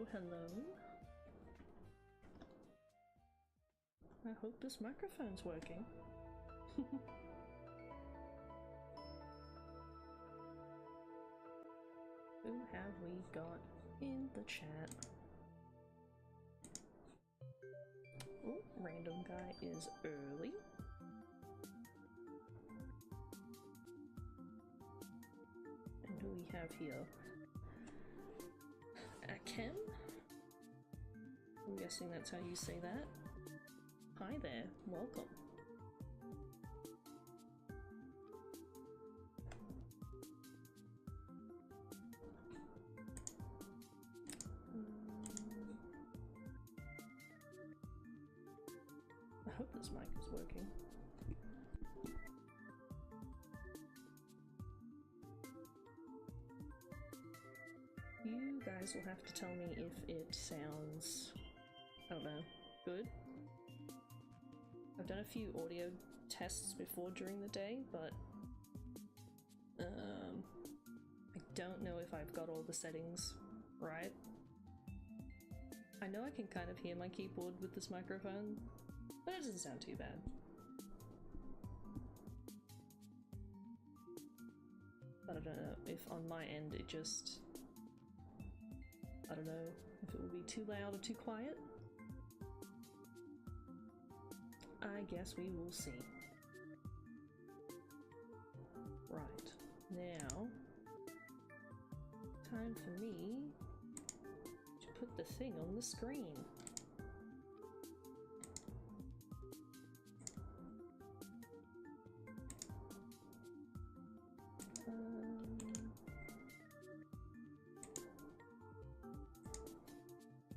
Hello, hello. I hope this microphone's working. Who have we got in the chat? Oh, random guy is early. And who we have here? Ken? I'm guessing that's how you say that. Hi there, welcome. I hope this mic is working. You guys will have to tell me if it sounds, I don't know, good. I've done a few audio tests before during the day, but I don't know if I've got all the settings right. I know I can kind of hear my keyboard with this microphone, but it doesn't sound too bad. But I don't know if on my end it just... I don't know if it will be too loud or too quiet. I guess we will see. Right, now, time for me to put the thing on the screen.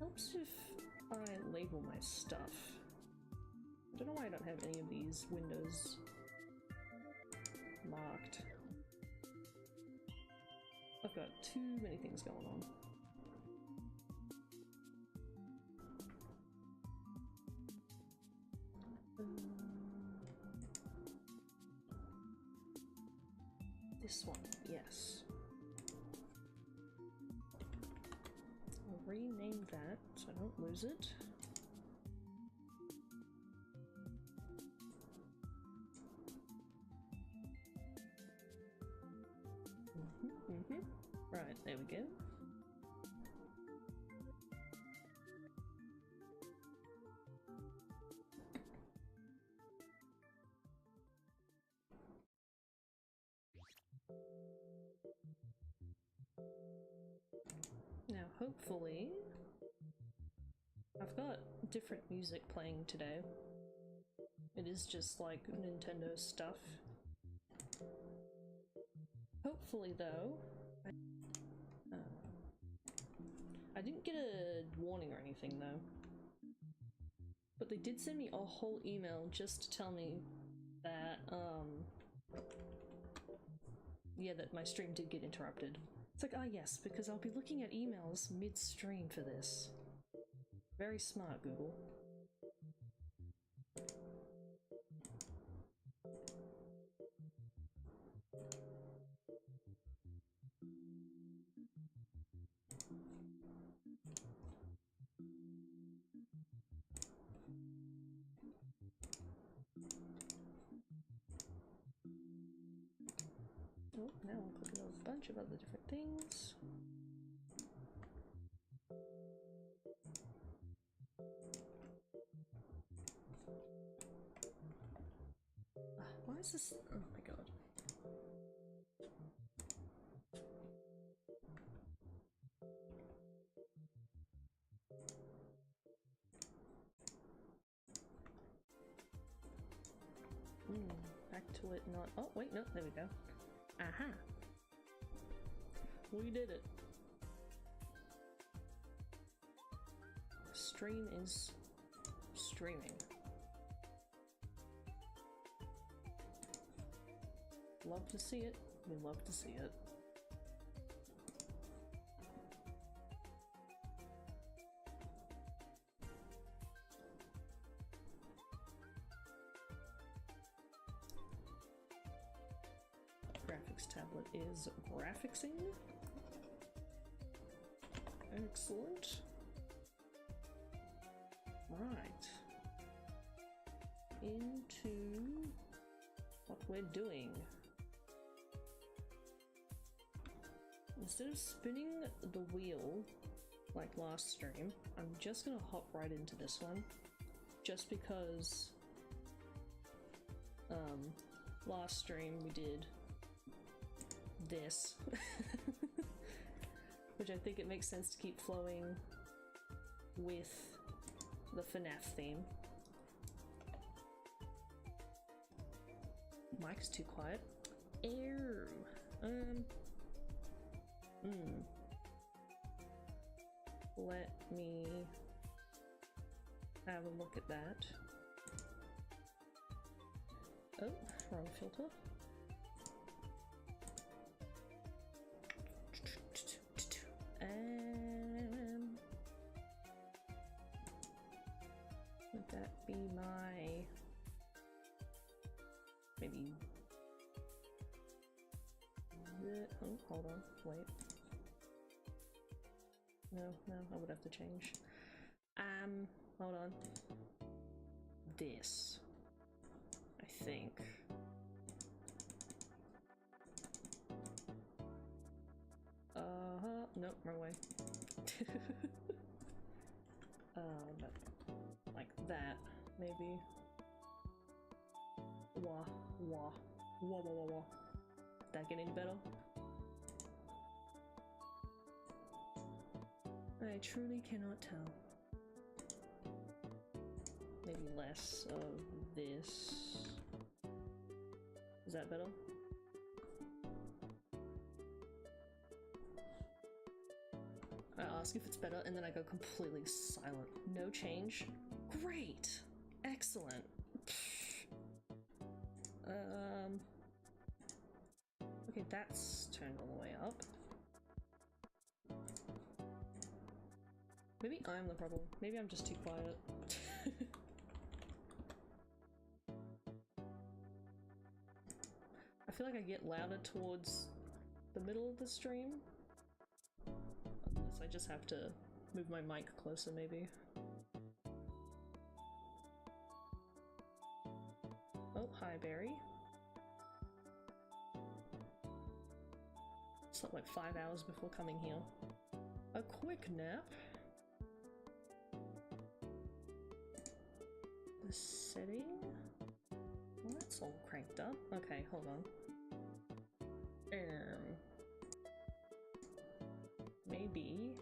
Helps if I label my stuff. I don't know why I don't have any of these windows marked. I've got too many things going on. This one, yes. I'll rename that so I don't lose it. Right, there we go. Now, hopefully, I've got different music playing today. It is just like Nintendo stuff. Hopefully, though, I didn't get a warning or anything, though. But they did send me a whole email just to tell me that, yeah, that my stream did get interrupted. It's like, ah yes, because I'll be looking at emails mid-stream for this. Very smart, Google. Oh, now I'm clicking on a bunch of other different things. Why is this? Oh my god. Back to it not. Oh, wait, no, there we go. Aha! We did it. Stream is streaming. Love to see it. We love to see it. Graphics tablet is graphicsing. Excellent. Right. Into what we're doing. Instead of spinning the wheel like last stream, I'm just gonna hop right into this one. Just because last stream we did this. Which I think it makes sense to keep flowing with the FNAF theme. Mic is too quiet. Aero. Let me have a look at that. Oh, wrong filter. Would that be my... maybe... oh, hold on, wait. No, I would have to change. Hold on. This. I think. Nope, wrong way. But like that, maybe. Wah. That get any better? I truly cannot tell. Maybe less of this. Is that better? I ask if it's better and then I go completely silent. No change? Great! Excellent! Okay, that's turned all the way up. Maybe I'm the problem. Maybe I'm just too quiet. I feel like I get louder towards the middle of the stream. Unless I just have to move my mic closer, maybe. Oh, hi, Barry. Slept like 5 hours before coming here. A quick nap. The setting? Well, that's all cranked up. Okay, hold on. Maybe.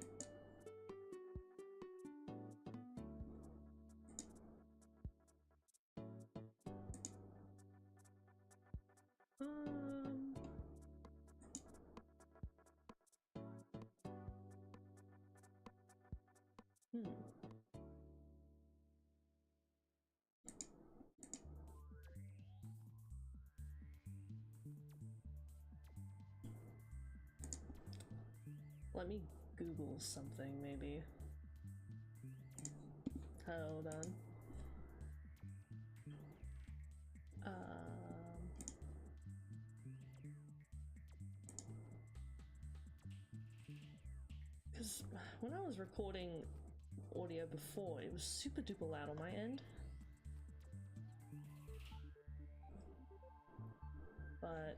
Let me Google something, maybe. Hold on. Because when I was recording audio before, it was super duper loud on my end. But,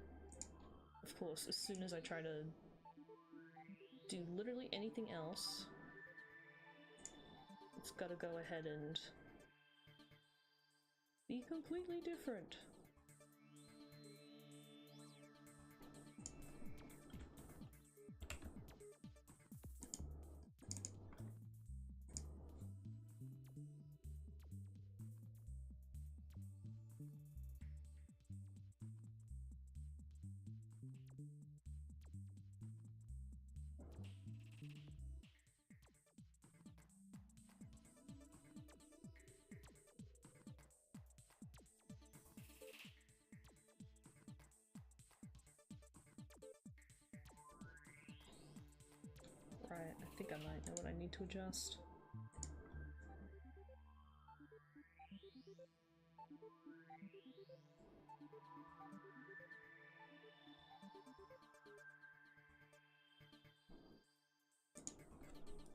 of course, as soon as I try to do literally anything else, it's gotta go ahead and be completely different. Right, I think I might know what I need to adjust.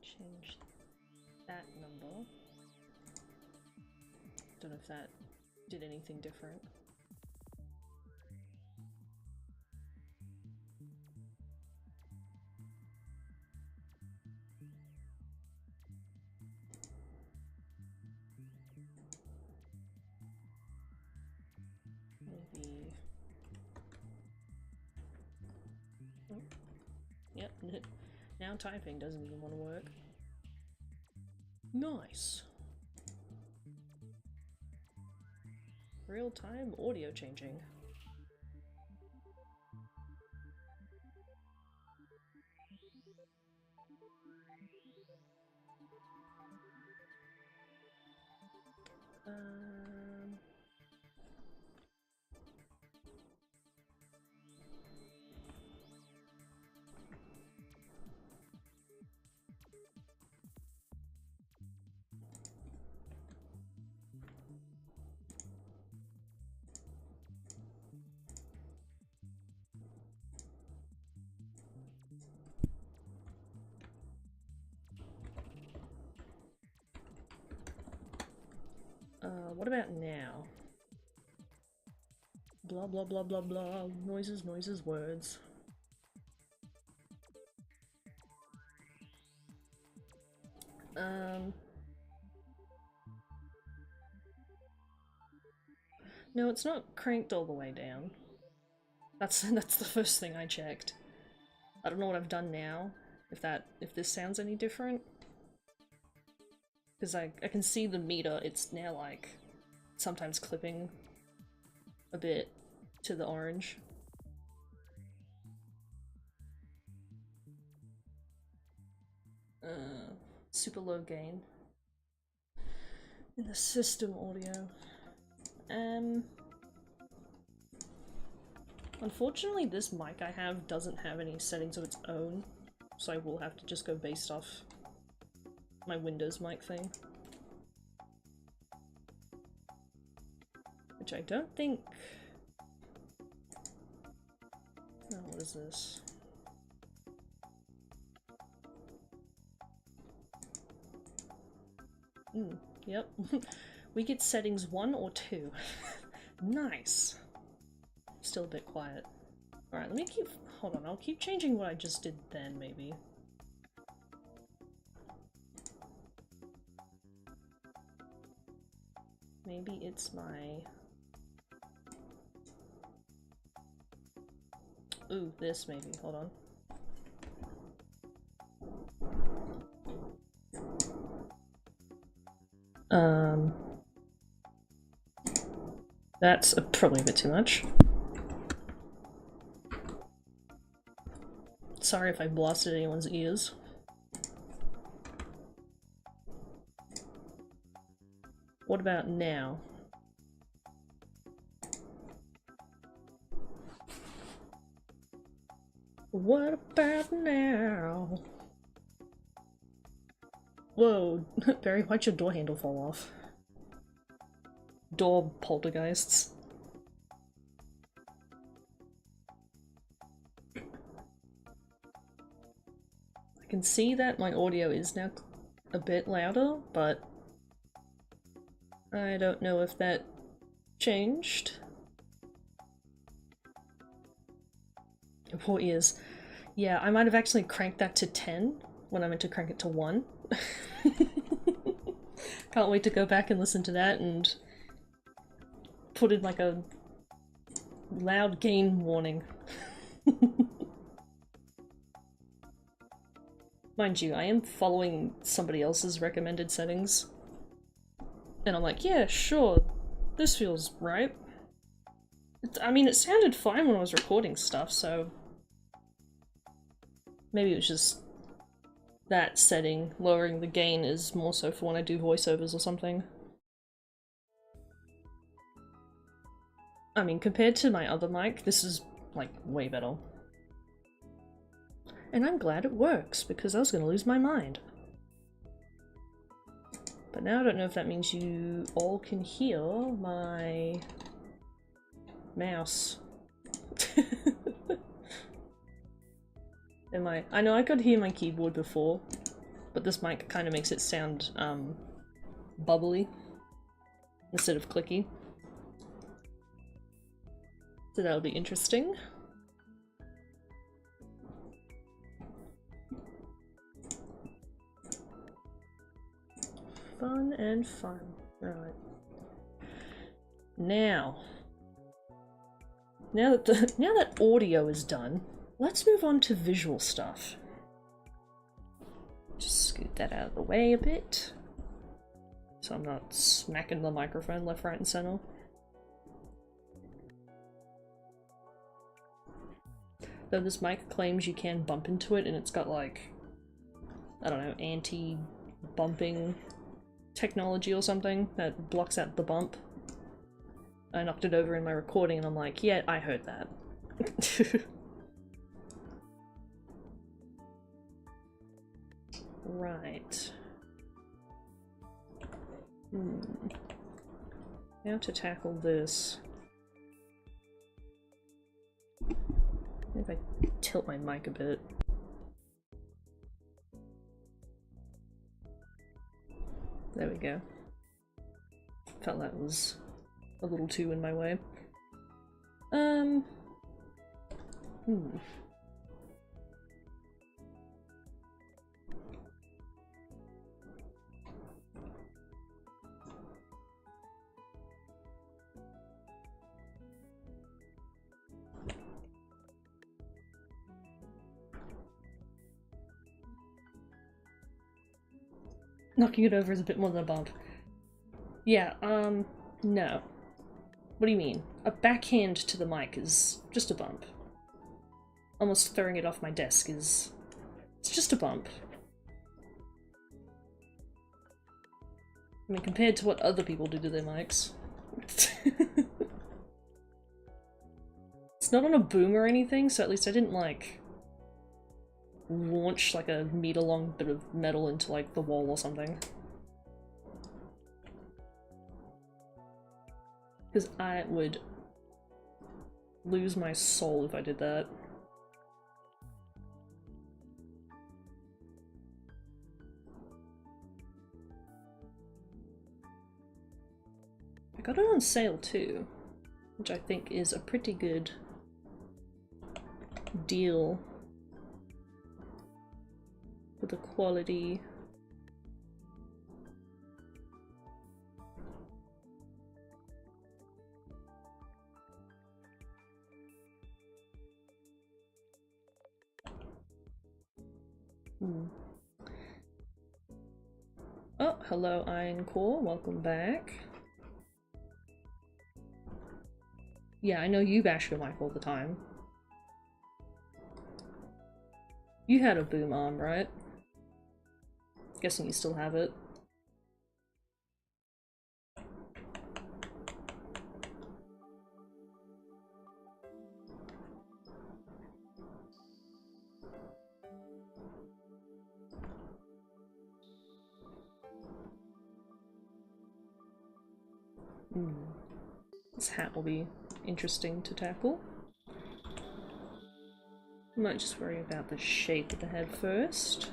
Change that number. Don't know if that did anything different. Maybe... Oh. Yep, now typing doesn't even want to work. Nice. Real-time audio changing. What about now? Blah blah blah blah blah. Noises, noises, words. No, it's not cranked all the way down. That's the first thing I checked. I don't know what I've done now. If this sounds any different. Because I can see the meter, it's now like sometimes clipping a bit to the orange. Super low gain in the system audio. Unfortunately this mic I have doesn't have any settings of its own, so I will have to just go based off my Windows mic thing. Which I don't think... Oh, what is this? Yep. We get settings 1 or 2. Nice. Still a bit quiet. Alright, let me keep... Hold on, I'll keep changing what I just did then, maybe. Maybe it's my... Ooh, this maybe. Hold on. That's probably a bit too much. Sorry if I blasted anyone's ears. What about now? What about now? Whoa, Barry, why'd your door handle fall off? Door poltergeists. I can see that my audio is now a bit louder, but I don't know if that changed. Poor ears. Yeah, I might have actually cranked that to 10 when I meant to crank it to 1. Can't wait to go back and listen to that and put in like a loud gain warning. Mind you, I am following somebody else's recommended settings. And I'm like, yeah, sure, this feels right. I mean, it sounded fine when I was recording stuff, so... Maybe it was just that setting, lowering the gain is more so for when I do voiceovers or something. I mean, compared to my other mic, this is, like, way better. And I'm glad it works, because I was gonna lose my mind. But now I don't know if that means you all can hear my mouse. I know I could hear my keyboard before, but this mic kind of makes it sound bubbly. instead of clicky. So that'll be interesting. Fun and fun. Right. Now that audio is done, let's move on to visual stuff. Just scoot that out of the way a bit, so I'm not smacking the microphone left, right, and center. Though this mic claims you can bump into it, and it's got like, I don't know, anti-bumping technology or something that blocks out the bump. I knocked it over in my recording and I'm like, yeah, I heard that. Right. How to tackle this. If I tilt my mic a bit. There we go. Felt that was a little too in my way. Knocking it over is a bit more than a bump. Yeah, no. What do you mean? A backhand to the mic is just a bump. Almost throwing it off my desk is... it's just a bump. I mean, compared to what other people do to their mics. It's not on a boom or anything, so at least I didn't, like, launch like a meter-long bit of metal into, like, the wall or something. Because I would lose my soul if I did that. I got it on sale too, which I think is a pretty good deal for the quality. Oh, hello Iron Core, welcome back. Yeah, I know you bash your mic all the time. You had a boom arm, right? Guessing you still have it. This hat will be interesting to tackle. I might just worry about the shape of the head first.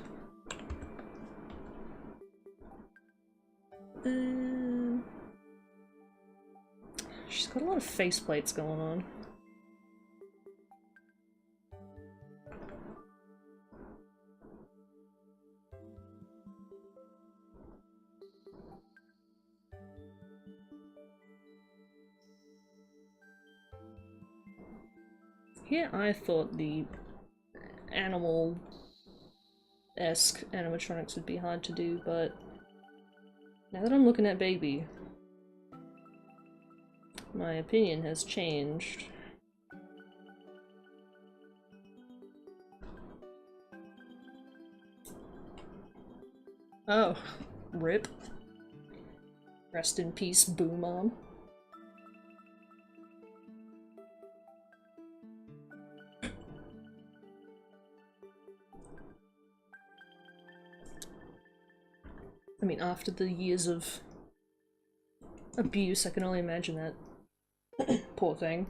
She's got a lot of faceplates going on. Here I thought the animal-esque animatronics would be hard to do, but now that I'm looking at Baby, my opinion has changed. Oh, rip. Rest in peace, Boo Mom. I mean, after the years of abuse, I can only imagine that. Poor thing.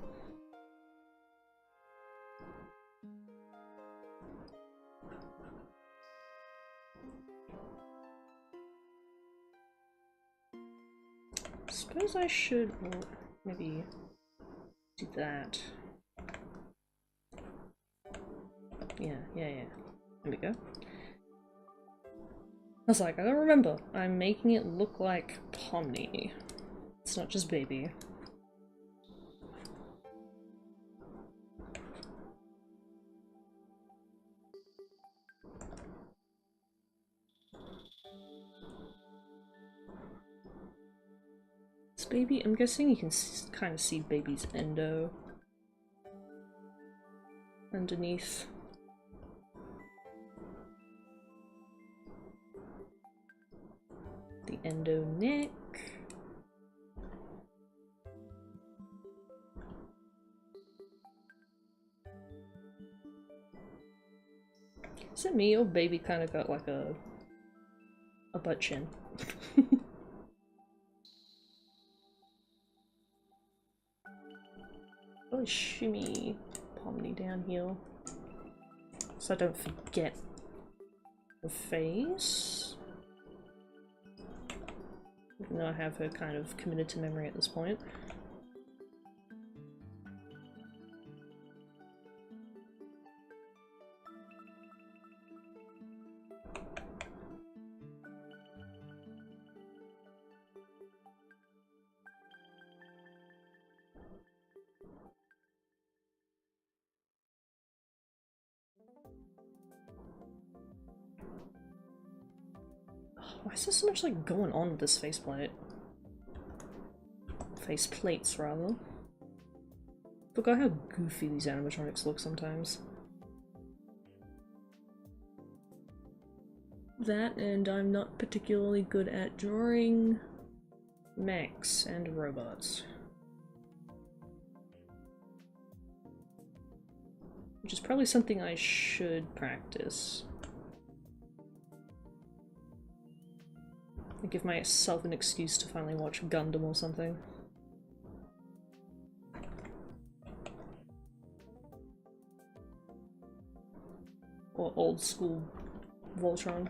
Suppose I should maybe do that. Yeah. There we go. I was like, I don't remember. I'm making it look like Pomni. It's not just baby. This baby, I'm guessing you can kind of see baby's endo underneath. The endo neck. Is it me or baby kind of got like a butt chin? Oh, shimmy Pomni down here so I don't forget the face. Even though I have her kind of committed to memory at this point. Why is there so much like going on with this faceplate? Faceplates, rather. Forgot how goofy these animatronics look sometimes. That, and I'm not particularly good at drawing mechs and robots. Which is probably something I should practice. Give myself an excuse to finally watch Gundam or something. Or old school Voltron.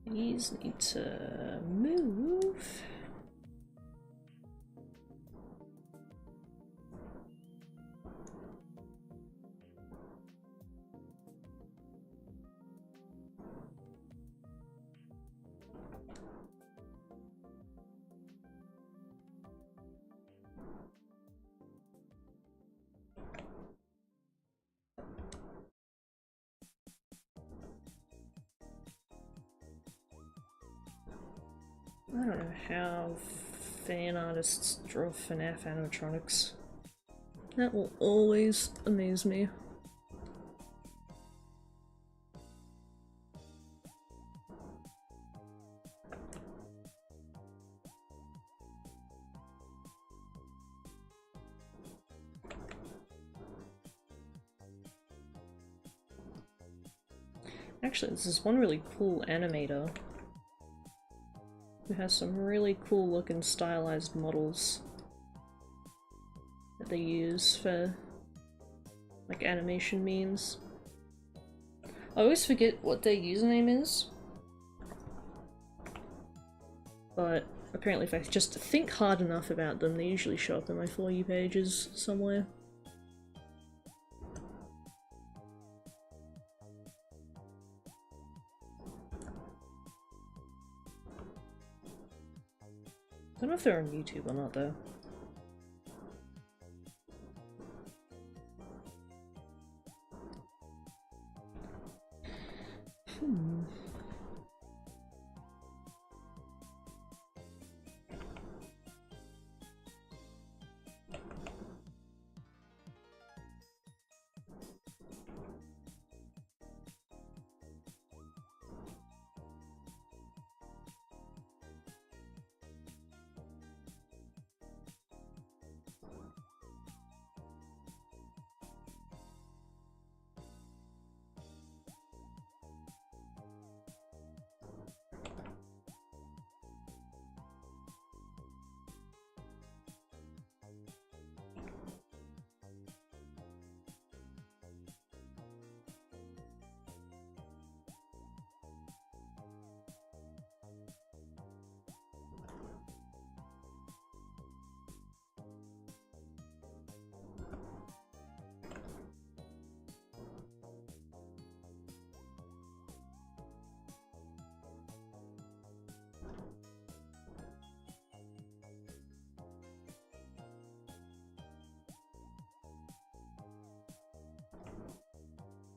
These need to move. I don't know how fan artists draw FNAF animatronics. That will always amaze me. Actually, this is one really cool animator who has some really cool looking stylized models that they use for like animation memes. I always forget what their username is, but apparently if I just think hard enough about them, they usually show up in my For You pages somewhere. I don't know if they're on YouTube or not, though.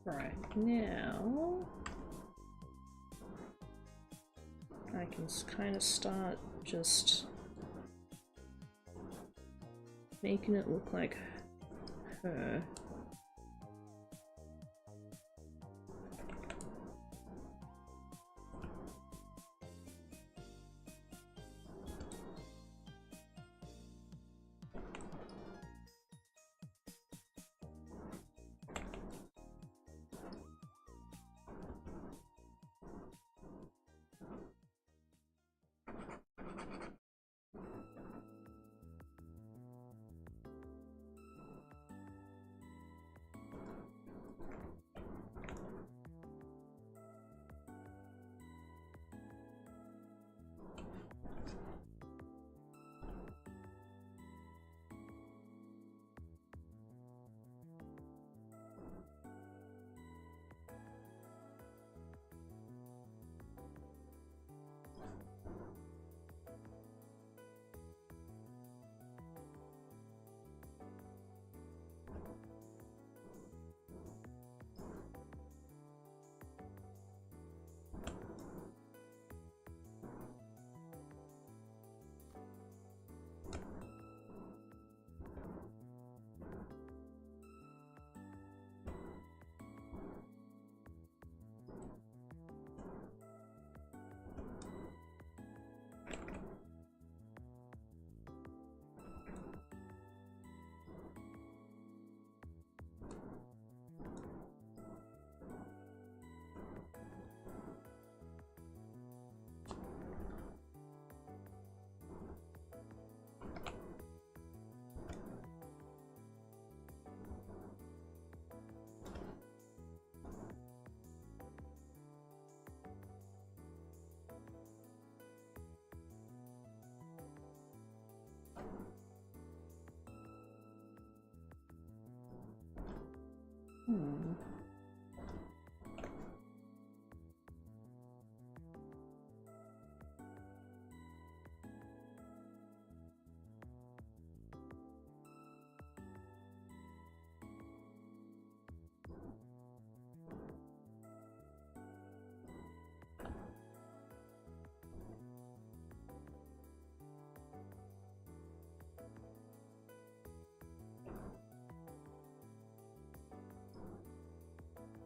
Right, now I can kind of start just making it look like her.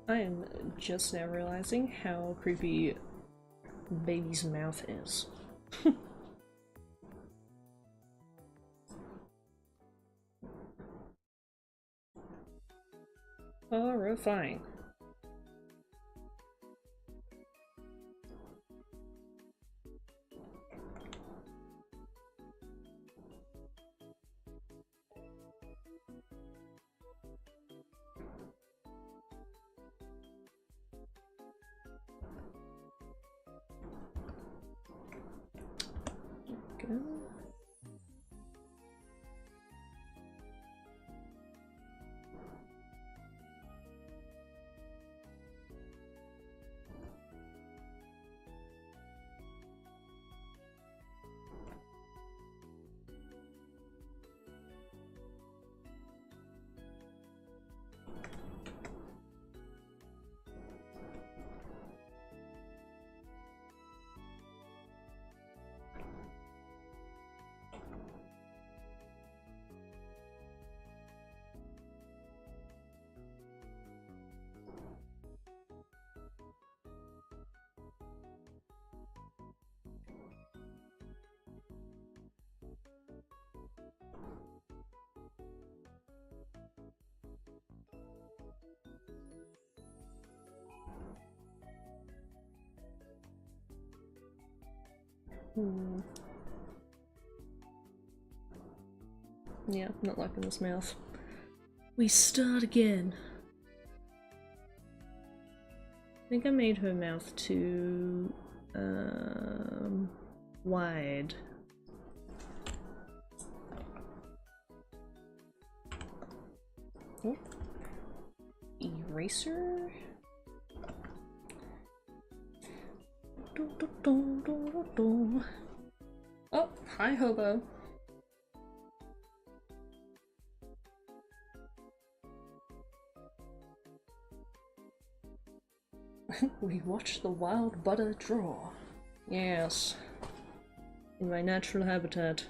I am just now realizing how creepy baby's mouth is. Horrifying. Go. Yeah, not liking this mouth. We start again. I think I made her mouth too wide. Oh. Eraser. Oh, hi Hobo. We watch the wild butter draw. Yes. In my natural habitat.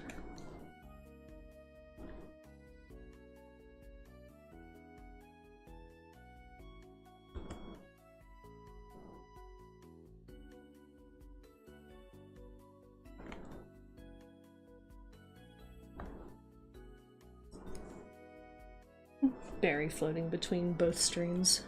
Berry floating between both streams.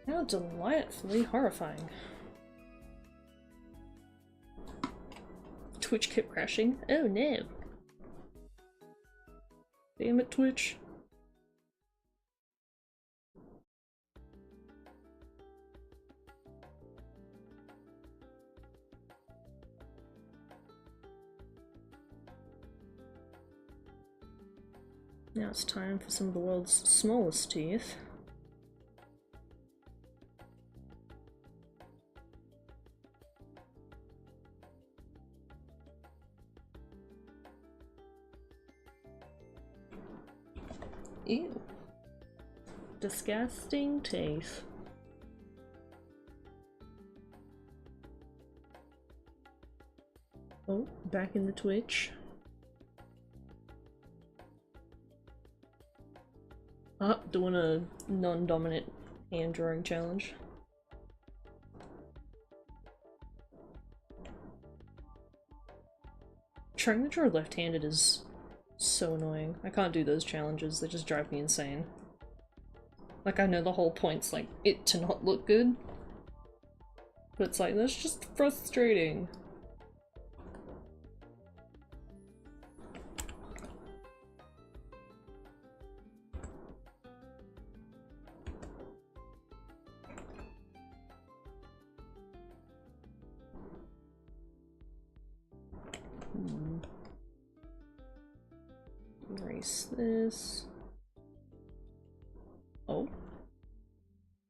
How delightfully horrifying. Twitch kept crashing. Oh no. Damn it, Twitch. Now it's time for some of the world's smallest teeth. Ew. Disgusting teeth. Oh, back in the Twitch. Ah, doing a non-dominant hand drawing challenge. Trying to draw left-handed is so annoying. I can't do those challenges, they just drive me insane. Like, I know the whole point's like it to not look good, but it's like, that's just frustrating. Erase this. Oh.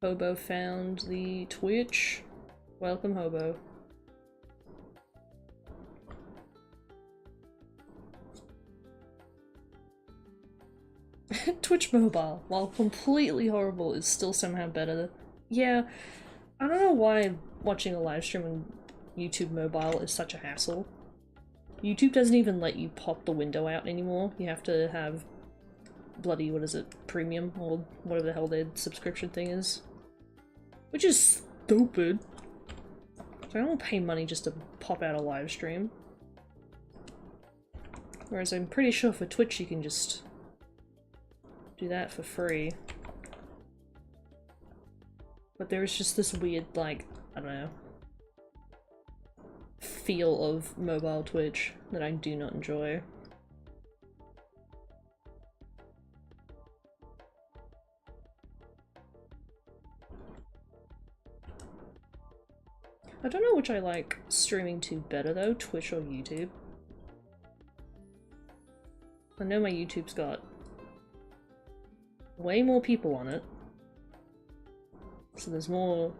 Hobo found the Twitch. Welcome, Hobo. Twitch mobile, while completely horrible, is still somehow better. Yeah, I don't know why watching a live stream on YouTube mobile is such a hassle. YouTube doesn't even let you pop the window out anymore. You have to have bloody, what is it, premium, or whatever the hell their subscription thing is. Which is stupid. So I don't pay money just to pop out a live stream. Whereas I'm pretty sure for Twitch you can just do that for free. But there is just this weird, like, I don't know, feel of mobile Twitch that I do not enjoy. I don't know which I like streaming to better though, Twitch or YouTube. I know my YouTube's got way more people on it, so there's more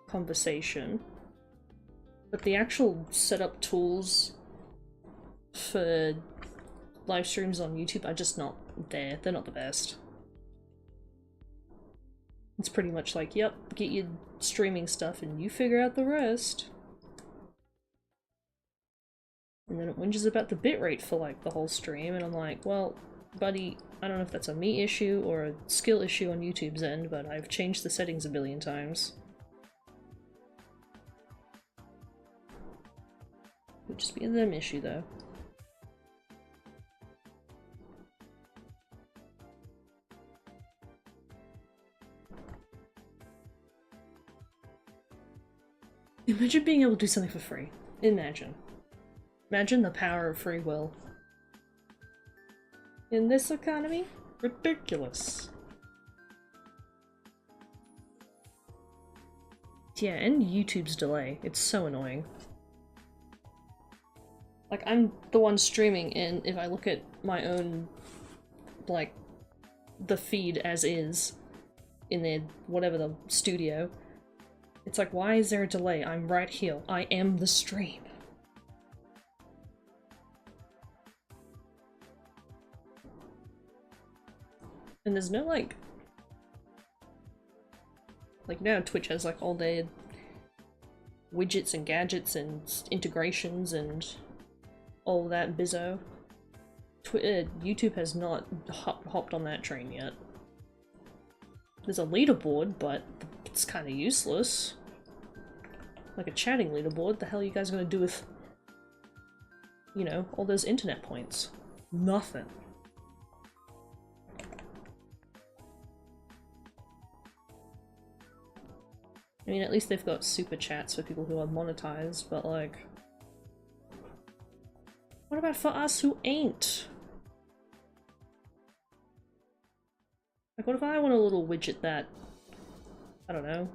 conversation. But the actual setup tools for live streams on YouTube are just not there. They're not the best. It's pretty much like, yep, get your streaming stuff and you figure out the rest. And then it whinges about the bitrate for like the whole stream, and I'm like, well, buddy, I don't know if that's a me issue or a skill issue on YouTube's end, but I've changed the settings a billion times. Would just be a them issue though. Imagine being able to do something for free. Imagine. Imagine the power of free will. In this economy? Ridiculous. Yeah, and YouTube's delay. It's so annoying. Like, I'm the one streaming, and if I look at my own, like, the feed as is, in their, whatever the studio, it's like, why is there a delay? I'm right here. I am the stream. And there's no, like, now Twitch has, like, all their widgets and gadgets and integrations and all that bizzo. YouTube has not hopped on that train yet. There's a leaderboard, but it's kind of useless. Like a chatting leaderboard, the hell are you guys gonna do with, you know, all those internet points? Nothing. I mean, at least they've got super chats for people who are monetized, but like... what about for us who ain't? Like, what if I want a little widget that, I don't know,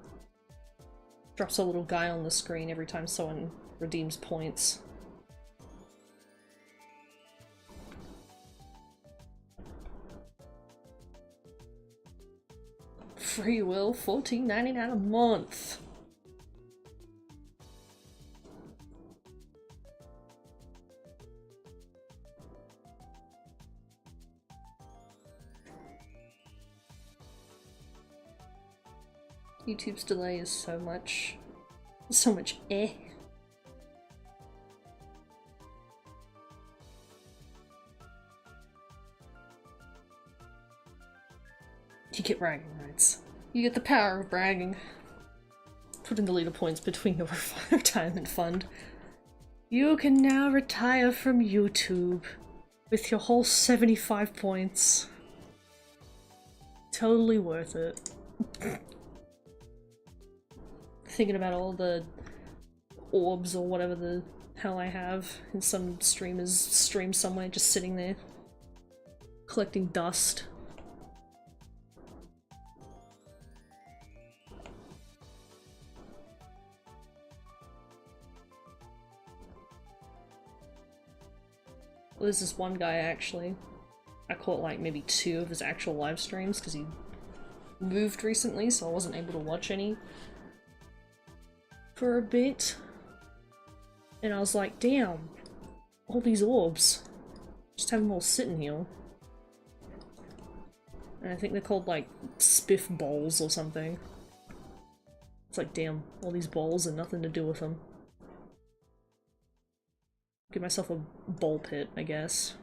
drops a little guy on the screen every time someone redeems points? Free will, $14.99 a month. YouTube's delay is so much eh. You get bragging rights. You get the power of bragging. Put in the leader points between your retirement fund. You can now retire from YouTube with your whole 75 points. Totally worth it. Thinking about all the orbs or whatever the hell I have in some streamer's stream somewhere, just sitting there collecting dust. Well, there's this one guy actually, I caught like maybe 2 of his actual live streams because he moved recently, so I wasn't able to watch any for a bit. And I was like, damn, all these orbs. Just have them all sitting here. And I think they're called like spiff bowls or something. It's like, damn, all these bowls and nothing to do with them. Give myself a bowl pit, I guess.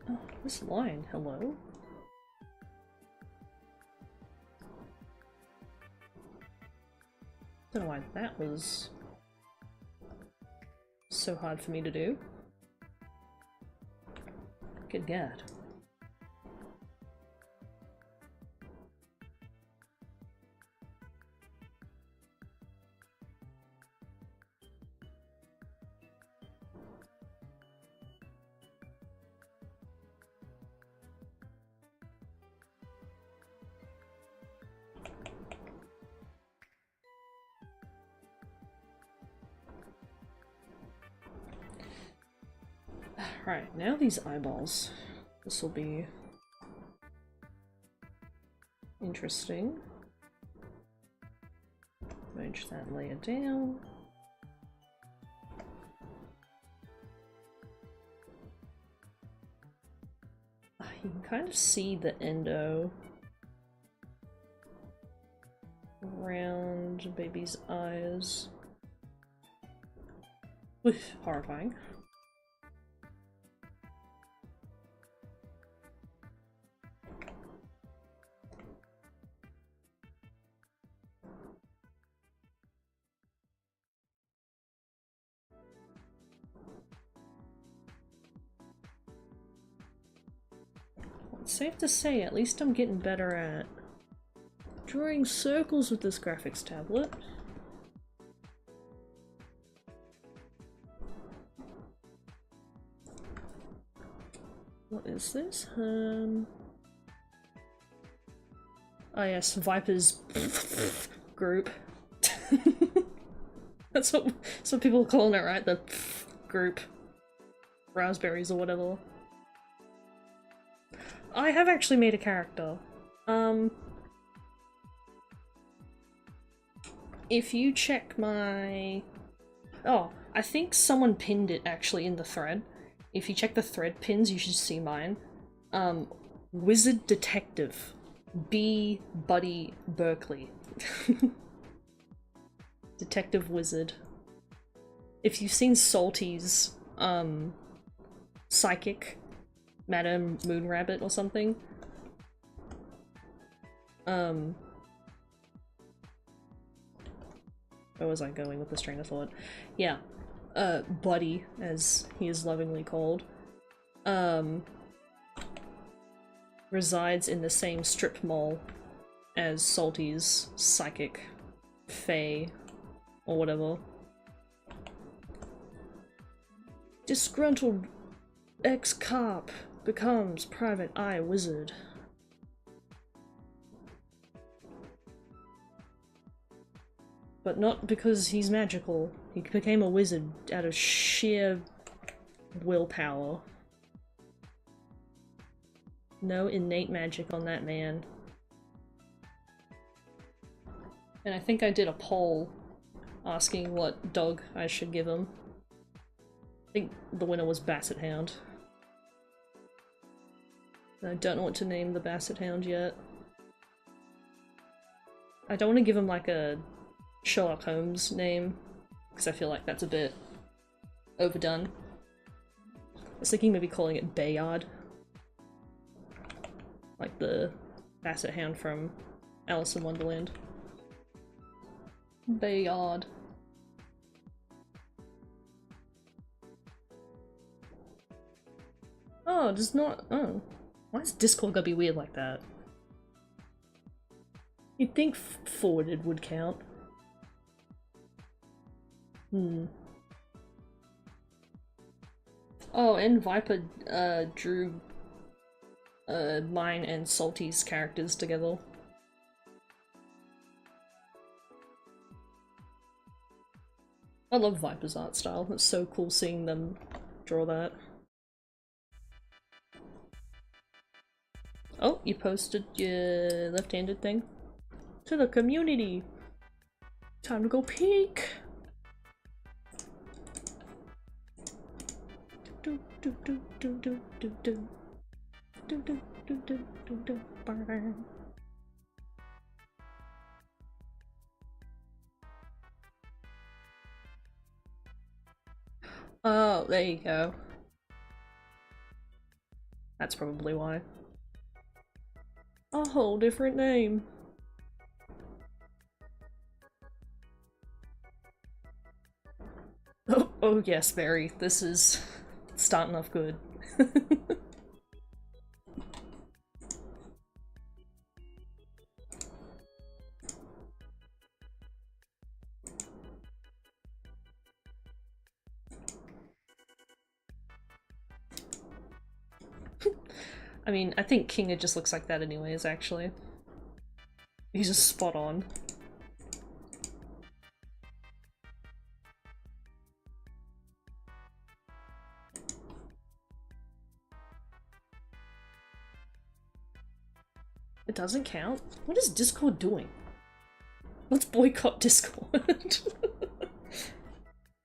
Oh, this line, hello? Don't know why that was so hard for me to do. Good God. Right, now these eyeballs. This will be interesting. Merge that layer down. You can kind of see the endo around baby's eyes. Oof, horrifying. safe to say, at least I'm getting better at drawing circles with this graphics tablet. What is this? Oh yes, Viper's group. That's what people are calling it, right? The group. Raspberries or whatever. I have actually made a character. If you check my... Oh, I think someone pinned it actually in the thread. If you check the thread pins, you should see mine. Wizard Detective. B. Buddy Berkeley. Detective Wizard. If you've seen Salty's, Psychic, Madam Moonrabbit or something, where was I going with this train of thought? Yeah. Buddy, as he is lovingly called, resides in the same strip mall as Salty's Psychic, Fae, or whatever. Disgruntled ex-cop becomes private eye wizard. But not because he's magical. He became a wizard out of sheer willpower. No innate magic on that man. And I think I did a poll asking what dog I should give him. I think the winner was Basset Hound. I don't know what to name the Basset Hound yet. I don't want to give him like a Sherlock Holmes name, because I feel like that's a bit overdone. I was thinking maybe calling it Bayard. Like the Basset Hound from Alice in Wonderland. Bayard. Oh, does not- oh. Why is Discord gonna be weird like that? You'd think forwarded would count. Oh, and Viper drew mine and Salty's characters together. I love Viper's art style. It's so cool seeing them draw that. Oh, you posted your left-handed thing to the community. Time to go peek. Do do do do do do do do do do do do do. Oh, there you go. That's probably why. A whole different name. Oh yes, Barry. This is starting off good. I mean, I think Kinga just looks like that anyways, actually. He's just spot on. It doesn't count? What is Discord doing? Let's boycott Discord.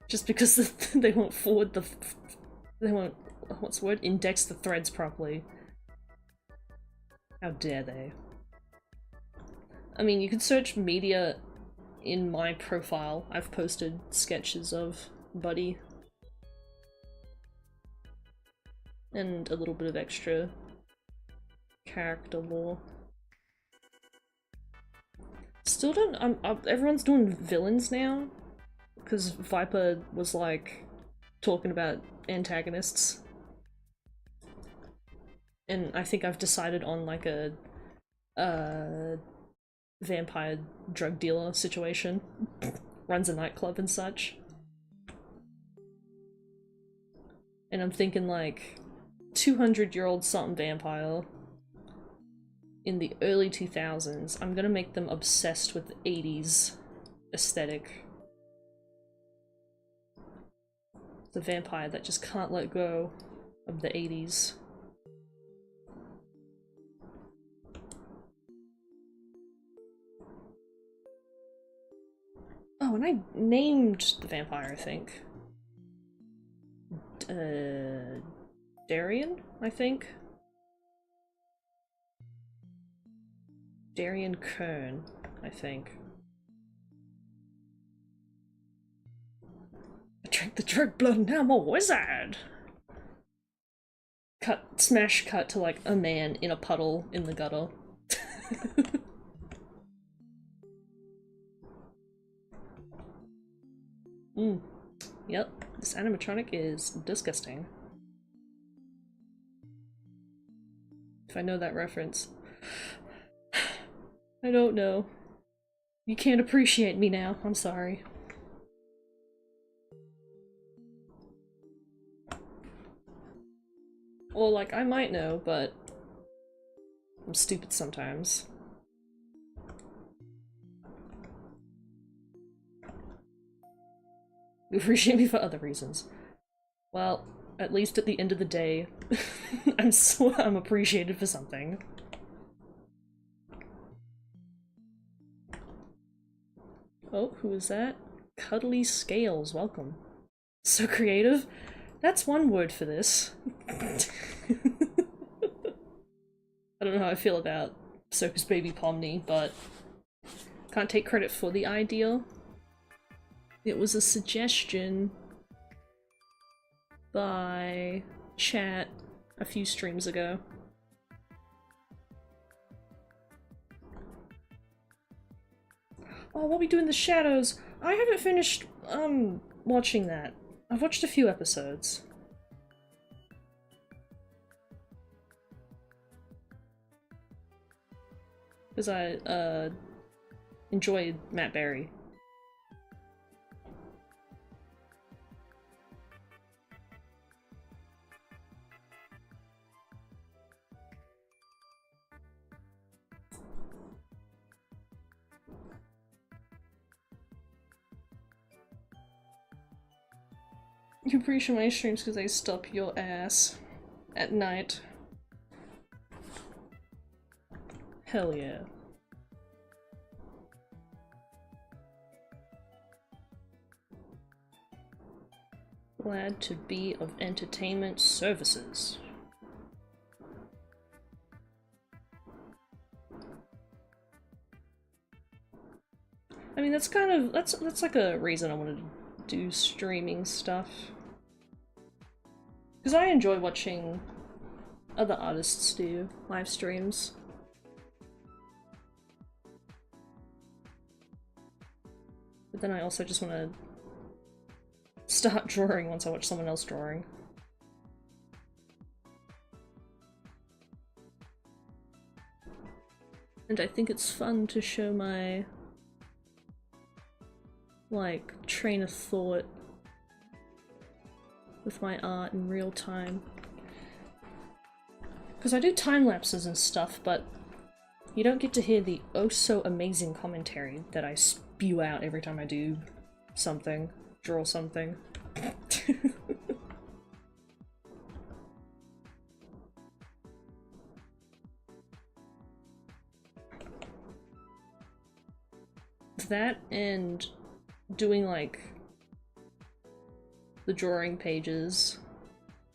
Just because they won't forward the... They won't... What's the word? Index the threads properly. How dare they? I mean, you could search media in my profile. I've posted sketches of Buddy. And a little bit of extra character lore. Still don't... everyone's doing villains now. Because Viper was like talking about antagonists. And I think I've decided on like a vampire drug dealer situation. Runs a nightclub and such. And I'm thinking like 200-year-old something vampire in the early 2000s. I'm gonna make them obsessed with the 80s aesthetic. The vampire that just can't let go of the 80s. Oh, and I named the vampire, I think. Darian, I think? Darian Kern, I think. I drank the drug blood and now I'm a wizard! Smash cut to like a man in a puddle in the gutter. Yep, this animatronic is disgusting. If I know that reference. I don't know. You can't appreciate me now, I'm sorry. Or like, I might know, but I'm stupid sometimes. You appreciate me for other reasons. Well, at least at the end of the day, I'm appreciated for something. Oh, who is that? Cuddly Scales, welcome. So creative. That's one word for this. I don't know how I feel about Circus Baby Pomni, but can't take credit for the idea. It was a suggestion by chat a few streams ago. Oh, what we do in the shadows? I haven't finished, watching that. I've watched a few episodes. Because I, enjoyed Matt Berry. You appreciate my streams because they stop your ass at night. Hell yeah. Glad to be of entertainment services. I mean, that's kind of, that's like a reason I wanted to do streaming stuff. Because I enjoy watching other artists do live streams. But then I also just want to start drawing once I watch someone else drawing. And I think it's fun to show my, like, train of thought with my art in real time. Because I do time lapses and stuff, but you don't get to hear the oh-so-amazing commentary that I spew out every time I do something. Draw something. That and doing like the drawing pages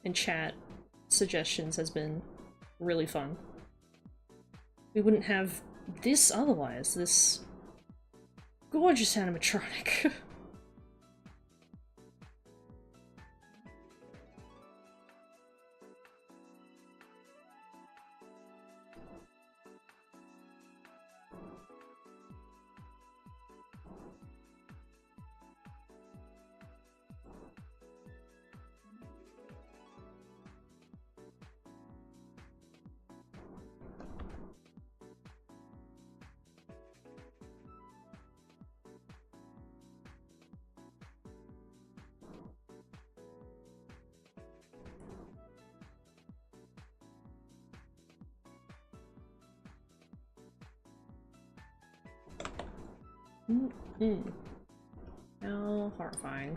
and chat suggestions has been really fun. We wouldn't have this otherwise, this gorgeous animatronic. How horrifying.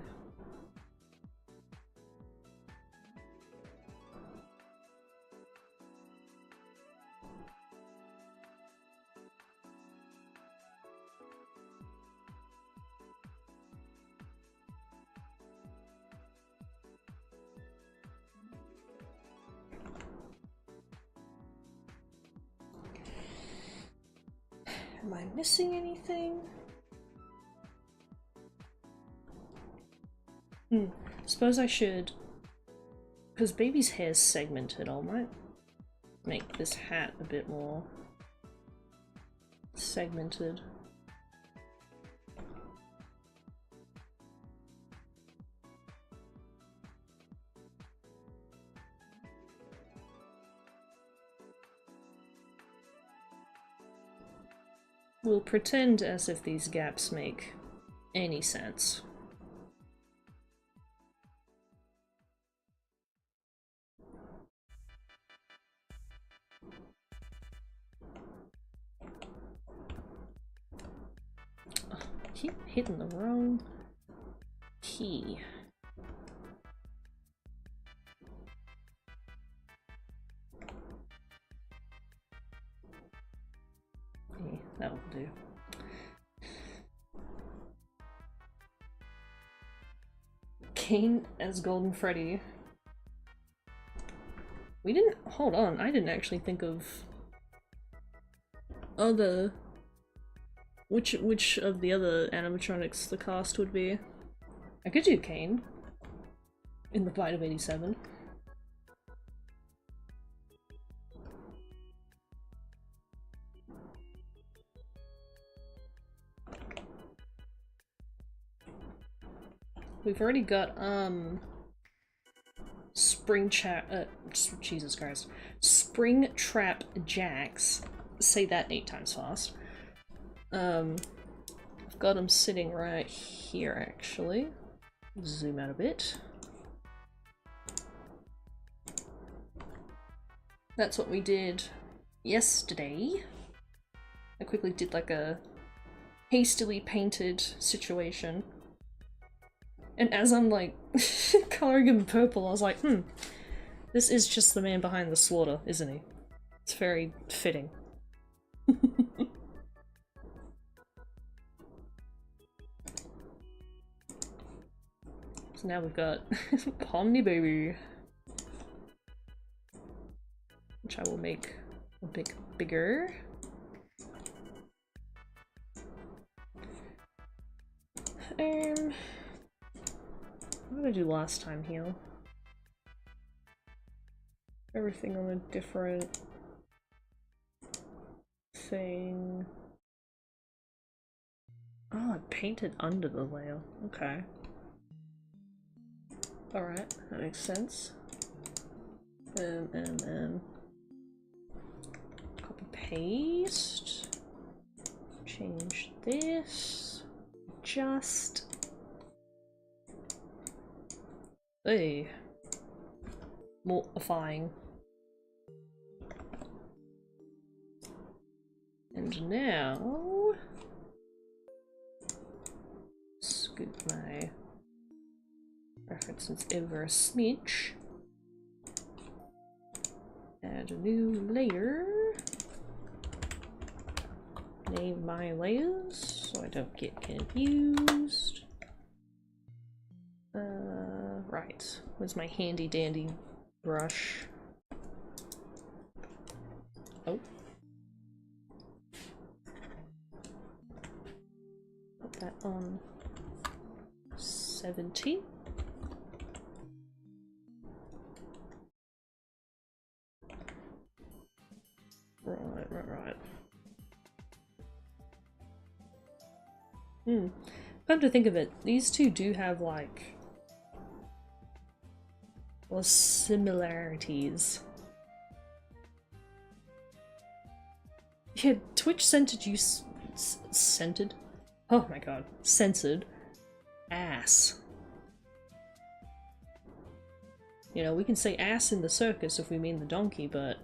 Am I missing anything? Suppose I should, because baby's hair's segmented, I might make this hat a bit more segmented. We'll pretend as if these gaps make any sense. Oh, I keep hitting the wrong key. Yeah, that'll do. Kane as Golden Freddy. We didn't- hold on, I didn't actually think of other- which of the other animatronics the cast would be. I could do Kane in the Bite of 87. We've already got, Jesus Christ. Springtrap Jacks. Say that 8 times fast. I've got them sitting right here, actually. Zoom out a bit. That's what we did yesterday. I quickly did like a hastily painted situation. And as I'm like coloring him purple, I was like, this is just the man behind the slaughter, isn't he? It's very fitting. So now we've got Pomni Baby, which I will make a bit bigger. What did I do last time here? Everything on a different thing. Oh, I painted under the layer. Okay. Alright, that makes sense. Copy paste. Change this. Just. Hey. Mortifying. And now scoot my references over a smidge. Add a new layer. Name my layers so I don't get confused. Right. Where's my handy dandy brush? Oh. Put that on 70. Right. Come to think of it, these two do have like similarities. Yeah, Twitch censored you censored? Oh my god. Censored. Ass. You know, we can say ass in the circus if we mean the donkey, but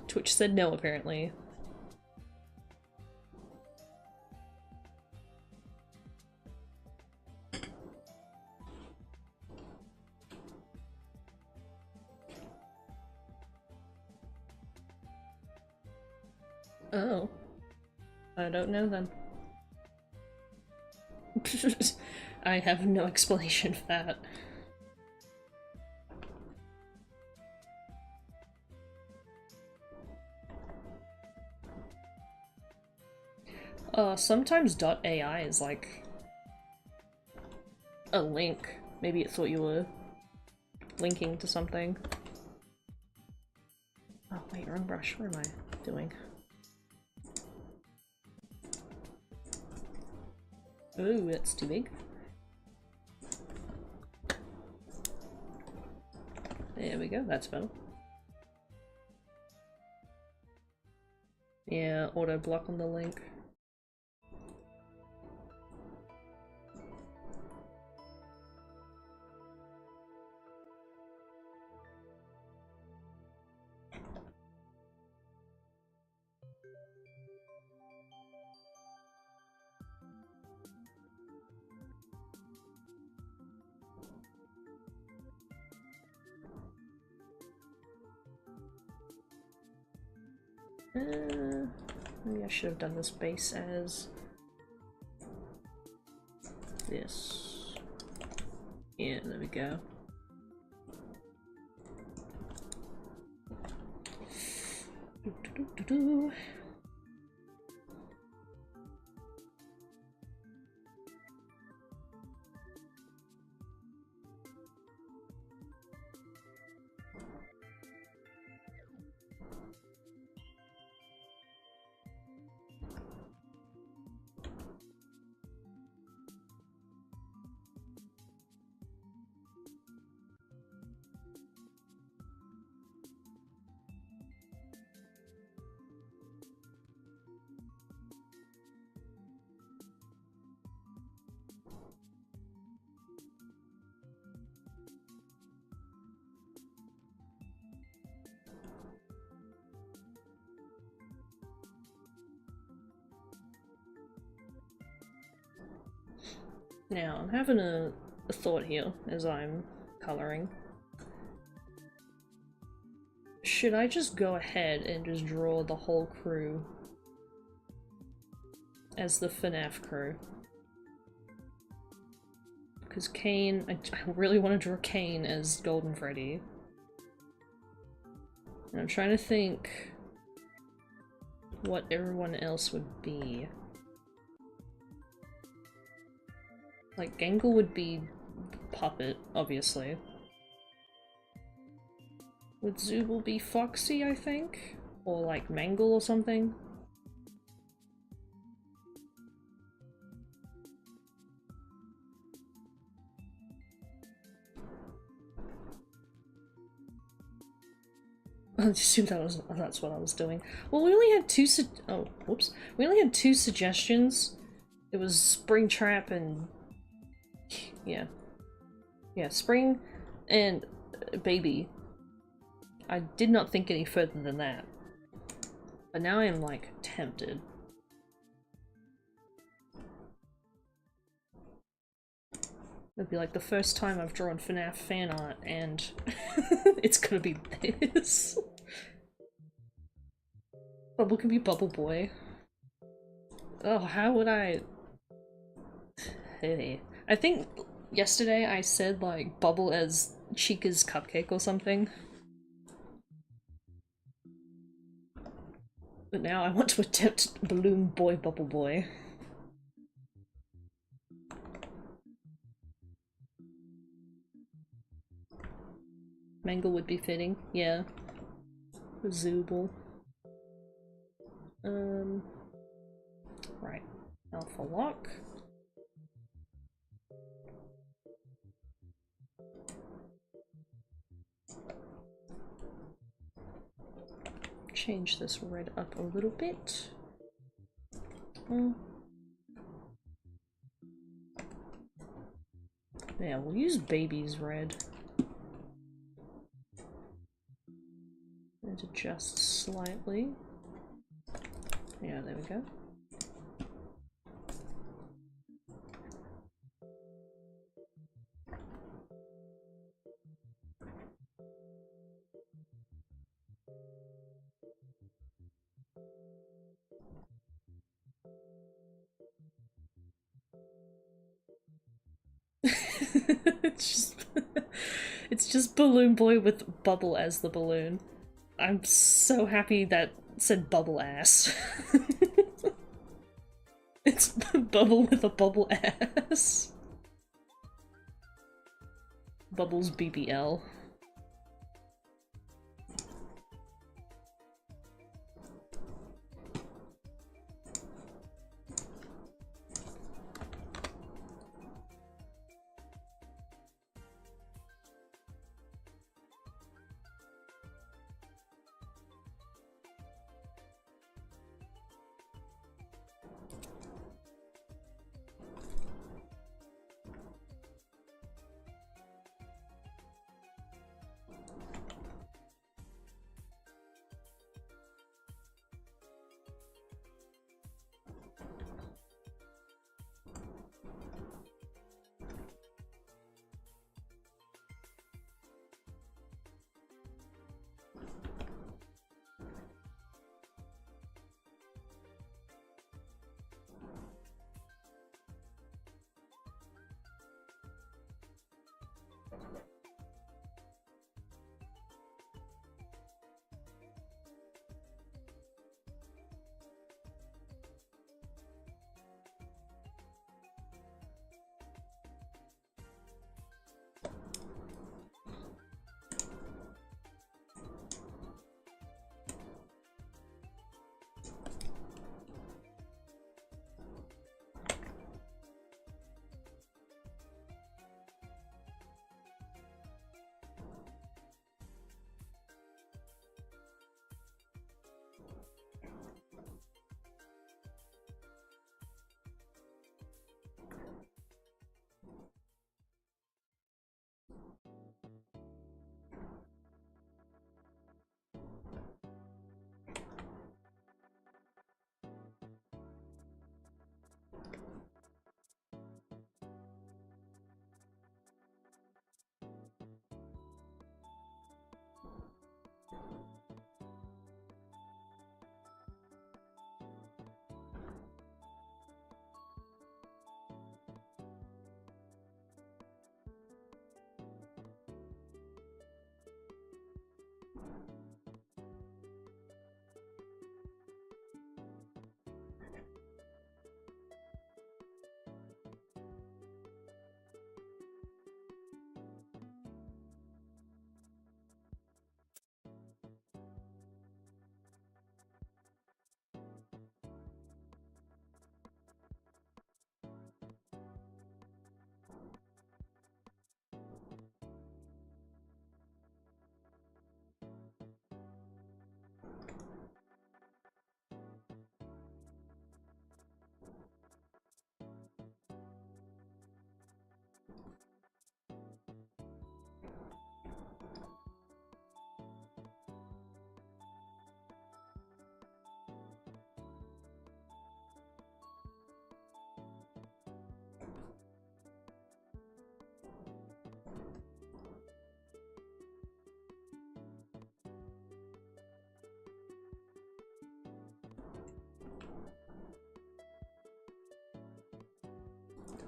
Twitch said no, apparently. Oh. I don't know then. I have no explanation for that. Sometimes .ai is like a link. Maybe it thought you were linking to something. Oh wait, wrong brush. What am I doing? Ooh, that's too big. There we go, that's better. Yeah, auto block on the link. Maybe I should have done this base as this. Yeah, there we go. Doo-doo-doo-doo-doo. Now, I'm having a thought here as I'm colouring. Should I just go ahead and just draw the whole crew as the FNAF crew? Because Kane, I really want to draw Kane as Golden Freddy. And I'm trying to think what everyone else would be. Like, Gangle would be Puppet, obviously. Would Zooble be Foxy, I think? Or like Mangle or something? I assumed that's what I was doing. Well, we only had we only had two suggestions. It was Springtrap and yeah, Spring and Baby. I did not think any further than that, but now I am like tempted. It'd be like the first time I've drawn FNAF fan art, and it's gonna be this. Bubble can be Bubble Boy. Oh, how would I? Hey, I think yesterday I said like Bubble as Chica's cupcake or something. But now I want to attempt Balloon Boy Bubble Boy. Mangle would be fitting, yeah. Zooble. Right. Alpha Lock. Change this red up a little bit. Yeah, we'll use Baby's red. And adjust slightly. Yeah, there we go. It's just Balloon Boy with Bubble as the balloon. I'm so happy that said bubble ass. It's Bubble with a bubble ass. Bubbles BBL.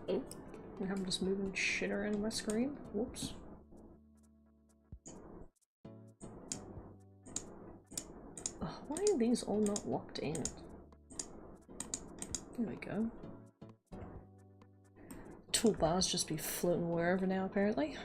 Oh, I'm just moving shit around my screen. Whoops. Oh, why are these all not locked in? There we go. Toolbars just be floating wherever now, apparently.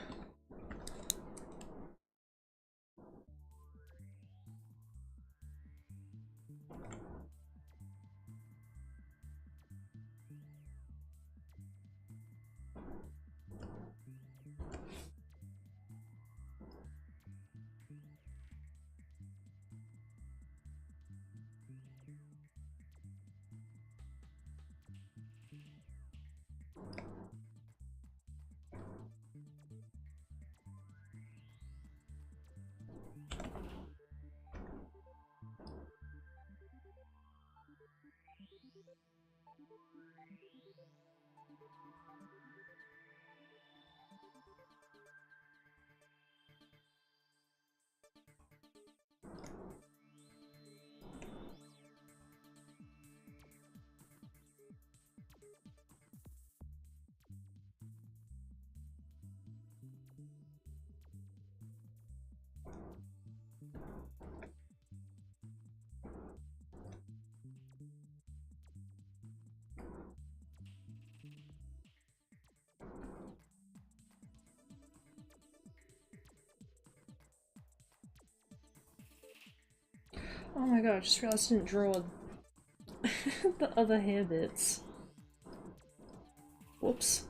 Oh my god, I just realized I didn't draw the other hair bits. Whoops.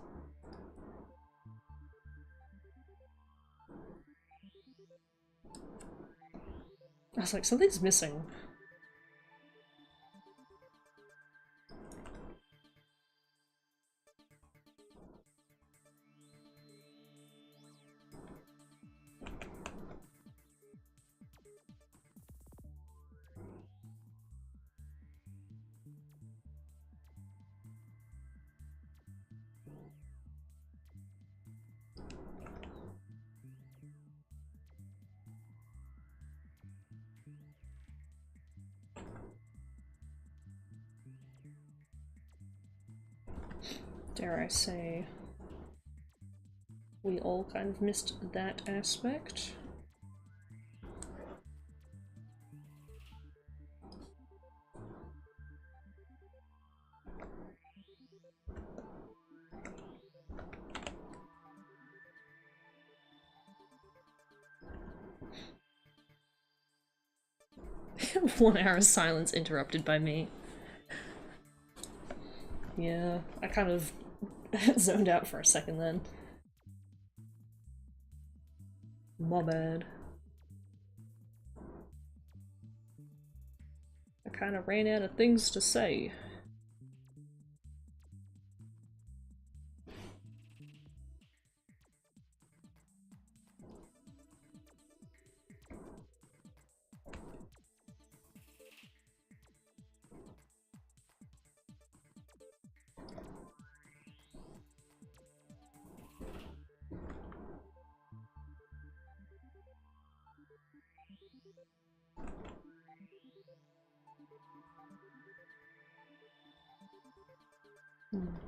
I was like, something's missing. Dare I say, we all kind of missed that aspect. One hour of silence interrupted by me. Yeah, I kind of zoned out for a second then. My bad. I kind of ran out of things to say.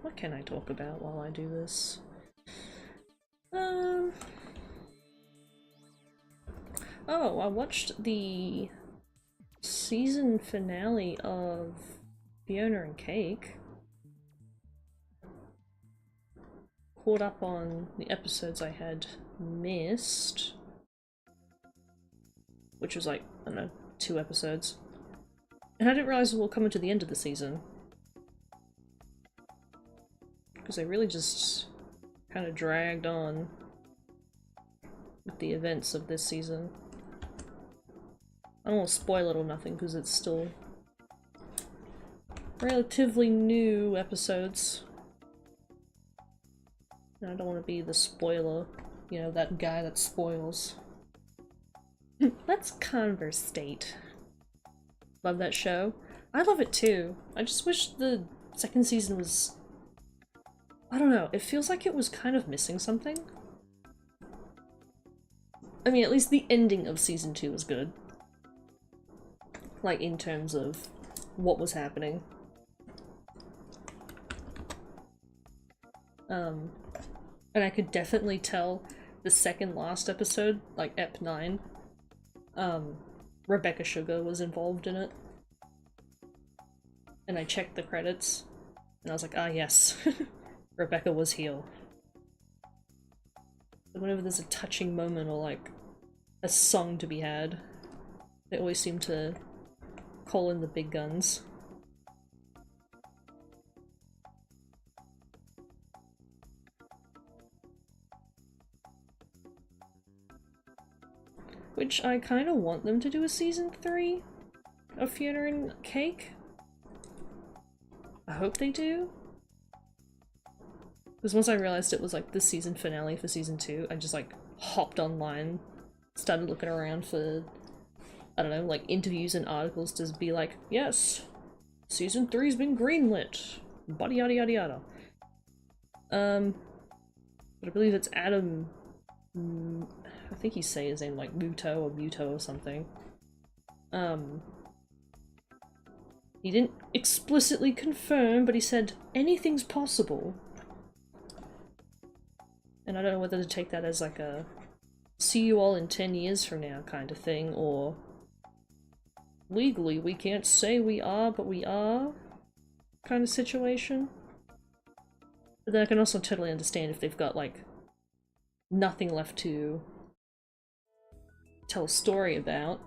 What can I talk about while I do this? Oh, I watched the season finale of Fiona and Cake. Caught up on the episodes I had missed. Which was like, I don't know, 2 episodes. And I didn't realize we'll come into the end of the season. Because they really just kind of dragged on with the events of this season. I don't want to spoil it or nothing because it's still relatively new episodes. And I don't want to be the spoiler, you know, that guy that spoils. Let's conversate. Love that show. I love it too. I just wish the second season was... I don't know, it feels like it was kind of missing something. I mean, at least the ending of season 2 was good. Like, in terms of what was happening. And I could definitely tell the second last episode, like Ep 9, Rebecca Sugar was involved in it. And I checked the credits, and I was like, ah yes, Rebecca was here. Whenever there's a touching moment or like a song to be had, they always seem to call in the big guns. Which I kind of want them to do a season 3 of Fiona and Cake. I hope they do. Because once I realized it was like the season finale for season 2, I just like hopped online, started looking around for, I don't know, like interviews and articles to be like, yes, season 3's been greenlit, yada yada yada yada. But I believe it's Adam, I think he's saying his name like Muto or something. He didn't explicitly confirm, but he said anything's possible. And I don't know whether to take that as like a see you all in 10 years from now kind of thing, or legally we can't say we are, but we are kind of situation. But then I can also totally understand if they've got like nothing left to tell a story about.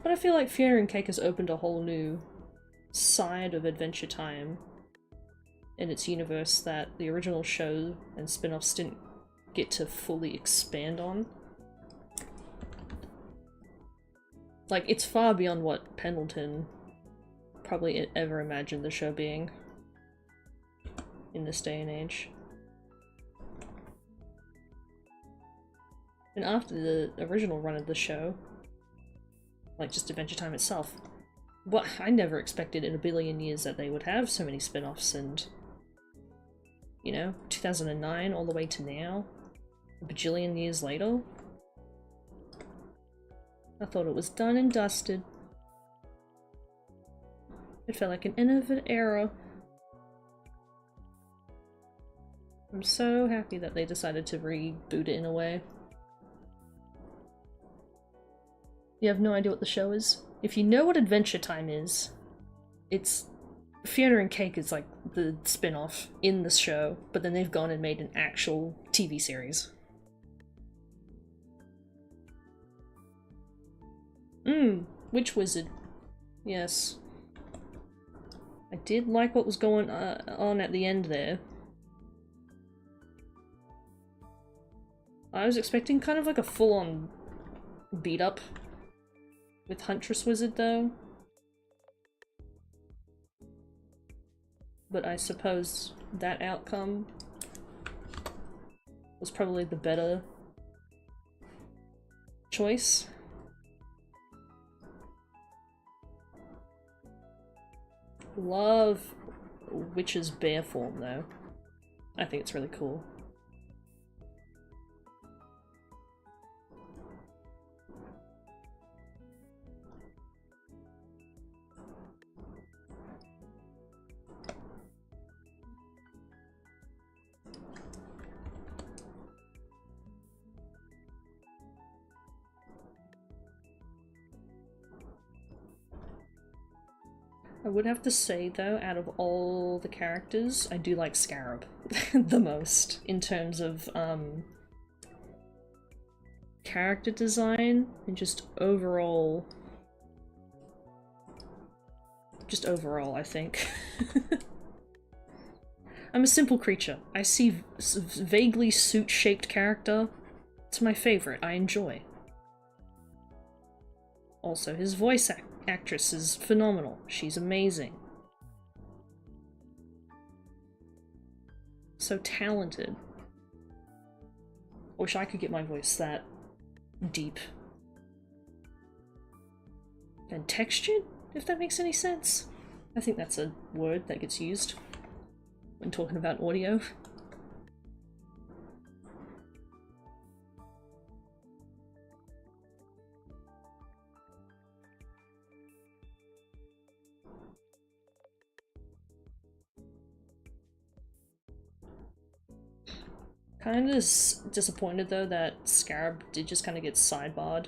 But I feel like Fiona and Cake has opened a whole new side of Adventure Time in its universe that the original show and spin-offs didn't get to fully expand on. Like, it's far beyond what Pendleton probably ever imagined the show being in this day and age. And after the original run of the show, like just Adventure Time itself, what I never expected in a billion years that they would have so many spin-offs, and you know, 2009 all the way to now, a bajillion years later. I thought it was done and dusted. It felt like an end of an era. I'm so happy that they decided to reboot it in a way. You have no idea what the show is? If you know what Adventure Time is, it's Fiona and Cake is like the spin-off in the show, but then they've gone and made an actual TV series. Witch Wizard. Yes. I did like what was going on at the end there. I was expecting kind of like a full-on beat-up with Huntress Wizard, though. But I suppose that outcome was probably the better choice. Love Witch's bear form, though. I think it's really cool. I would have to say, though, out of all the characters, I do like Scarab the most, in terms of, character design and just overall, I think. I'm a simple creature. I see vaguely suit-shaped character. It's my favorite. I enjoy. Also, his voice actress is phenomenal. She's amazing. So talented. I wish I could get my voice that deep. And textured, if that makes any sense. I think that's a word that gets used when talking about audio. Kind of disappointed, though, that Scarab did just kind of get sidebarred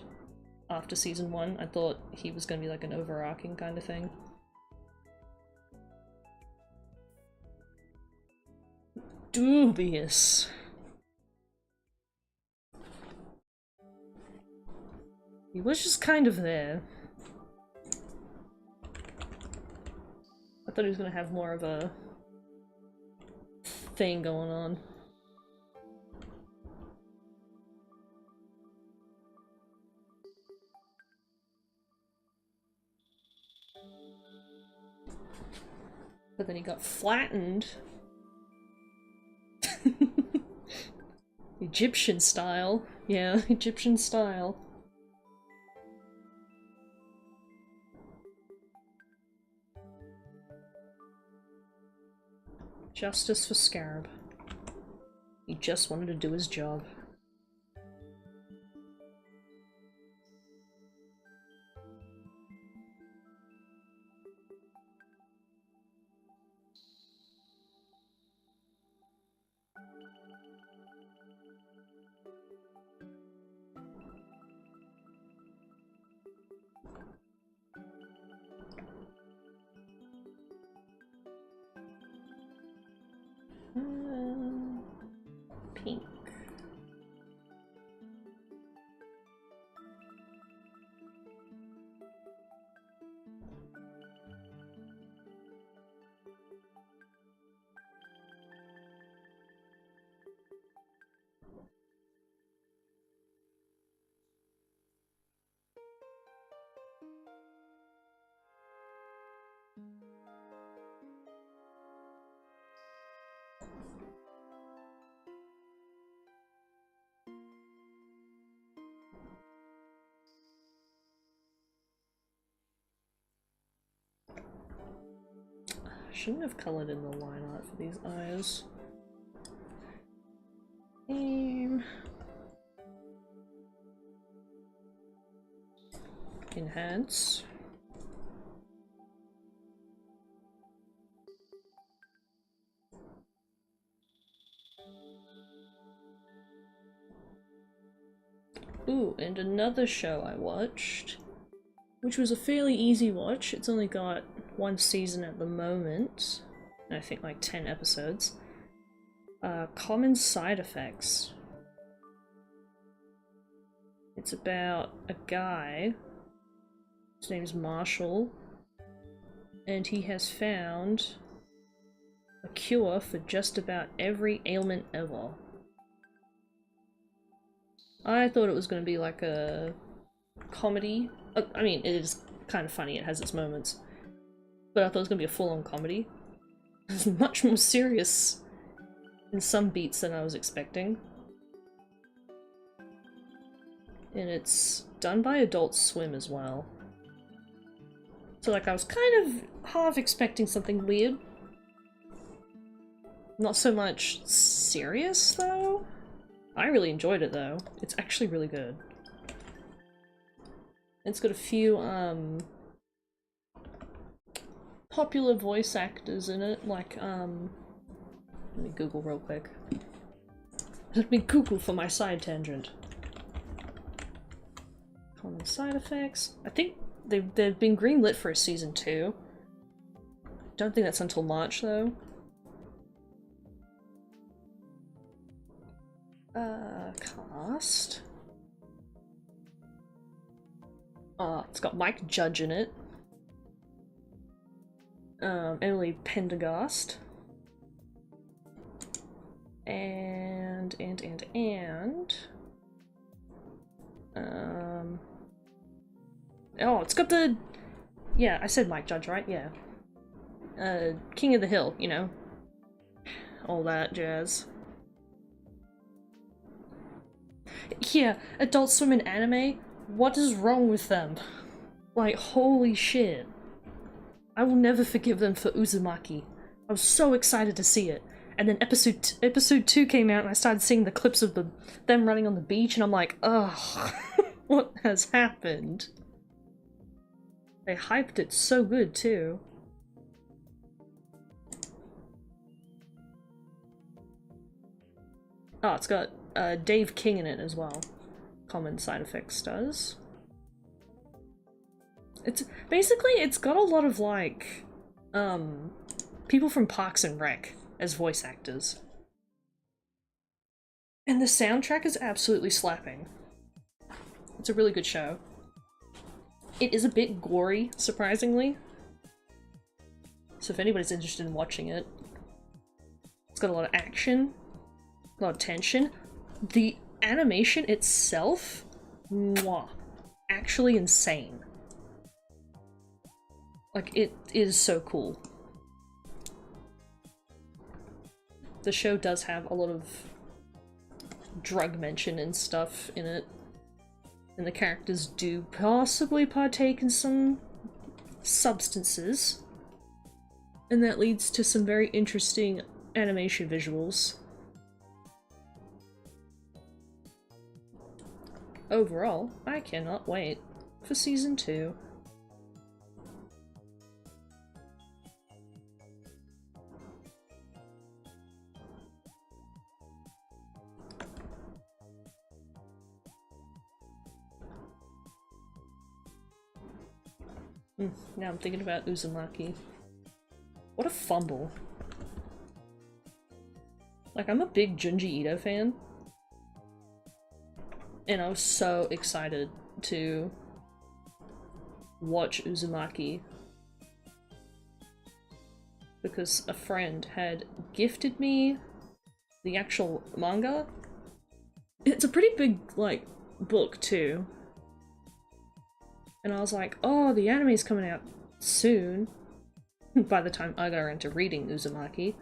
after season 1. I thought he was going to be like an overarching kind of thing. Dubious. He was just kind of there. I thought he was going to have more of a thing going on. But then he got flattened. Egyptian style. Yeah, Egyptian style. Justice for Scarab. He just wanted to do his job. Pink. Shouldn't have coloured in the line art for these eyes. Aim. Enhance. Ooh, and another show I watched, which was a fairly easy watch. It's only got one season at the moment, and I think like 10 episodes. Common Side Effects. It's about a guy, his name's Marshall, and he has found a cure for just about every ailment ever. I thought it was going to be like a comedy. I mean, it is kind of funny, it has its moments. But I thought it was going to be a full-on comedy. It's much more serious in some beats than I was expecting. And it's done by Adult Swim as well. So like I was kind of half expecting something weird. Not so much serious though. I really enjoyed it though. It's actually really good. It's got a few popular voice actors in it, like let me Google real quick. Let me Google for my side tangent. Common Side Effects. I think they've been greenlit for a season 2. Don't think that's until March though. Cast. It's got Mike Judge in it. Emily Pendergast. And oh, it's got the, yeah, I said Mike Judge, right? Yeah. King of the Hill, you know. All that jazz. Yeah, Adult Swim and anime? What is wrong with them? Like, holy shit. I will never forgive them for Uzumaki. I was so excited to see it. And then episode 2 came out and I started seeing the clips of them running on the beach and I'm like, ugh, what has happened? They hyped it so good too. Oh, it's got Dave King in it as well. Common Side Effects does. It's basically, it's got a lot of like people from Parks and Rec as voice actors. And the soundtrack is absolutely slapping. It's a really good show. It is a bit gory, surprisingly. So if anybody's interested in watching it, it's got a lot of action, a lot of tension. The animation itself, mwah, actually insane. Like, it is so cool. The show does have a lot of drug mention and stuff in it. And the characters do possibly partake in some substances. And that leads to some very interesting animation visuals. Overall, I cannot wait for season 2. Now I'm thinking about Uzumaki. What a fumble. Like, I'm a big Junji Ito fan. And I was so excited to watch Uzumaki. Because a friend had gifted me the actual manga. It's a pretty big, like, book too. And I was like, oh, the anime's coming out soon. by the time I got around to reading Uzumaki.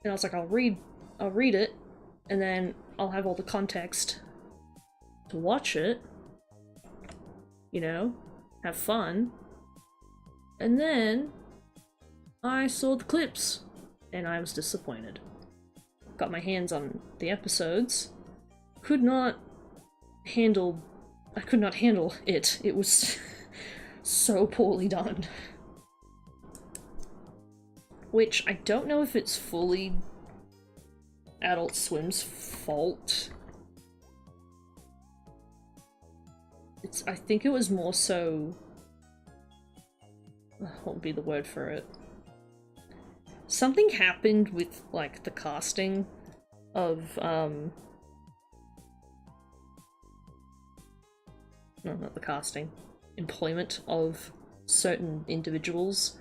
And I was like, I'll read it, and then I'll have all the context to watch it, you know, have fun. And then I saw the clips, and I was disappointed. Got my hands on the episodes, I could not handle it. It was so poorly done. Which, I don't know if it's fully Adult Swim's fault. I think it was more so... what would be the word for it? Something happened with, like, the casting of, no, not the casting. Employment of certain individuals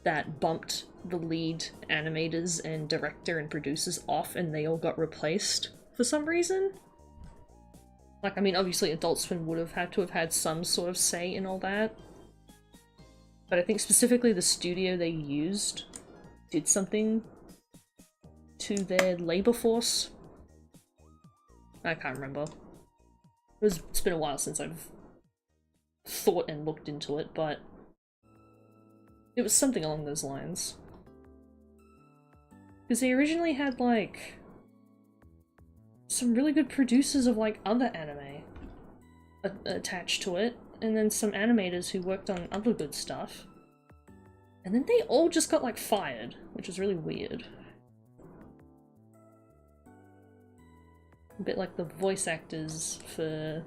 that bumped the lead animators and director and producers off, and they all got replaced for some reason. Like, I mean, obviously Adult Swim would have had to have had some sort of say in all that. But I think specifically the studio they used did something to their labor force. I can't remember. It's been a while since I've thought and looked into it, but it was something along those lines. Because they originally had, like, some really good producers of, like, other anime attached to it, and then some animators who worked on other good stuff. And then they all just got, like, fired, which was really weird. A bit like the voice actors for...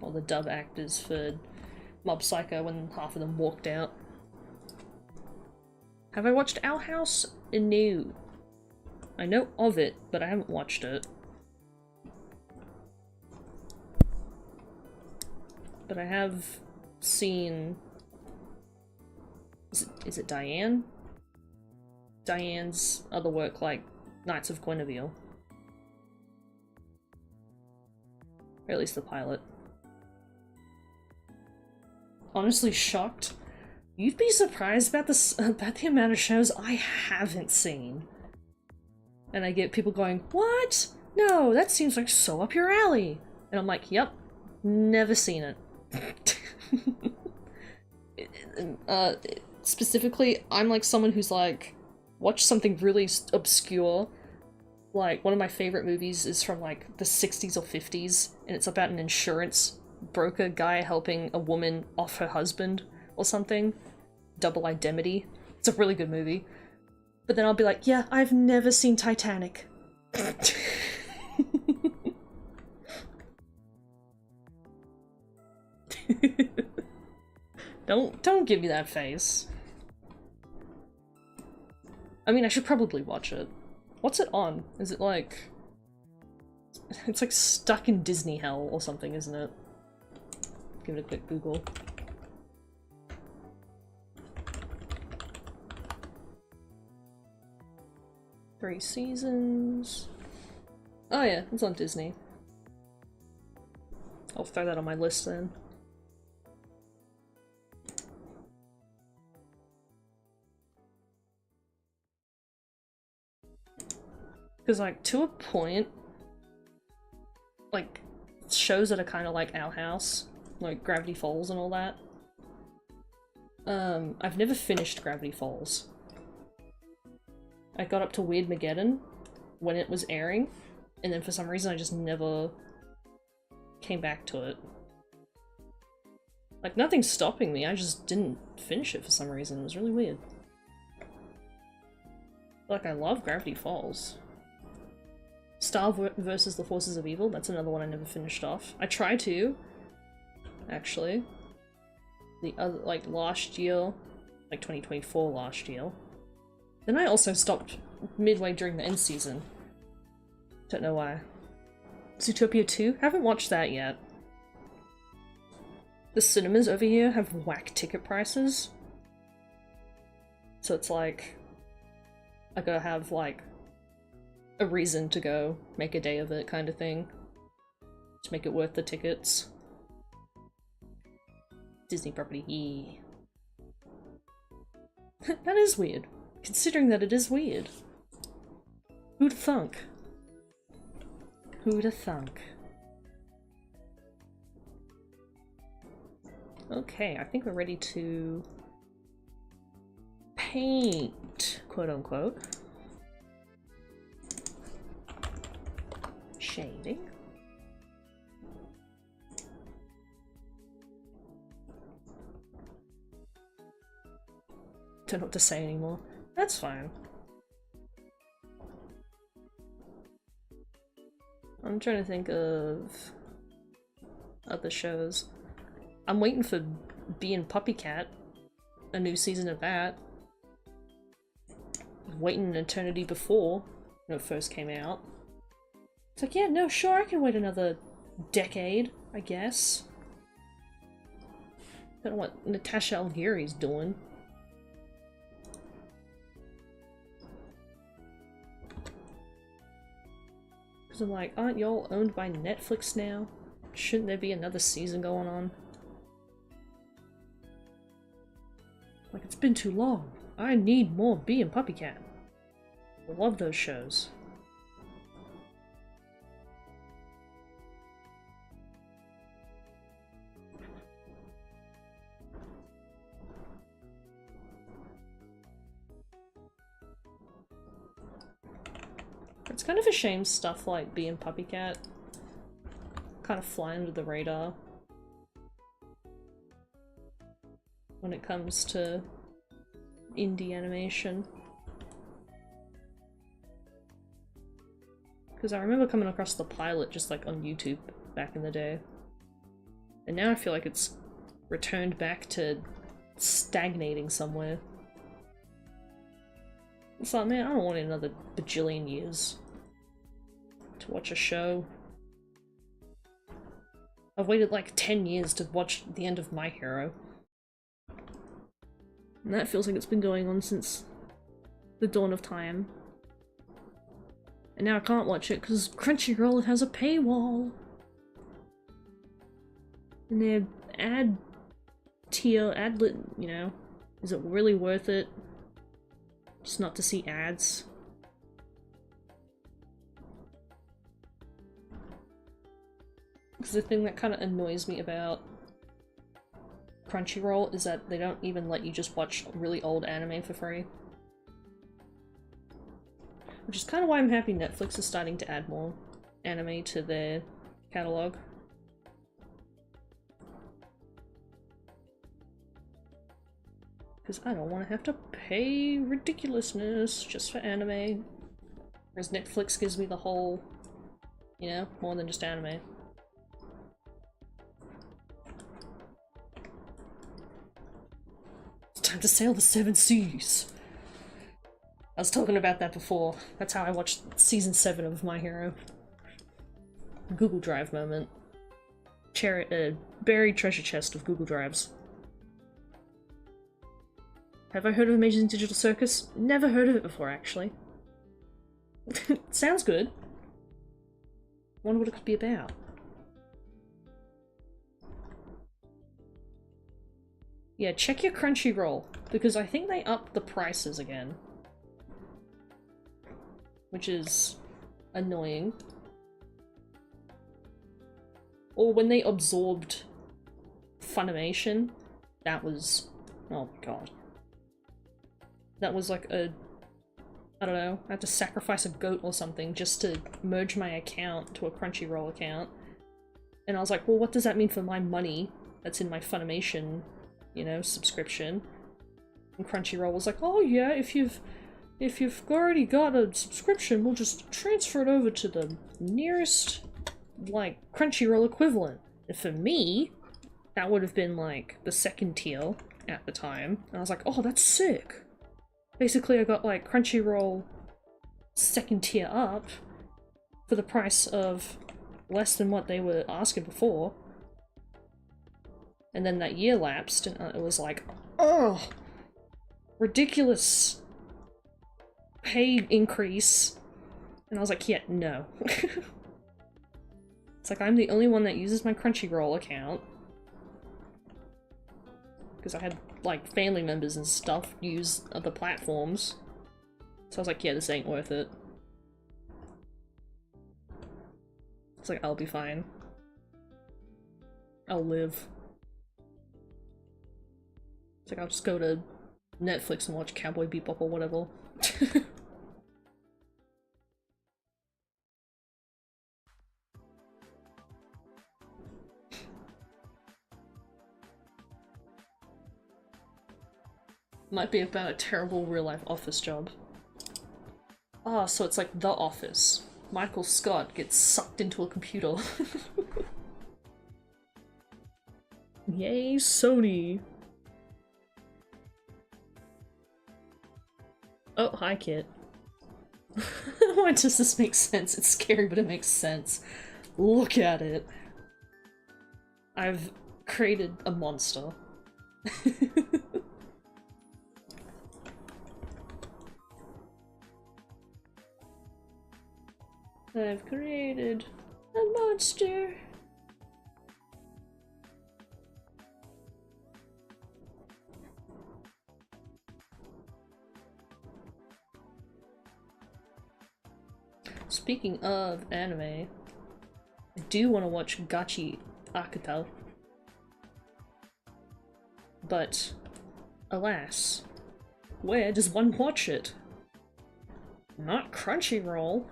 or the dub actors for Mob Psycho when half of them walked out. Have I watched Owl House? No. I know of it, but I haven't watched it. But I have seen... Is it Diane? Diane's other work, like Knights of Guinevere. Or at least the pilot. Honestly shocked. You'd be surprised about the amount of shows I haven't seen. And I get people going, "What? No, that seems like so up your alley." And I'm like, "Yep, never seen it." Specifically, I'm like someone who's like, watched something really obscure. Like, one of my favorite movies is from like the 60s or 50s, and it's about an insurance broker guy helping a woman off her husband or something. Double Indemnity. It's a really good movie. But then I'll be like, yeah, I've never seen Titanic. Don't give me that face. I mean, I should probably watch it. What's it on? Is it like... It's like stuck in Disney hell or something, isn't it? Give it a quick Google. Three seasons. Oh yeah, it's on Disney. I'll throw that on my list then. Because, like, to a point, like, shows that are kind of like Owl House, like Gravity Falls and all that. I've never finished Gravity Falls. I got up to Weirdmageddon when it was airing, and then for some reason I just never came back to it. Like, nothing's stopping me, I just didn't finish it for some reason. It was really weird. Like, I love Gravity Falls. Star versus the Forces of Evil, that's another one I never finished off. I tried to, actually. The other, like, last year, like 2024 last year. Then I also stopped midway during the end season. Don't know why. Zootopia 2? Haven't watched that yet. The cinemas over here have whack ticket prices. So it's like... I gotta have, like, a reason to go, make a day of it kind of thing. To make it worth the tickets. Disney property, yeah. That is weird, considering that it is weird. Who'da thunk? Who'da thunk? Okay, I think we're ready to paint, quote unquote. Shading. Don't know what to say anymore. That's fine. I'm trying to think of other shows. I'm waiting for Bee and Puppycat, a new season of that. Waiting an eternity before when it first came out. It's like, yeah, no, sure, I can wait another decade, I guess. Don't know what Natasha Algieri's doing. Because I'm like, aren't y'all owned by Netflix now? Shouldn't there be another season going on? Like, it's been too long. I need more Bee and Puppycat. I love those shows. It's kind of a shame stuff like Bee and Puppycat kind of fly under the radar when it comes to indie animation. Because I remember coming across the pilot just like on YouTube back in the day. And now I feel like it's returned back to stagnating somewhere. It's like, man, I don't want another bajillion years to watch a show. I've waited like 10 years to watch the end of My Hero. And that feels like it's been going on since the dawn of time. And now I can't watch it because Crunchyroll has a paywall. And their ad tier, adlet, you know, is it really worth it? Just not to see ads. Because the thing that kind of annoys me about Crunchyroll is that they don't even let you just watch really old anime for free. Which is kind of why I'm happy Netflix is starting to add more anime to their catalog. Because I don't want to have to pay ridiculousness just for anime. Whereas Netflix gives me the whole, you know, more than just anime. It's time to sail the 7 seas! I was talking about that before. That's how I watched season 7 of My Hero. Google Drive moment. Buried treasure chest of Google Drives. Have I heard of Amazing Digital Circus? Never heard of it before, actually. Sounds good. Wonder what it could be about. Yeah, check your Crunchyroll, because I think they upped the prices again. Which is annoying. Or when they absorbed Funimation, that was... oh my god. That was like a... I don't know, I had to sacrifice a goat or something just to merge my account to a Crunchyroll account. And I was like, well, what does that mean for my money that's in my Funimation, you know, subscription? And Crunchyroll was like, oh yeah, if you've already got a subscription, we'll just transfer it over to the nearest, like, Crunchyroll equivalent. And for me, that would have been, like, the second tier at the time. And I was like, oh, that's sick. Basically, I got, like, Crunchyroll second tier up for the price of less than what they were asking before. And then that year lapsed, and it was like, oh, ridiculous pay increase. And I was like, yeah, no. It's like, I'm the only one that uses my Crunchyroll account. because I had like family members and stuff use other platforms. So I was like, yeah, this ain't worth it. It's like, I'll be fine. I'll live. It's like, I'll just go to Netflix and watch Cowboy Bebop or whatever. Might be about a terrible real-life office job. Ah, so it's like The Office. Michael Scott gets sucked into a computer. Yay, Sony! Oh, hi, Kit. Why does this make sense? It's scary, but it makes sense. Look at it. I've created a monster. I've created a monster. Speaking of anime, I do want to watch Gachi Akata. But, alas, where does one watch it? Not Crunchyroll.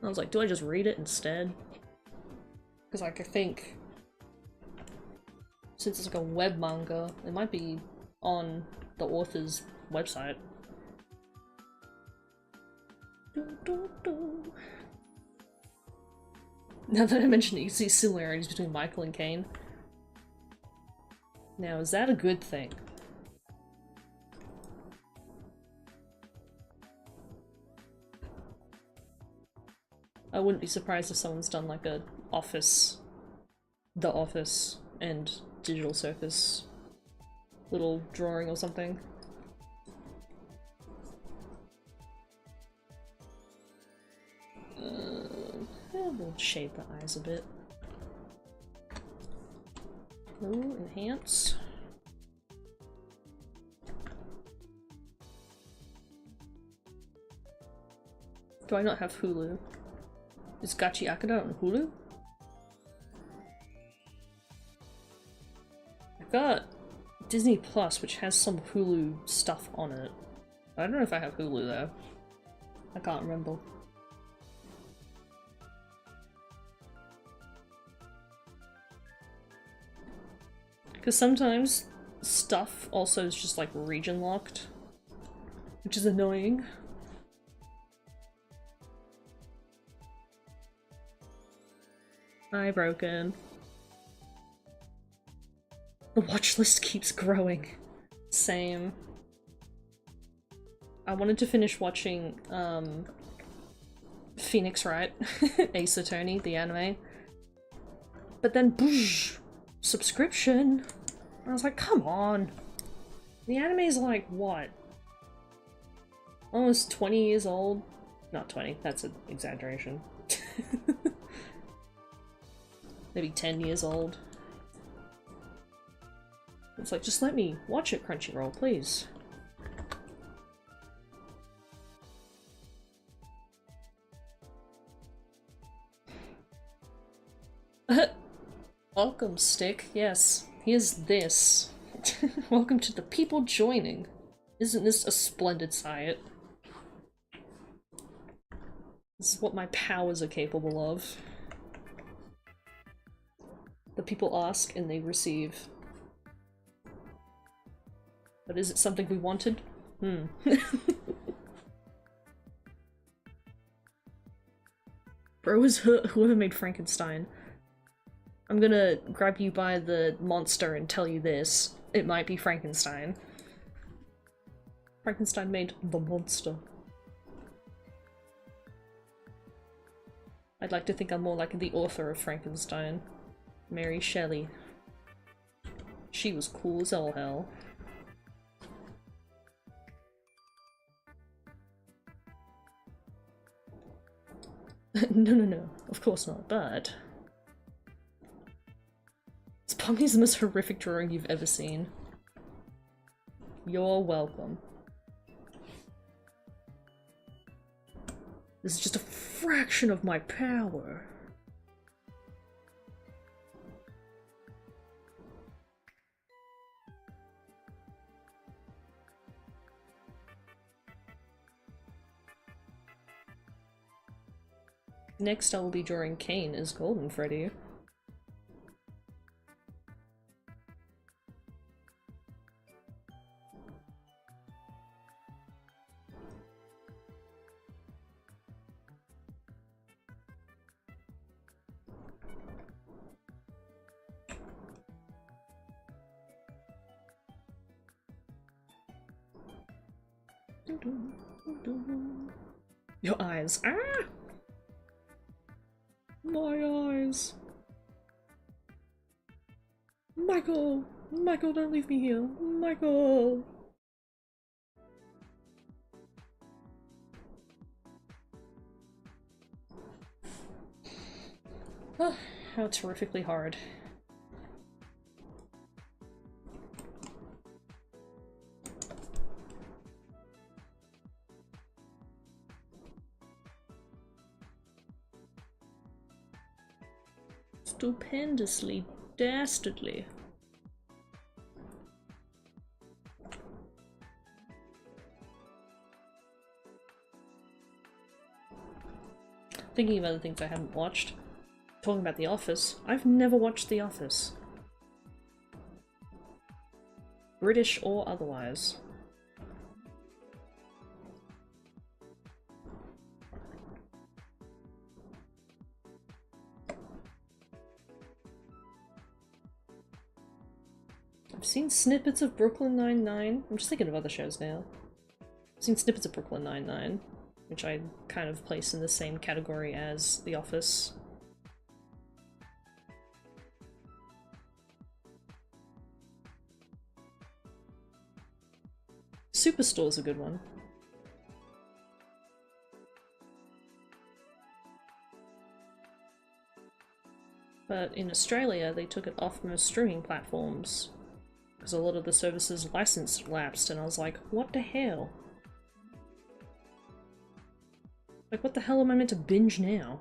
I was like, do I just read it instead? Because like, I think since it's like a web manga, it might be on the author's website. Now that I mentioned it, you see similarities between Michael and Kane. Now, is that a good thing? I wouldn't be surprised if someone's done like a Office, The Office, and Digital Circus little drawing or something. We'll shade the eyes a bit. Ooh, enhance. Do I not have Hulu? Is Gachi Akata on Hulu? I've got Disney Plus, which has some Hulu stuff on it. I don't know if I have Hulu though. I can't remember. Because sometimes stuff also is just like region locked, which is annoying. Eye broken. The watch list keeps growing. Same. I wanted to finish watching Phoenix Wright, Ace Attorney, the anime. But then boosh, subscription. I was like, come on. The anime's like what? Almost 20 years old? Not 20, that's an exaggeration. Maybe 10 years old. It's like, just let me watch it, Crunchyroll, please. Welcome, Stick. Yes, here's this. Welcome to the people joining. Isn't this a splendid sight? This is what my powers are capable of. The people ask and they receive. But is it something we wanted? Bro is whoever made Frankenstein. I'm gonna grab you by the monster and tell you this. It might be Frankenstein. Frankenstein made the monster. I'd like to think I'm more like the author of Frankenstein. Mary Shelley. She was cool as all hell. No, of course not, but... It's Tell me it's the most horrific drawing you've ever seen. You're welcome. This is just a fraction of my power. Next I will be drawing Kane as Golden Freddy. Your eyes. Ah! My eyes. Michael! Michael, don't leave me here. Michael! Oh, how terrifically hard. Stupendously, dastardly. Thinking of other things I haven't watched. Talking about The Office. I've never watched The Office. British or otherwise. I've seen snippets of Brooklyn Nine-Nine. I'm just thinking of other shows now. I've seen snippets of Brooklyn Nine-Nine, which I kind of place in the same category as The Office. Superstore's a good one. But in Australia, they took it off most streaming platforms. Because a lot of the services' license lapsed, and I was like, what the hell? Like, what the hell am I meant to binge now?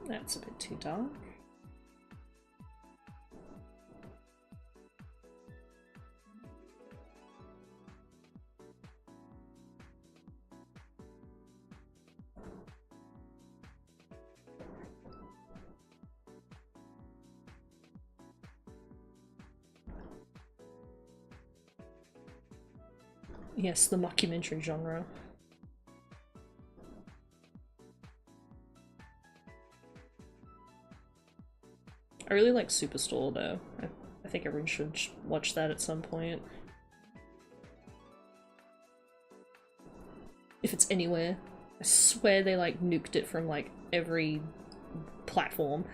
That's a bit too dark. Yes, the mockumentary genre. I really like Superstore though. I think everyone should watch that at some point. If it's anywhere. I swear they like nuked it from like every platform.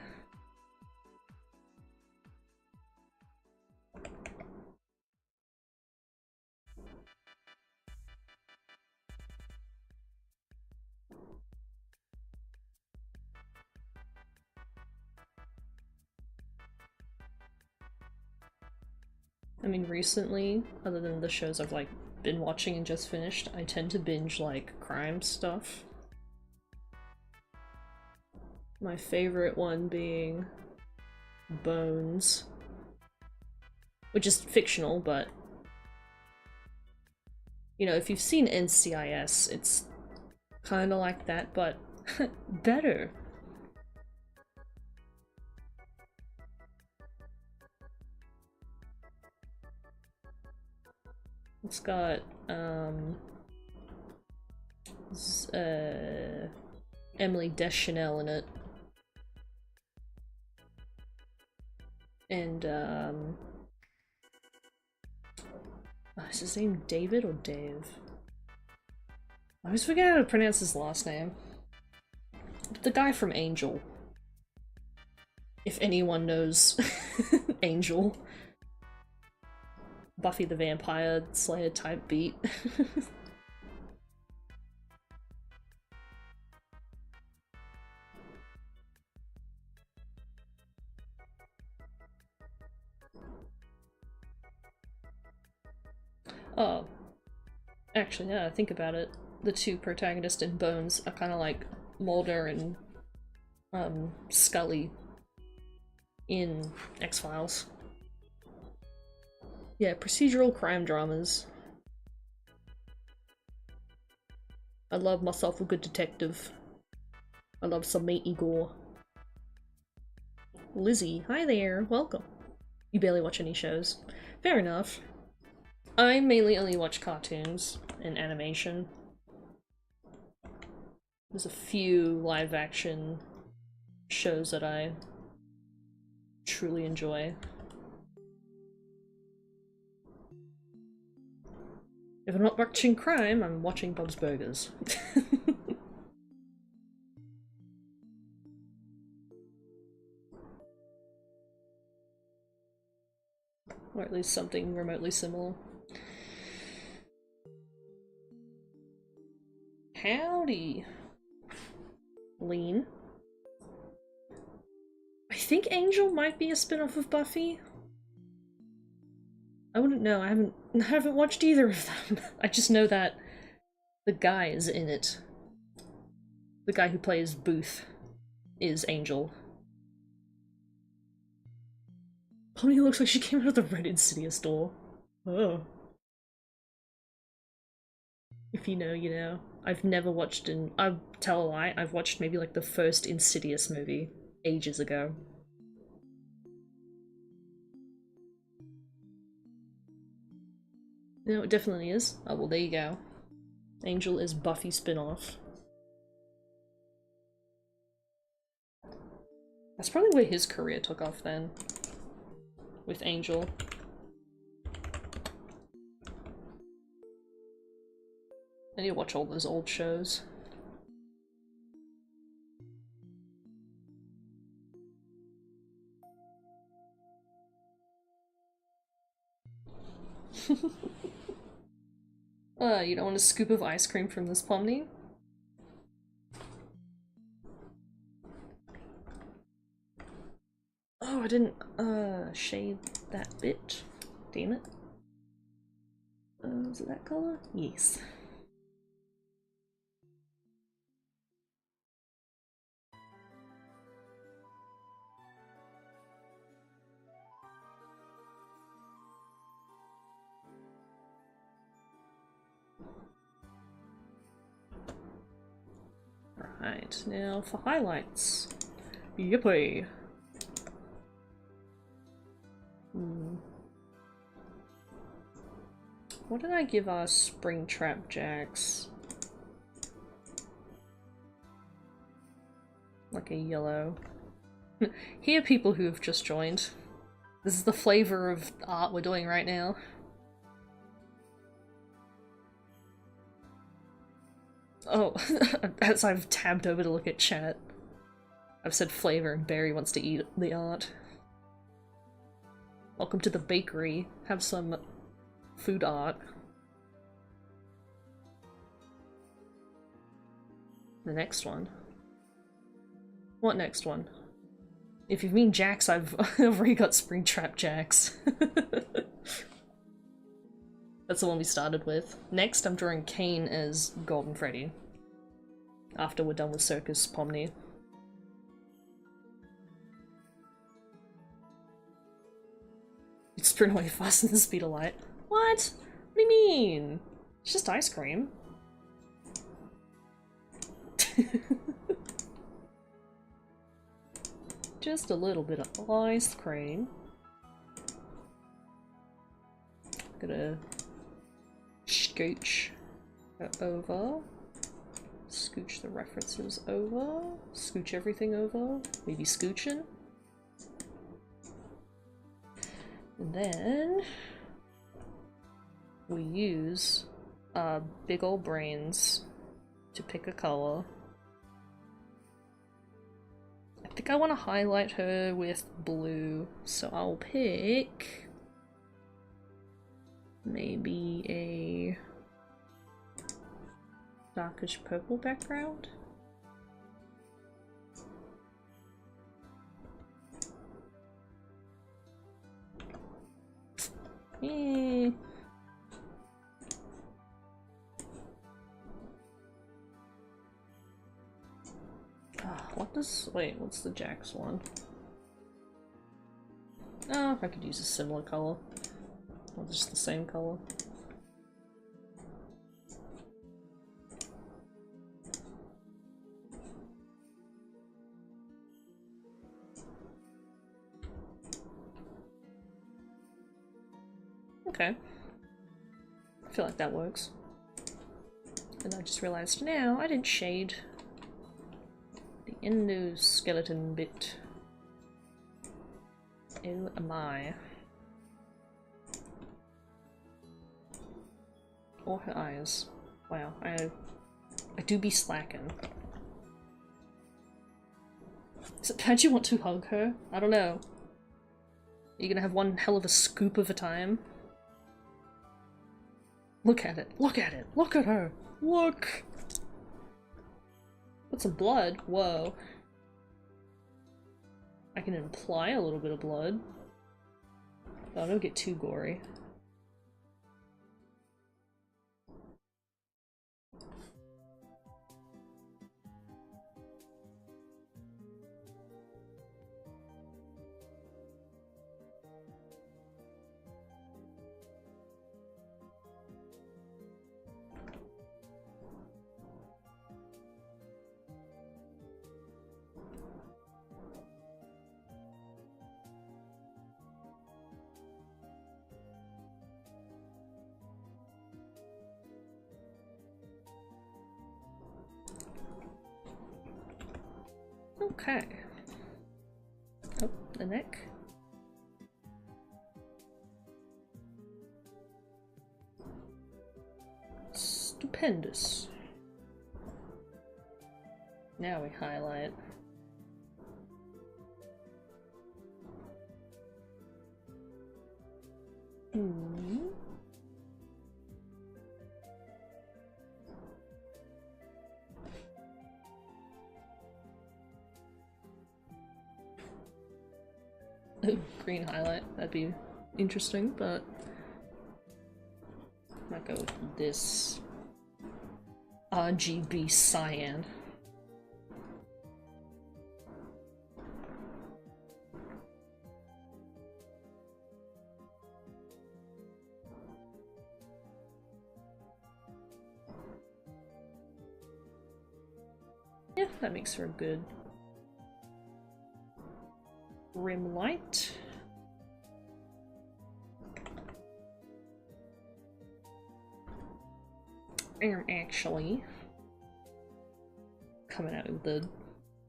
I mean, recently, other than the shows I've like been watching and just finished, I tend to binge like crime stuff. My favorite one being Bones, which is fictional, but you know, if you've seen NCIS, it's kind of like that, but better. It's got Emily Deschanel in it. And, is his name David or Dave? I always forget how to pronounce his last name. The guy from Angel. If anyone knows Angel. Buffy the Vampire Slayer type beat. Oh. Actually, yeah, think about it. The two protagonists in Bones are kind of like Mulder and Scully in X-Files. Yeah, procedural crime dramas. I love myself a good detective. I love some meaty gore. Lizzie, hi there, welcome. You barely watch any shows. Fair enough. I mainly only watch cartoons and animation. There's a few live-action shows that I truly enjoy. If I'm not watching crime, I'm watching Bob's Burgers. Or at least something remotely similar. Howdy. Lean. I think Angel might be a spin-off of Buffy. I wouldn't know, I haven't watched either of them. I just know that the guy is in it. The guy who plays Booth is Angel. Pony looks like she came out of the Red Insidious door. Oh. If you know, you know. I've never watched I'll tell a lie, I've watched maybe like the first Insidious movie ages ago. No, it definitely is. Oh, well, there you go. Angel is Buffy spin-off. That's probably where his career took off then. With Angel. I need to watch all those old shows. You don't want a scoop of ice cream from this Pomni? Oh, I didn't, shade that bit. Damn it. Is it that color? Yes. Right, now for highlights. Yippee! What did I give our Springtrap Jacks? Like a yellow. Here, people who have just joined. This is the flavor of art we're doing right now. Oh, as I've tabbed over to look at chat, I've said flavor and Barry wants to eat the art. Welcome to the bakery. Have some food art. The next one? What next one? If you mean Jacks, I've already got Springtrap Jacks. That's the one we started with. Next, I'm drawing Kane as Golden Freddy. After we're done with Circus Pomni. It's sprint away faster than the speed of light. What? What do you mean? It's just ice cream. Just a little bit of ice cream. Gonna scooch over. Scooch the references over. Scooch everything over. Maybe scoochin'. And then we use our big ol' brains to pick a color. I think I want to highlight her with blue, so I'll pick maybe a darkish purple background. What does— wait, what's the Jax one? Oh, I could use a similar color. Or just the same color. Okay. I feel like that works. And I just realized now I didn't shade the endoskeleton bit. Oh my. Or her eyes. Wow, I do be slacking. So, don't you want to hug her? I don't know. Are you gonna have one hell of a scoop of a time? Look at it! Look at it! Look at her! Look! Got some blood? Whoa. I can imply a little bit of blood. Oh, don't get too gory. Okay. Oh, the neck. Stupendous. Now we highlight. Green highlight, that'd be interesting, but I might go with this RGB cyan. Yeah, that makes for a good rim light. I am actually coming out with the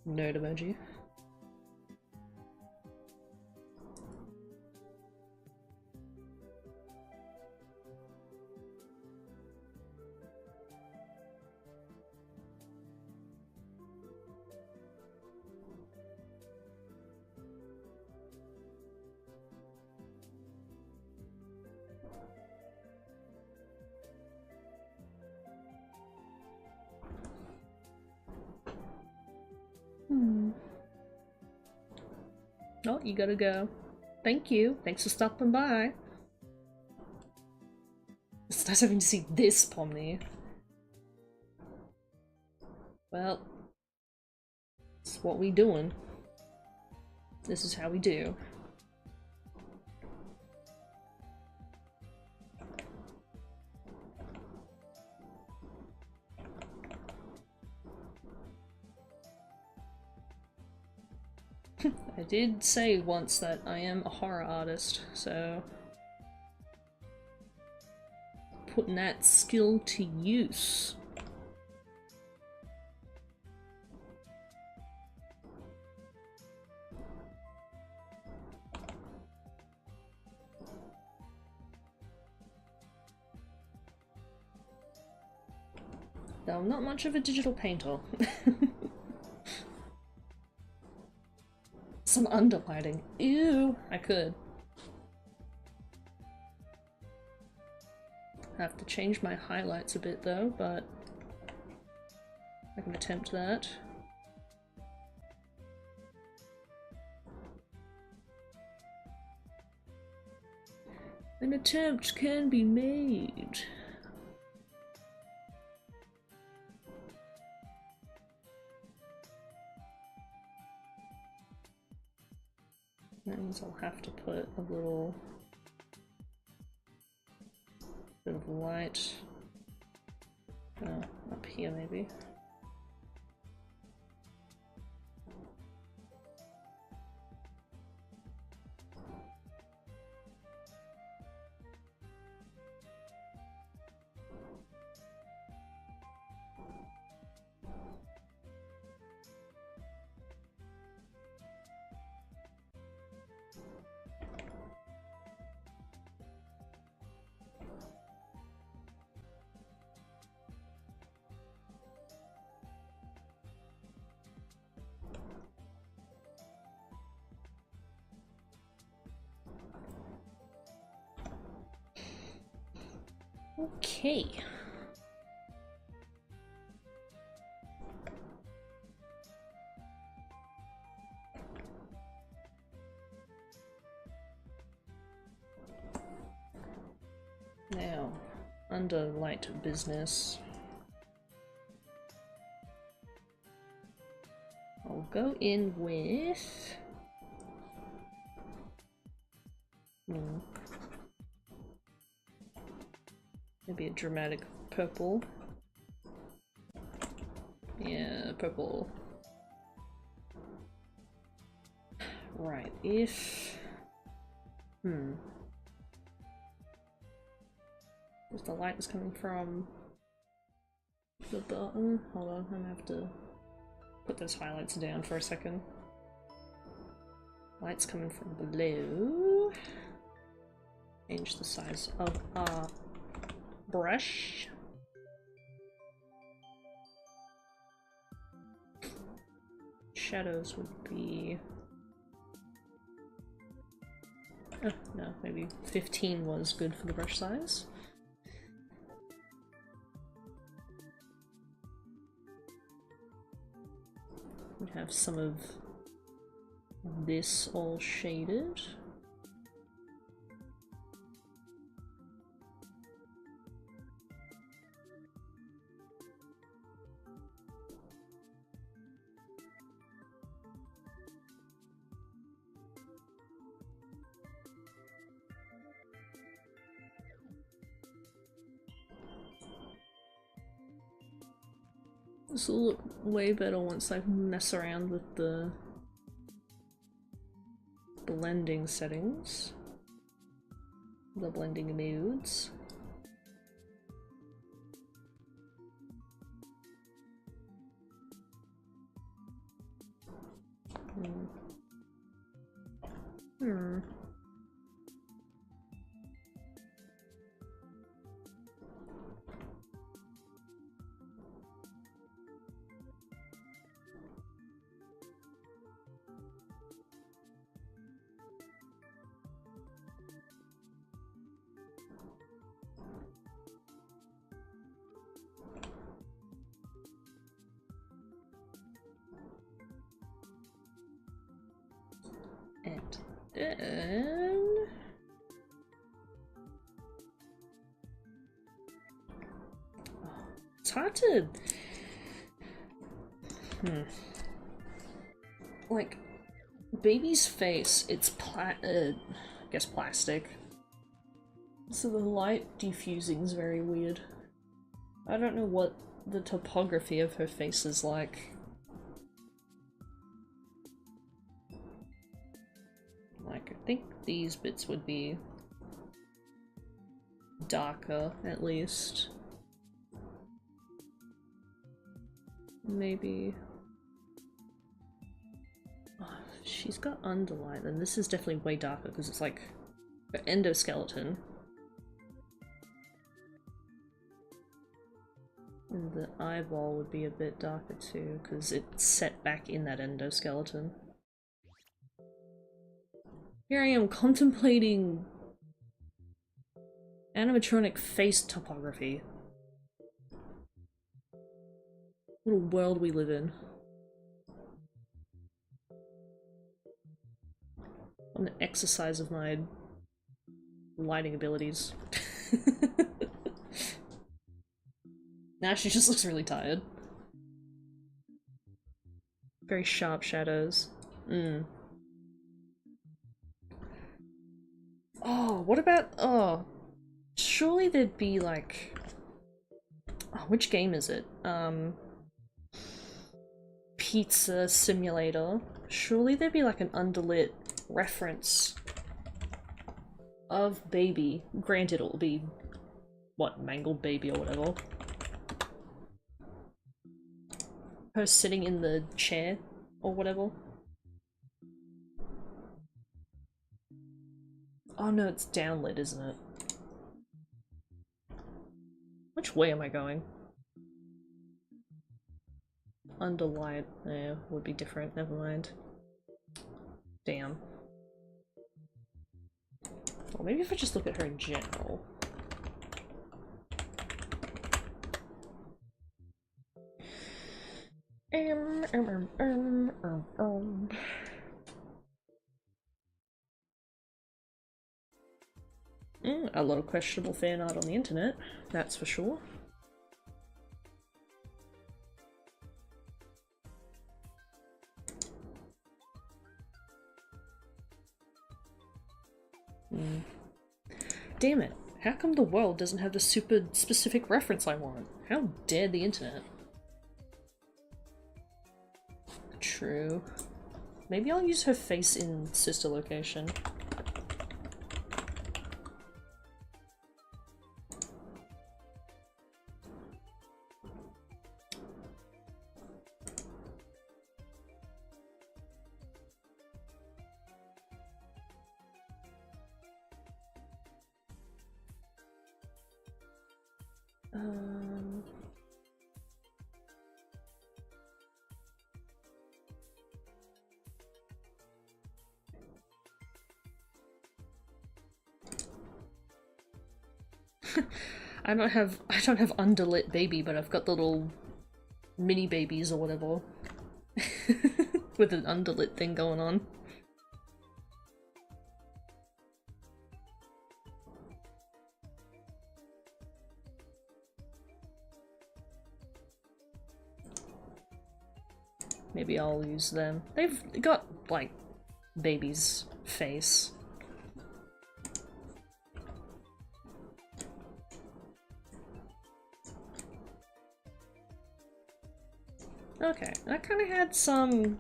nerd emoji. Oh, you gotta go. Thank you. Thanks for stopping by. It's nice having to see this Pomni. Well, it's what we doing. This is how we do. I did say once that I am a horror artist, so putting that skill to use. Though I'm not much of a digital painter. Some underlighting. Ew! I could. I have to change my highlights a bit though, but I can attempt that. An attempt can be made. That means I'll have to put a little bit of light up here maybe. Okay. Now, under light business, I'll go in with maybe a dramatic purple. Yeah, purple. Right, if... If the light is coming from the button... Hold on, I'm gonna have to put those highlights down for a second. Light's coming from below. Change the size of our brush. Shadows would be... Oh, no, maybe 15 was good for the brush size. We'd have some of this all shaded. This will look way better once I mess around with the blending settings, the blending modes. And then... It's hard to... Like, baby's face, it's I guess plastic. So the light diffusing is very weird. I don't know what the topography of her face is like. Like, I think these bits would be darker, at least. Maybe... Oh, she's got underlight, and this is definitely way darker, because it's like her endoskeleton. And the eyeball would be a bit darker too, because it's set back in that endoskeleton. Here I am contemplating animatronic face topography. What a world we live in. An exercise of my lighting abilities. Now she just looks really tired. Very sharp shadows. Oh, what about— oh, surely there'd be like— oh, which game is it? Pizza Simulator. Surely there'd be like an underlit reference of Baby. Granted, it'll be, what, Mangled Baby or whatever. Her sitting in the chair or whatever. Oh no, it's downlit, isn't it? Which way am I going? Under light, yeah, would be different, never mind. Damn. Well, maybe if I just look at her in general. A lot of questionable fan art on the internet, that's for sure. Damn it, how come the world doesn't have the super specific reference I want? How dare the internet? True. Maybe I'll use her face in sister location. I don't have underlit baby, but I've got the little mini babies or whatever with an underlit thing going on. Maybe I'll use them. They've got, like, baby's face. Okay, I kind of had some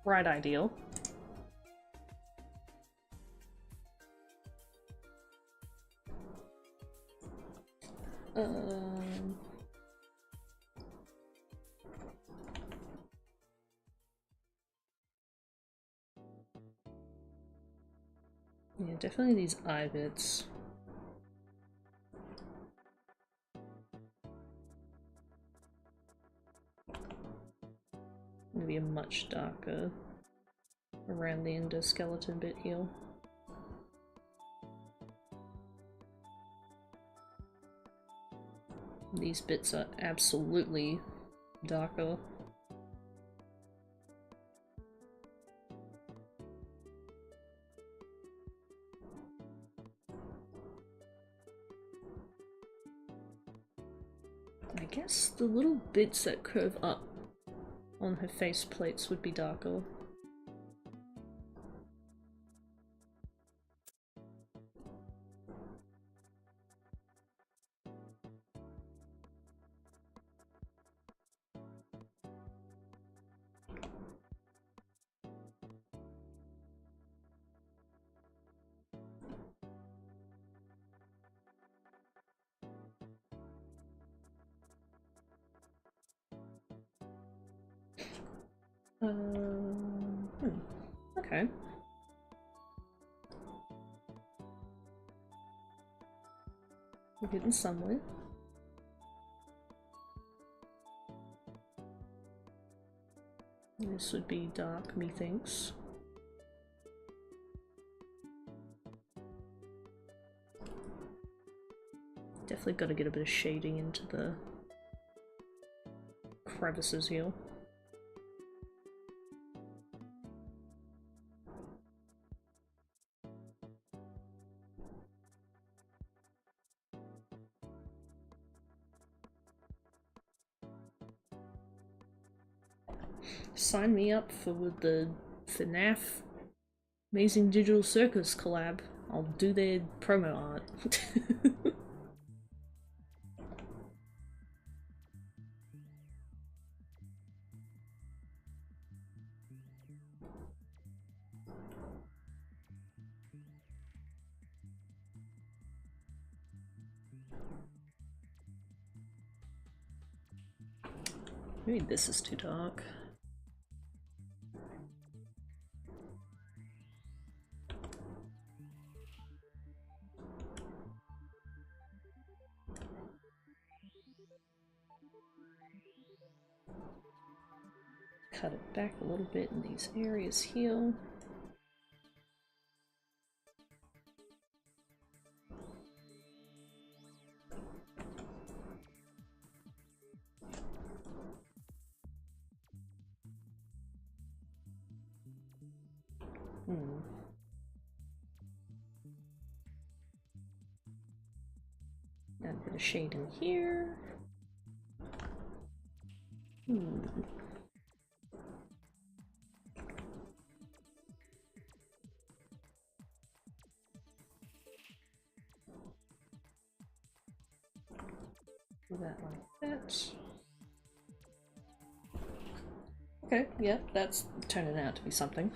right ideal. Yeah, definitely these eye bits. Maybe a much darker around the endoskeleton bit here. These bits are absolutely darker. I guess the little bits that curve up on her face plates would be darker. Okay. We're getting somewhere. This would be dark, methinks. Definitely got to get a bit of shading into the crevices here. Sign me up for the FNAF Amazing Digital Circus collab. I'll do their promo art. Maybe this is too dark. Cut it back a little bit in these areas here. Add a bit of shade in here. Do that like that. Okay, yeah, that's turning out to be something.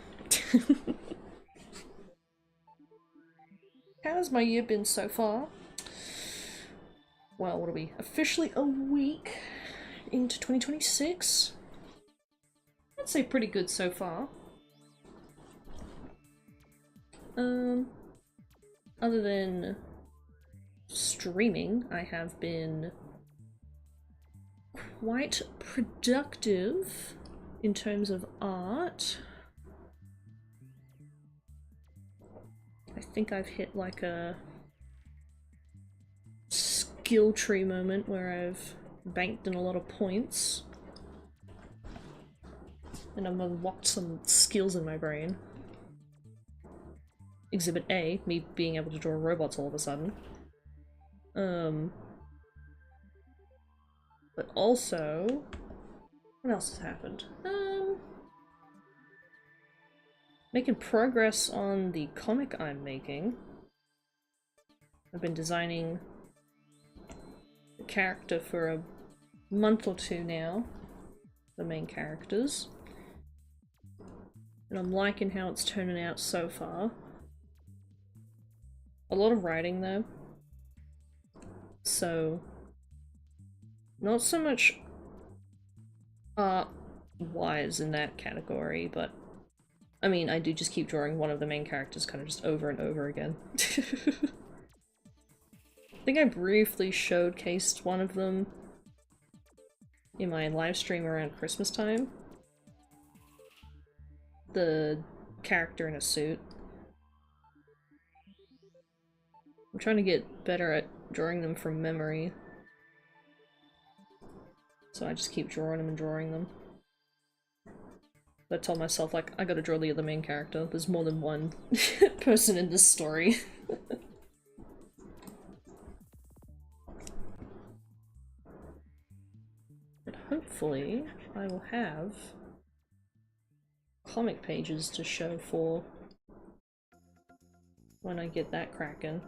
How has my year been so far? Well, what are we? Officially a week into 2026? I'd say pretty good so far. Other than streaming, I have been quite productive in terms of art. I think I've hit like a skill tree moment where I've banked in a lot of points and I've unlocked some skills in my brain. Exhibit A, me being able to draw robots all of a sudden. But also, what else has happened? Making progress on the comic I'm making. I've been designing the character for a month or two now, the main characters. And I'm liking how it's turning out so far. A lot of writing though. So, not so much art-wise in that category, but I mean, I do just keep drawing one of the main characters kind of just over and over again. I think I briefly showcased one of them in my live stream around Christmas time. The character in a suit. I'm trying to get better at drawing them from memory. So I just keep drawing them and drawing them. I told myself, like, I gotta draw the other main character. There's more than one person in this story. But hopefully, I will have comic pages to show for when I get that cracking.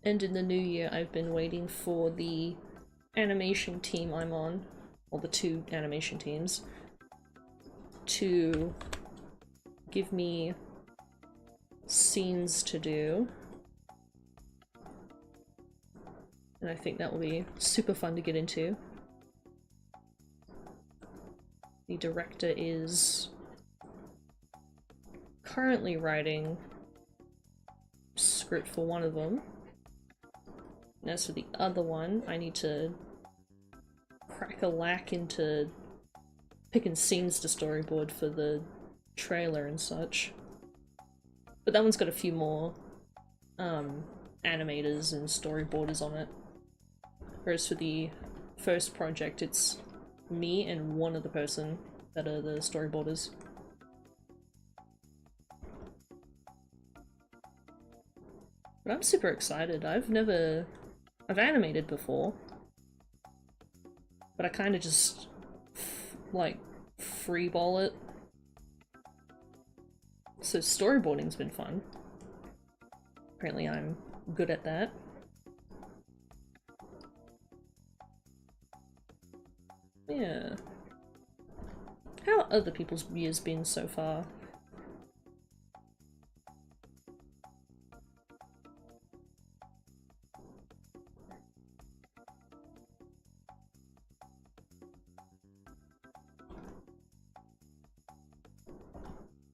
And in the new year, I've been waiting for the animation team I'm on, or the two animation teams, to give me scenes to do. And I think that will be super fun to get into. The director is currently writing script for one of them. And as for the other one, I need to crack a lack into picking scenes to storyboard for the trailer and such. But that one's got a few more animators and storyboarders on it. Whereas for the first project, it's me and one other person that are the storyboarders. But I'm super excited. I've animated before, but I kind of just like freeball it. So storyboarding's been fun. Apparently I'm good at that. Yeah. How are other people's years been so far?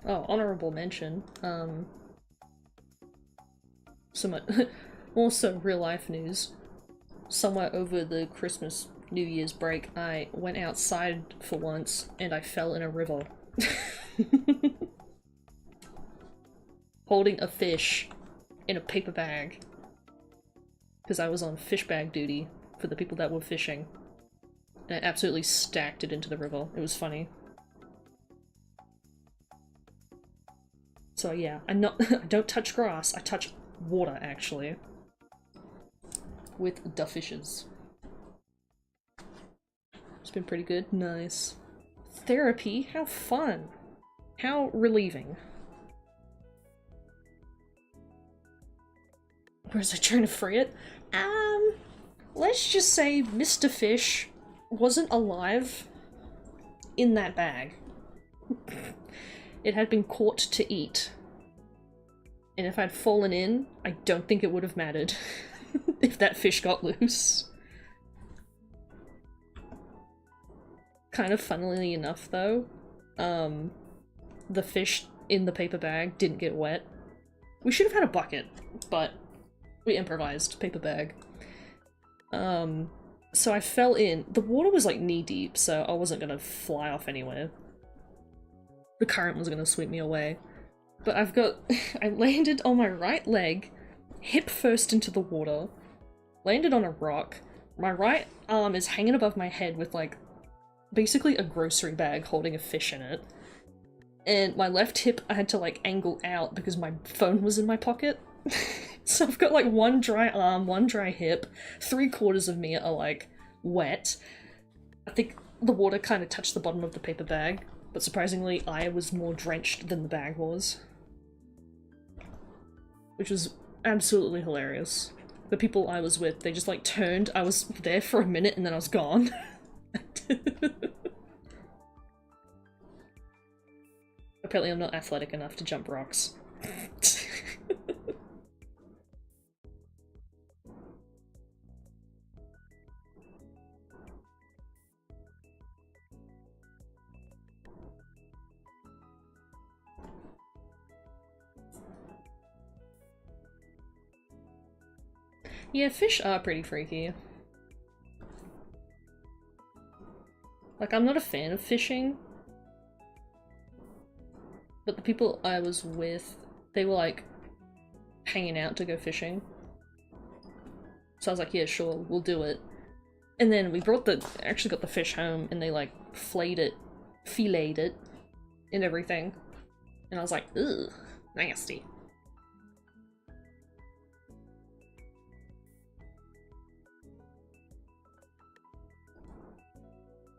Oh, honorable mention. Also real life news. Somewhere over the Christmas New Year's break, I went outside for once and I fell in a river. Holding a fish in a paper bag. Because I was on fish bag duty for the people that were fishing. And I absolutely stacked it into the river. It was funny. So yeah, I don't touch grass, I touch water actually. With the fishes. It's been pretty good. Nice. Therapy? How fun! How relieving. Or was I trying to free it? Let's just say Mr. Fish wasn't alive in that bag. It had been caught to eat. And if I'd fallen in, I don't think it would have mattered if that fish got loose. Kind of funnily enough, though, the fish in the paper bag didn't get wet. We should have had a bucket, but we improvised paper bag. So I fell in. The water was like knee-deep, so I wasn't gonna fly off anywhere. The current was gonna sweep me away. But I landed on my right leg, hip first into the water, landed on a rock. My right arm is hanging above my head with like, basically a grocery bag holding a fish in it. And my left hip I had to like angle out because my phone was in my pocket. So I've got like one dry arm, one dry hip, 3/4 of me are like wet. I think the water kind of touched the bottom of the paper bag, but surprisingly I was more drenched than the bag was. Which was absolutely hilarious. The people I was with, they just like turned, I was there for a minute and then I was gone. Apparently I'm not athletic enough to jump rocks. Yeah, fish are pretty freaky. Like, I'm not a fan of fishing, but the people I was with, they were like hanging out to go fishing. So I was like, yeah, sure, we'll do it. And then we actually got the fish home and they like filleted it and everything. And I was like, ugh, nasty.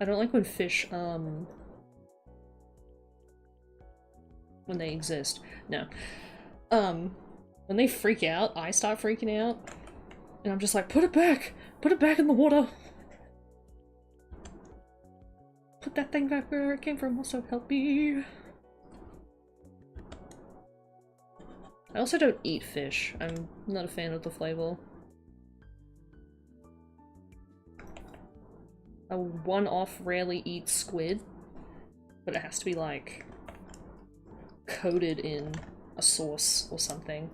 I don't like when fish, when they exist. No. When they freak out, I start freaking out. And I'm just like, put it back! Put it back in the water! Put that thing back where it came from, also help me! I also don't eat fish. I'm not a fan of the flavor. I will one-off rarely eat squid, but it has to be like coated in a sauce or something.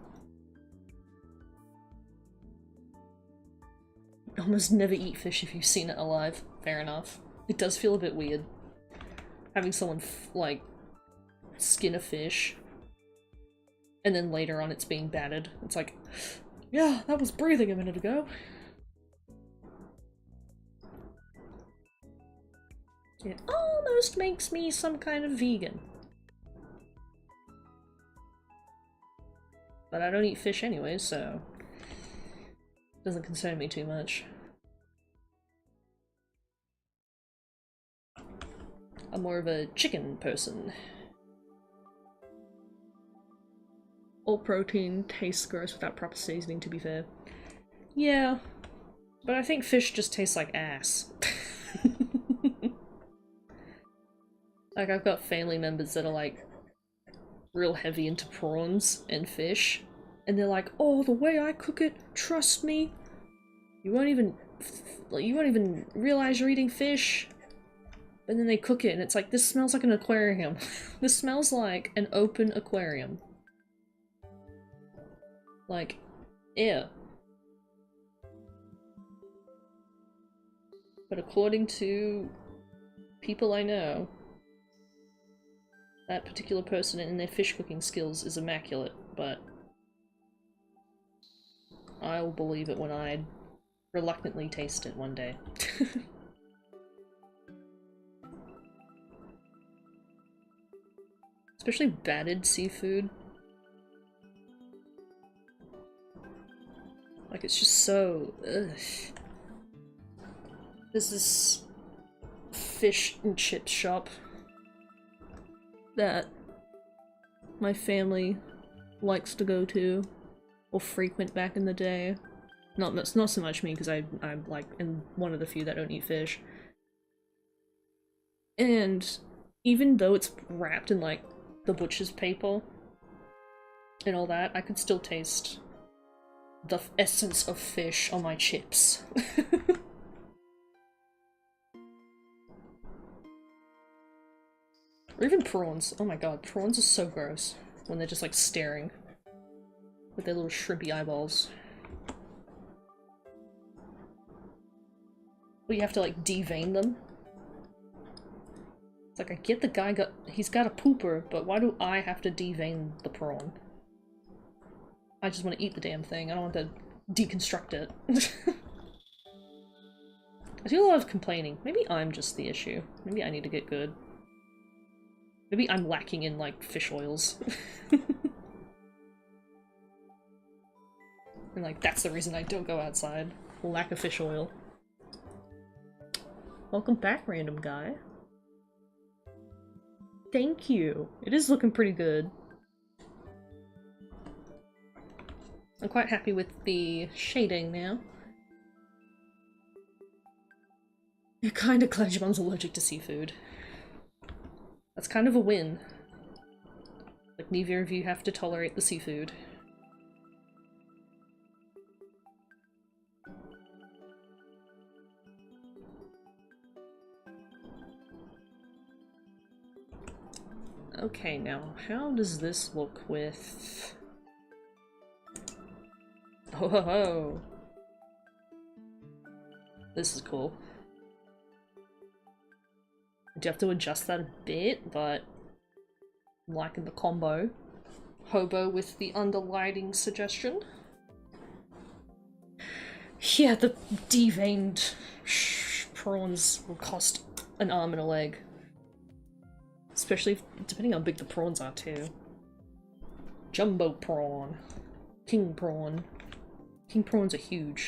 almost never eat fish if you've seen it alive. Fair enough. It does feel a bit weird. Having someone, like, skin a fish, and then later on it's being battered. It's like, yeah, that was breathing a minute ago. It almost makes me some kind of vegan. But I don't eat fish anyway, so it doesn't concern me too much. I'm more of a chicken person. All protein tastes gross without proper seasoning, to be fair. Yeah, but I think fish just tastes like ass. Like, I've got family members that are like real heavy into prawns and fish, and they're like, oh, the way I cook it, trust me, you won't even realize you're eating fish. And then they cook it and it's like, this smells like an aquarium. This smells like an open aquarium. Like, ew. But according to people I know, that particular person and their fish cooking skills is immaculate, but I will believe it when I reluctantly taste it one day. Especially battered seafood. Like, it's just so... ugh. There's this fish and chip shop that my family likes to go to, or frequent back in the day. Not so much me, because I'm like in one of the few that don't eat fish. And even though it's wrapped in like the butcher's paper and all that, I could still taste the essence of fish on my chips. Or even prawns. Oh my god, prawns are so gross when they're just like staring with their little shrimpy eyeballs. Well, you have to like devein them. It's like, I get the guy he's got a pooper, but why do I have to devein the prawn? I just want to eat the damn thing. I don't want to deconstruct it. I do a lot of complaining. Maybe I'm just the issue. Maybe I need to get good. Maybe I'm lacking in, like, fish oils. And, like, that's the reason I don't go outside. Lack of fish oil. Welcome back, random guy. Thank you. It is looking pretty good. I'm quite happy with the shading now. You're kinda glad your mum's allergic to seafood. That's kind of a win. Like, neither of you have to tolerate the seafood. Okay, now, how does this look with... Oh, ho, ho. This is cool. I do have to adjust that a bit, but I'm liking the combo. Hobo with the underlighting suggestion. Yeah, the deveined prawns will cost an arm and a leg. Especially depending on how big the prawns are, too. Jumbo prawn. King prawn. King prawns are huge.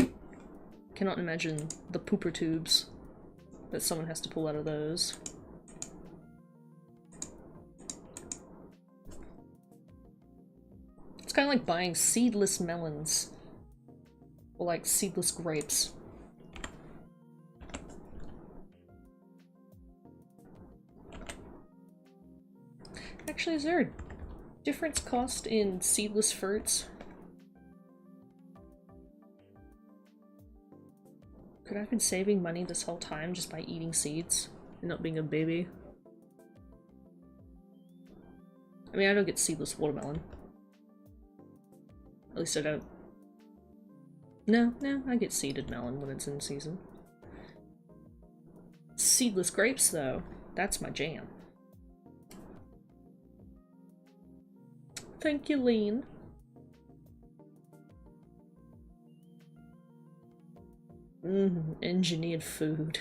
Cannot imagine the pooper tubes that someone has to pull out of those. It's kind of like buying seedless melons. Or like seedless grapes. Actually, is there a difference cost in seedless fruits? Could I have been saving money this whole time just by eating seeds and not being a baby? I mean, I don't get seedless watermelon. At least I don't No, I get seeded melon when it's in season. Seedless grapes, though, that's my jam. Thank you, Lean. Engineered food.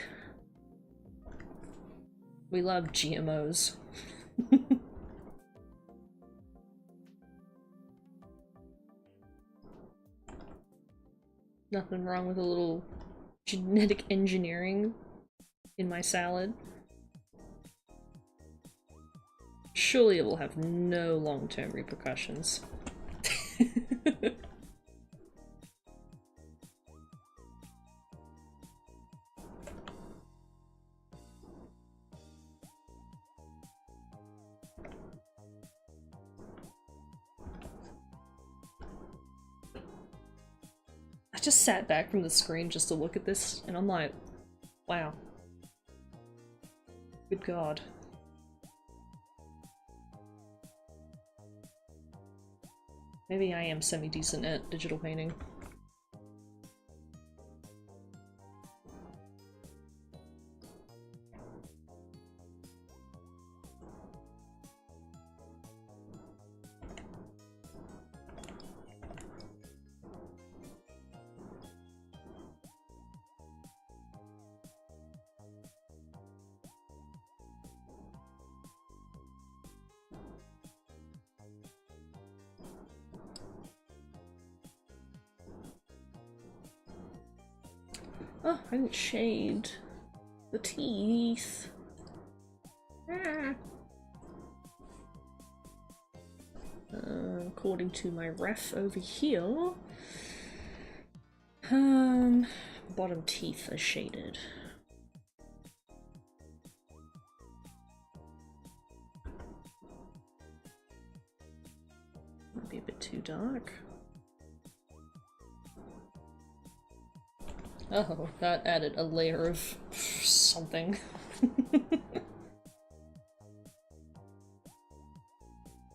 We love GMOs. Nothing wrong with a little genetic engineering in my salad. Surely it will have no long-term repercussions. I just sat back from the screen just to look at this, and I'm like, wow. Good God. Maybe I am semi-decent at digital painting. Oh, I didn't shade the teeth. Ah. According to my ref over here, bottom teeth are shaded. Might be a bit too dark. Oh, that added a layer of something.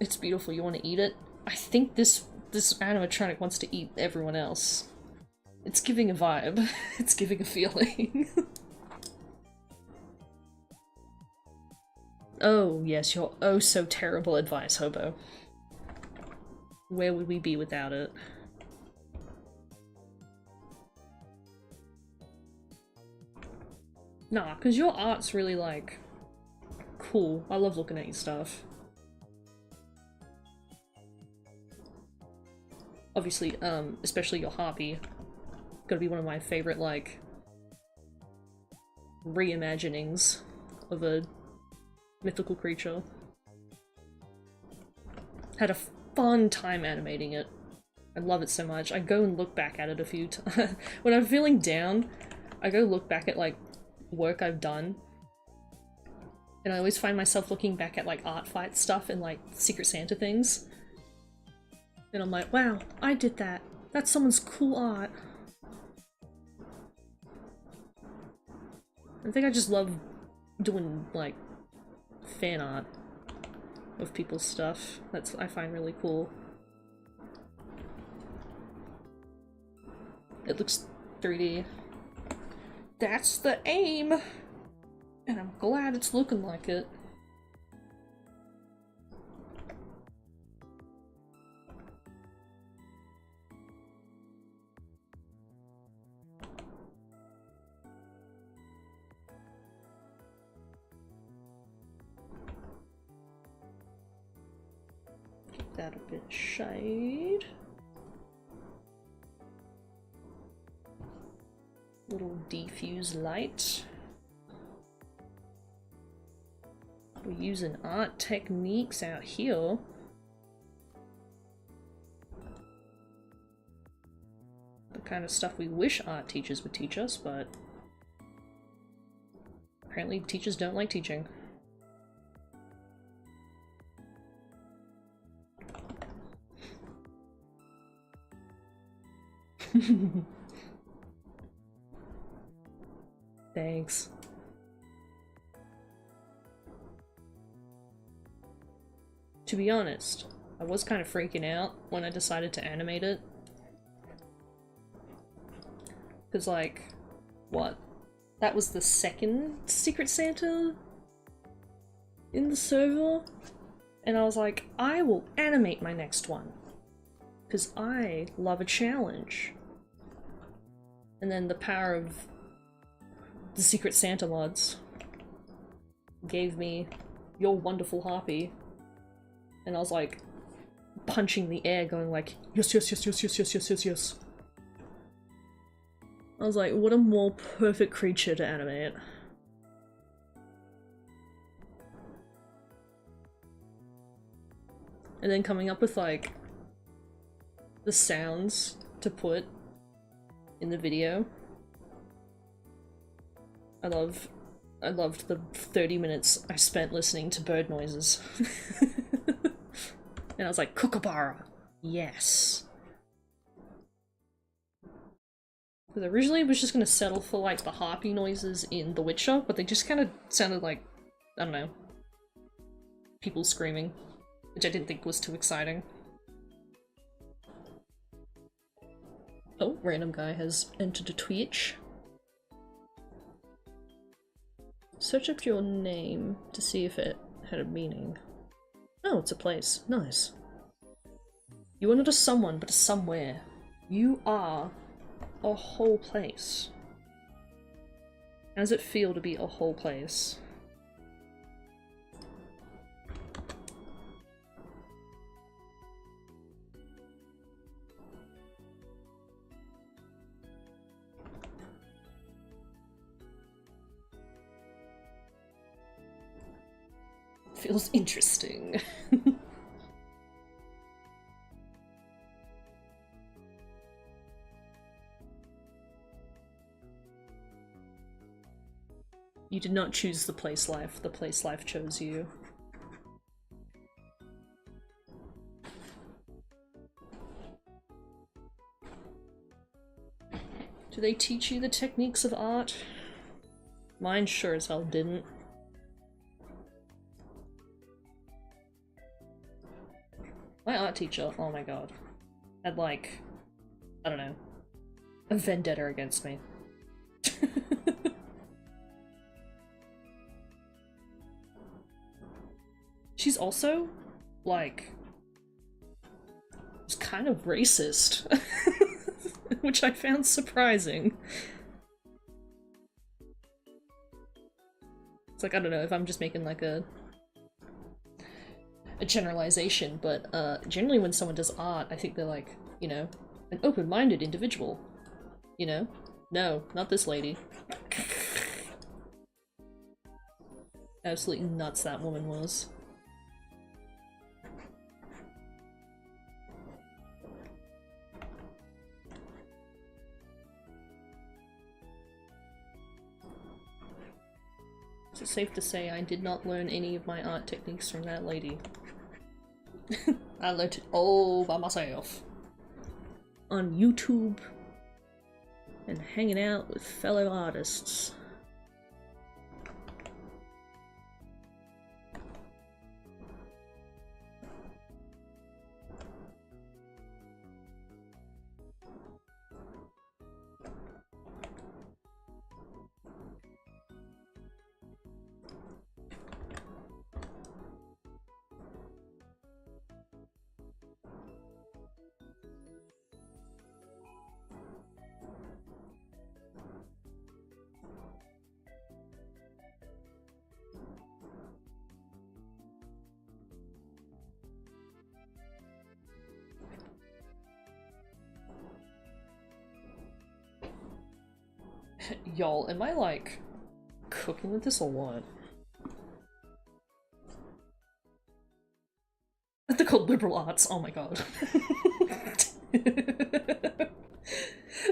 It's beautiful. You want to eat it? I think this animatronic wants to eat everyone else. It's giving a vibe. It's giving a feeling. Oh, yes, your oh so terrible advice, Hobo. Where would we be without it? Nah, because your art's really, like, cool. I love looking at your stuff. Obviously, especially your harpy. Gotta be one of my favorite, like, reimaginings of a mythical creature. Had a fun time animating it. I love it so much. I go and look back at it a few times. When I'm feeling down, I go look back at, like, work I've done. And I always find myself looking back at, like, art fight stuff and, like, Secret Santa things. And I'm like, wow, I did that. That's someone's cool art. I think I just love doing, like, fan art of people's stuff. That's I find really cool. It looks 3D. That's the aim! And I'm glad it's looking like it. Give that a bit of shade. Little diffuse light. We're using art techniques out here. The kind of stuff we wish art teachers would teach us, but apparently teachers don't like teaching. Thanks. To be honest, I was kind of freaking out when I decided to animate it. Because, like, what? That was the second Secret Santa in the server? And I was like, I will animate my next one. Because I love a challenge. And then the power of the Secret Santa mods gave me your wonderful harpy. And I was like, punching the air, going like, yes, yes, yes, yes, yes, yes, yes, yes, yes. I was like, what a more perfect creature to animate. And then coming up with, like, the sounds to put in the video. I loved the 30 minutes I spent listening to bird noises. And I was like, Kookaburra! Yes! Because originally I was just gonna settle for, like, the harpy noises in The Witcher, but they just kind of sounded like, I don't know, people screaming, which I didn't think was too exciting. Oh, random guy has entered a Twitch. Search up your name to see if it had a meaning. Oh, it's a place. Nice. You are not a someone, but a somewhere. You are a whole place. How does it feel to be a whole place? Feels interesting. You did not choose the place life chose you. Do they teach you the techniques of art? Mine sure as hell didn't. My art teacher, oh my god, had like, I don't know, a vendetta against me. She's also, like, was kind of racist, which I found surprising. It's like, I don't know if I'm just making like a generalization, but generally when someone does art, I think they're like, you know, an open-minded individual. You know? No, not this lady. Absolutely nuts that woman was. Is it safe to say I did not learn any of my art techniques from that lady? I learned it all by myself. On YouTube. And hanging out with fellow artists. Y'all, am I, like, cooking with this or what? They're called liberal arts, oh my god.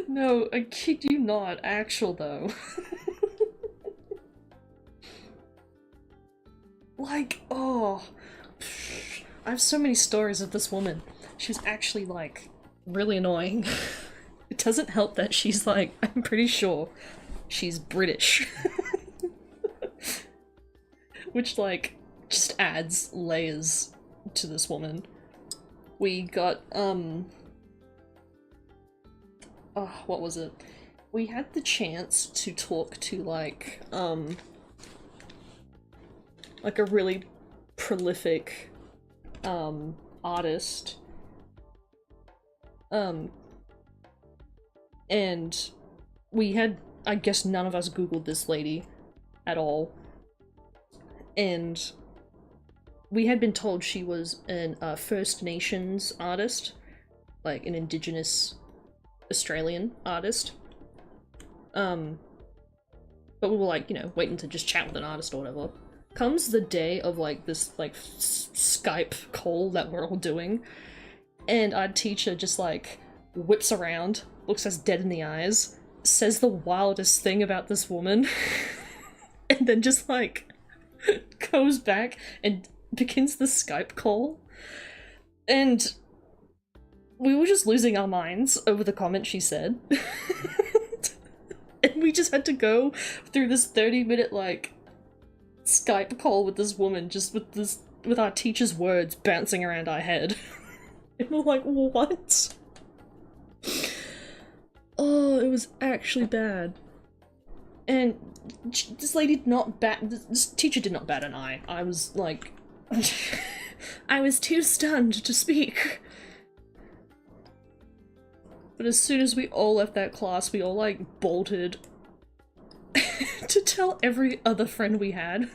No, I kid you not, actual though. Like, oh. I have so many stories of this woman. She's actually, like, really annoying. It doesn't help that she's like, I'm pretty sure she's British. Which, like, just adds layers to this woman. We got, oh, what was it? we had the chance to talk to like a really prolific artist, and we had, I guess none of us googled this lady at all, and we had been told she was an First Nations artist, like an Indigenous Australian artist. But we were like, you know, waiting to just chat with an artist or whatever. Comes the day of like this like Skype call that we're all doing, and our teacher just like whips around, looks us dead in the eyes, says the wildest thing about this woman, and then just like goes back and begins the Skype call. And we were just losing our minds over the comment she said. And we just had to go through this 30-minute like Skype call with this woman, just with our teacher's words bouncing around our head. And we're like, what? Oh, it was actually bad. And this lady did not this teacher did not bat an eye. I was like, I was too stunned to speak. But as soon as we all left that class, we all like bolted to tell every other friend we had.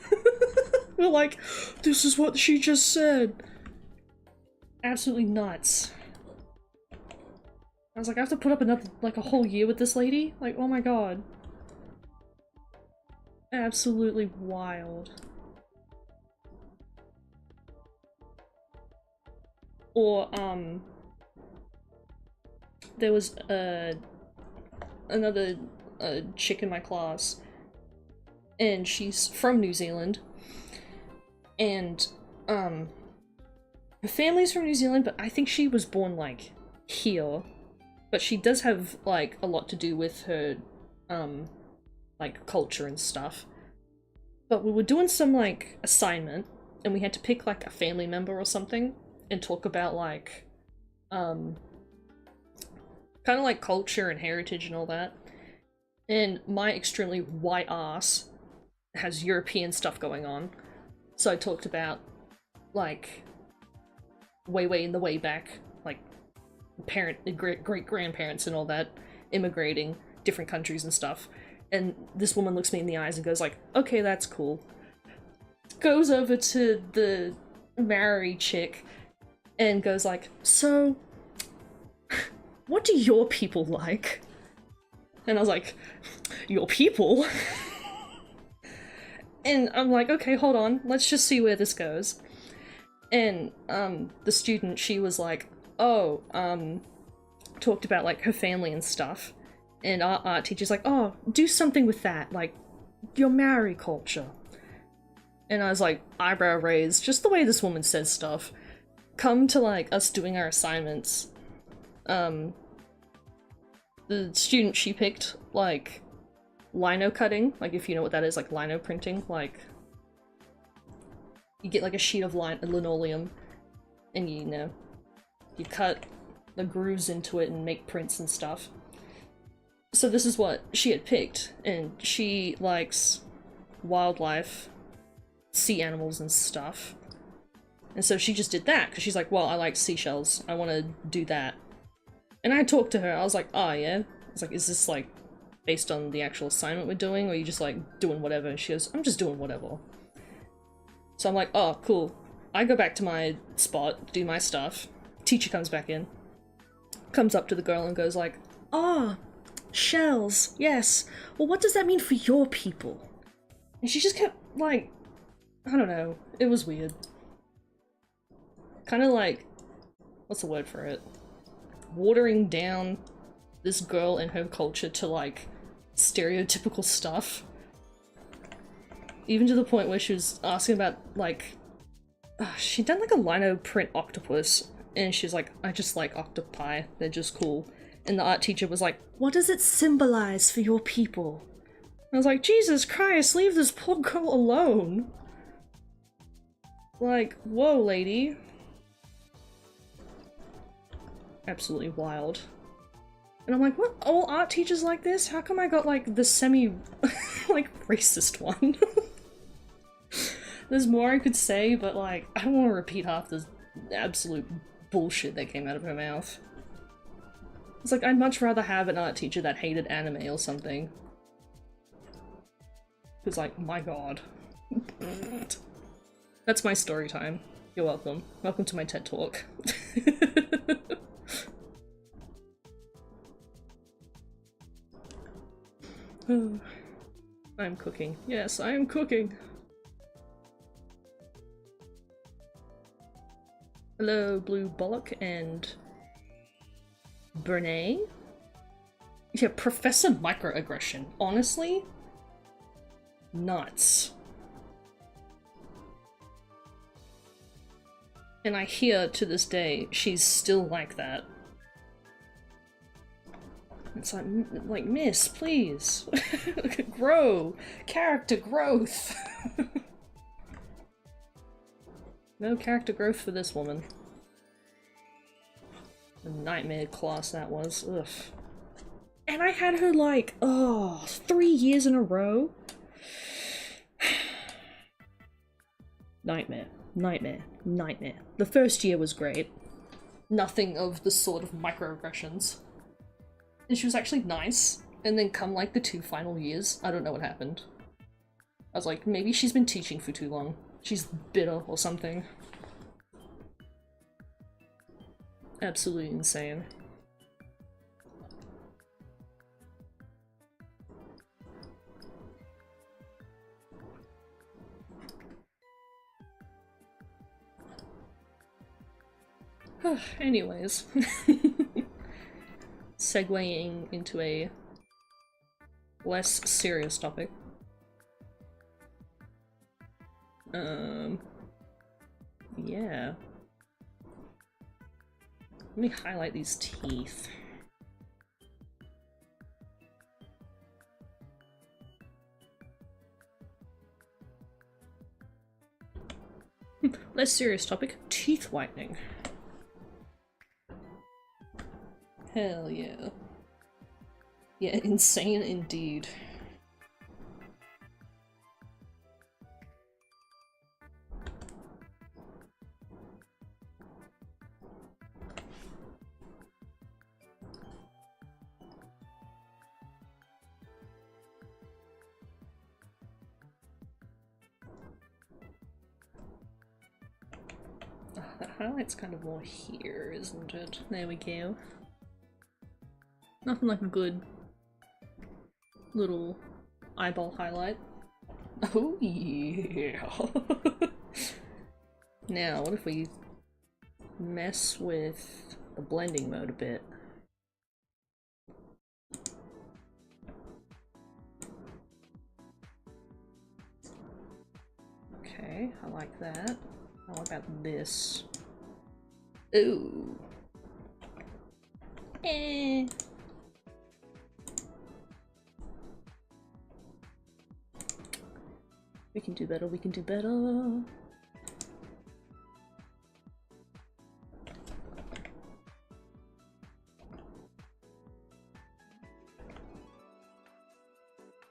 We're like, this is what she just said. Absolutely nuts. I was like, I have to put up another, like, a whole year with this lady? Like, oh my god. Absolutely wild. Or, there was, another chick in my class, and she's from New Zealand, and, her family's from New Zealand, but I think she was born, like, here. But she does have, like, a lot to do with her, like, culture and stuff. But we were doing some, like, assignment, and we had to pick, like, a family member or something, and talk about, like, kind of like culture and heritage and all that. And my extremely white ass has European stuff going on. So I talked about, like, way in the way back, like, great-grandparents and all that, immigrating, different countries and stuff. And this woman looks me in the eyes and goes like, okay, that's cool. Goes over to the Maori chick and goes like, so, what do your people like? And I was like, your people? And I'm like, okay, hold on, let's just see where this goes. And, the student, she was like, oh, talked about, like, her family and stuff. And our art teacher's like, oh, do something with that, like, your Maori culture. And I was like, eyebrow raised, just the way this woman says stuff. Come to, like, us doing our assignments. The student she picked, like, lino cutting, like, if you know what that is, like, lino printing, like, you get, like, a sheet of linoleum, and you know, you cut the grooves into it and make prints and stuff. So this is what she had picked, and she likes wildlife, sea animals and stuff. And so she just did that, because she's like, well, I like seashells, I want to do that. And I talked to her, I was like, oh yeah? I was like, is this like based on the actual assignment we're doing, or are you just like doing whatever? And she goes, I'm just doing whatever. So I'm like, oh, cool. I go back to my spot, do my stuff. Teacher comes back in. Comes up to the girl and goes like, ah, shells, yes. Well, what does that mean for your people? And she just kept, like, I don't know. It was weird. Kind of like, what's the word for it? Watering down this girl and her culture to, like, stereotypical stuff. Even to the point where she was asking about, like, she'd done, like, a lino print octopus, and she was like, I just like octopi, they're just cool. And the art teacher was like, what does it symbolize for your people? And I was like, Jesus Christ, leave this poor girl alone. Like, whoa, lady. Absolutely wild. And I'm like, what? All art teachers like this? How come I got like the semi like racist one? There's more I could say, but like I don't want to repeat half the absolute bullshit that came out of her mouth. It's like I'd much rather have an art teacher that hated anime or something. Cause like, my god. That's my story time. You're welcome. Welcome to my TED Talk. I'm cooking. Yes, I am cooking. Hello, Blue Bollock and Brene. Yeah, Professor Microaggression. Honestly? Nuts. And I hear to this day she's still like that. It's like, miss, please. Grow! Character growth! No character growth for this woman. A nightmare class that was. Ugh. And I had her like, 3 years in a row? Nightmare. Nightmare. Nightmare. The first year was great. Nothing of the sort of microaggressions. And she was actually nice. And then come like the 2 final years, I don't know what happened. I was like, maybe she's been teaching for too long. She's bitter or something. Absolutely insane. Anyways. Segueing into a less serious topic. Yeah. Let me highlight these teeth. Less serious topic, teeth whitening. Hell yeah. Yeah, insane indeed. That highlight's kind of more here, isn't it? There we go. Nothing like a good little eyeball highlight. Oh yeah! Now, what if we mess with the blending mode a bit? Okay, I like that. Now what about this? Ooh. Eh. We can do better, we can do better.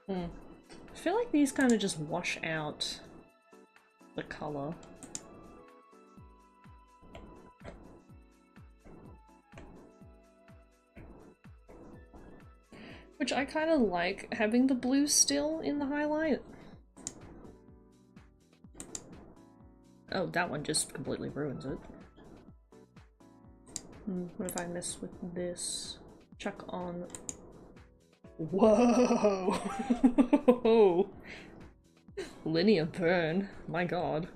I feel like these kind of just wash out the color. Which I kind of like having the blue still in the highlight. Oh, that one just completely ruins it. What if I mess with this? Chuck on. Whoa! Linear burn. My god.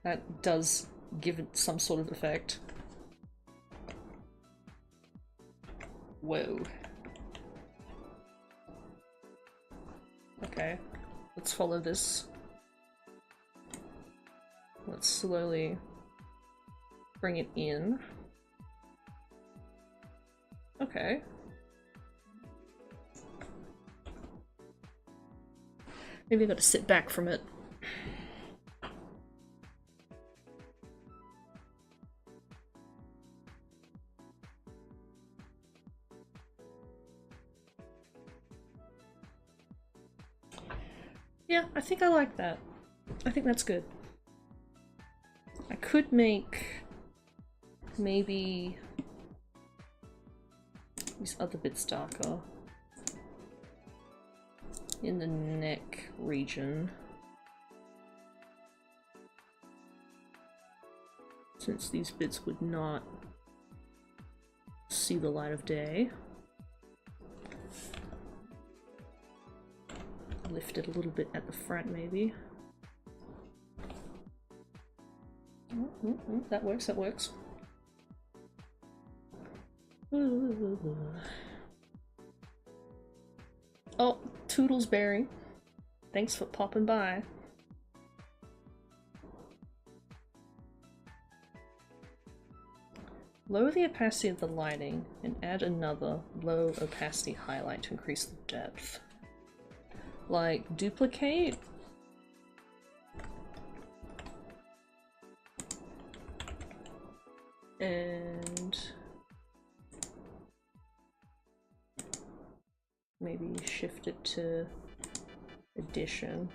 That does give it some sort of effect. Whoa. Okay. Let's follow this. Let's slowly bring it in. Okay. Maybe I gotta sit back from it. Yeah, I think I like that. I think that's good. I could make maybe these other bits darker in the neck region, since these bits would not see the light of day. Lift it a little bit at the front, maybe. That works, that works. Oh, Toodlesberry. Thanks for popping by. Lower the opacity of the lighting and add another low opacity highlight to increase the depth. Like, duplicate? And maybe shift it to addition.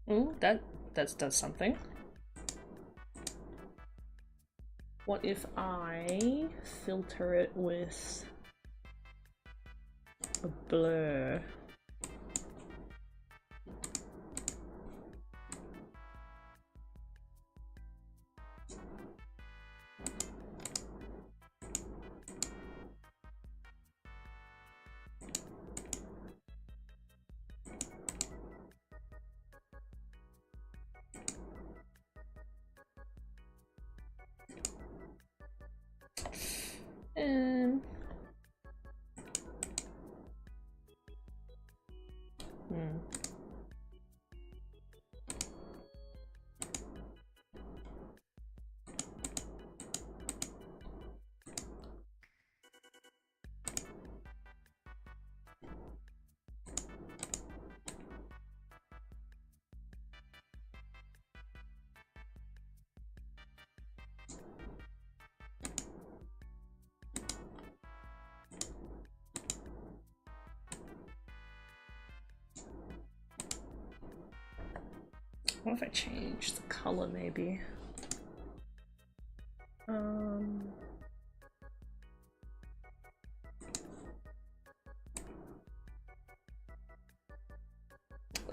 Oh, that does something. What if I filter it with a blur? What if I change the color, maybe?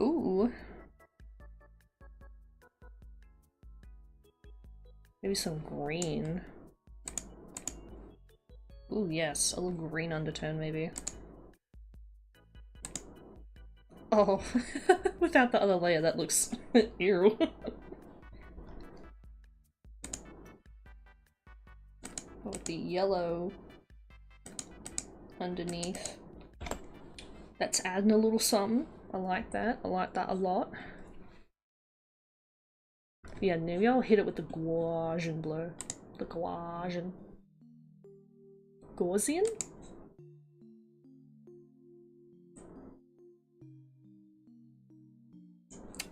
Ooh. Maybe some green. Ooh, yes, a little green undertone, maybe. Oh, without the other layer, that looks ew. With the yellow underneath. That's adding a little something. I like that. I like that a lot. Yeah, maybe I'll hit it with the Gaussian blur. The Gaussian. Gaussian?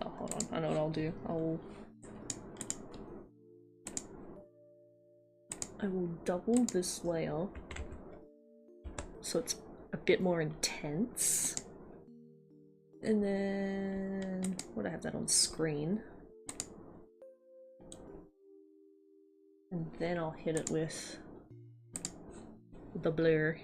Oh, hold on. I know what I'll do. I will double this layer so it's a bit more intense. And then, would I have that on screen? And then I'll hit it with the blur.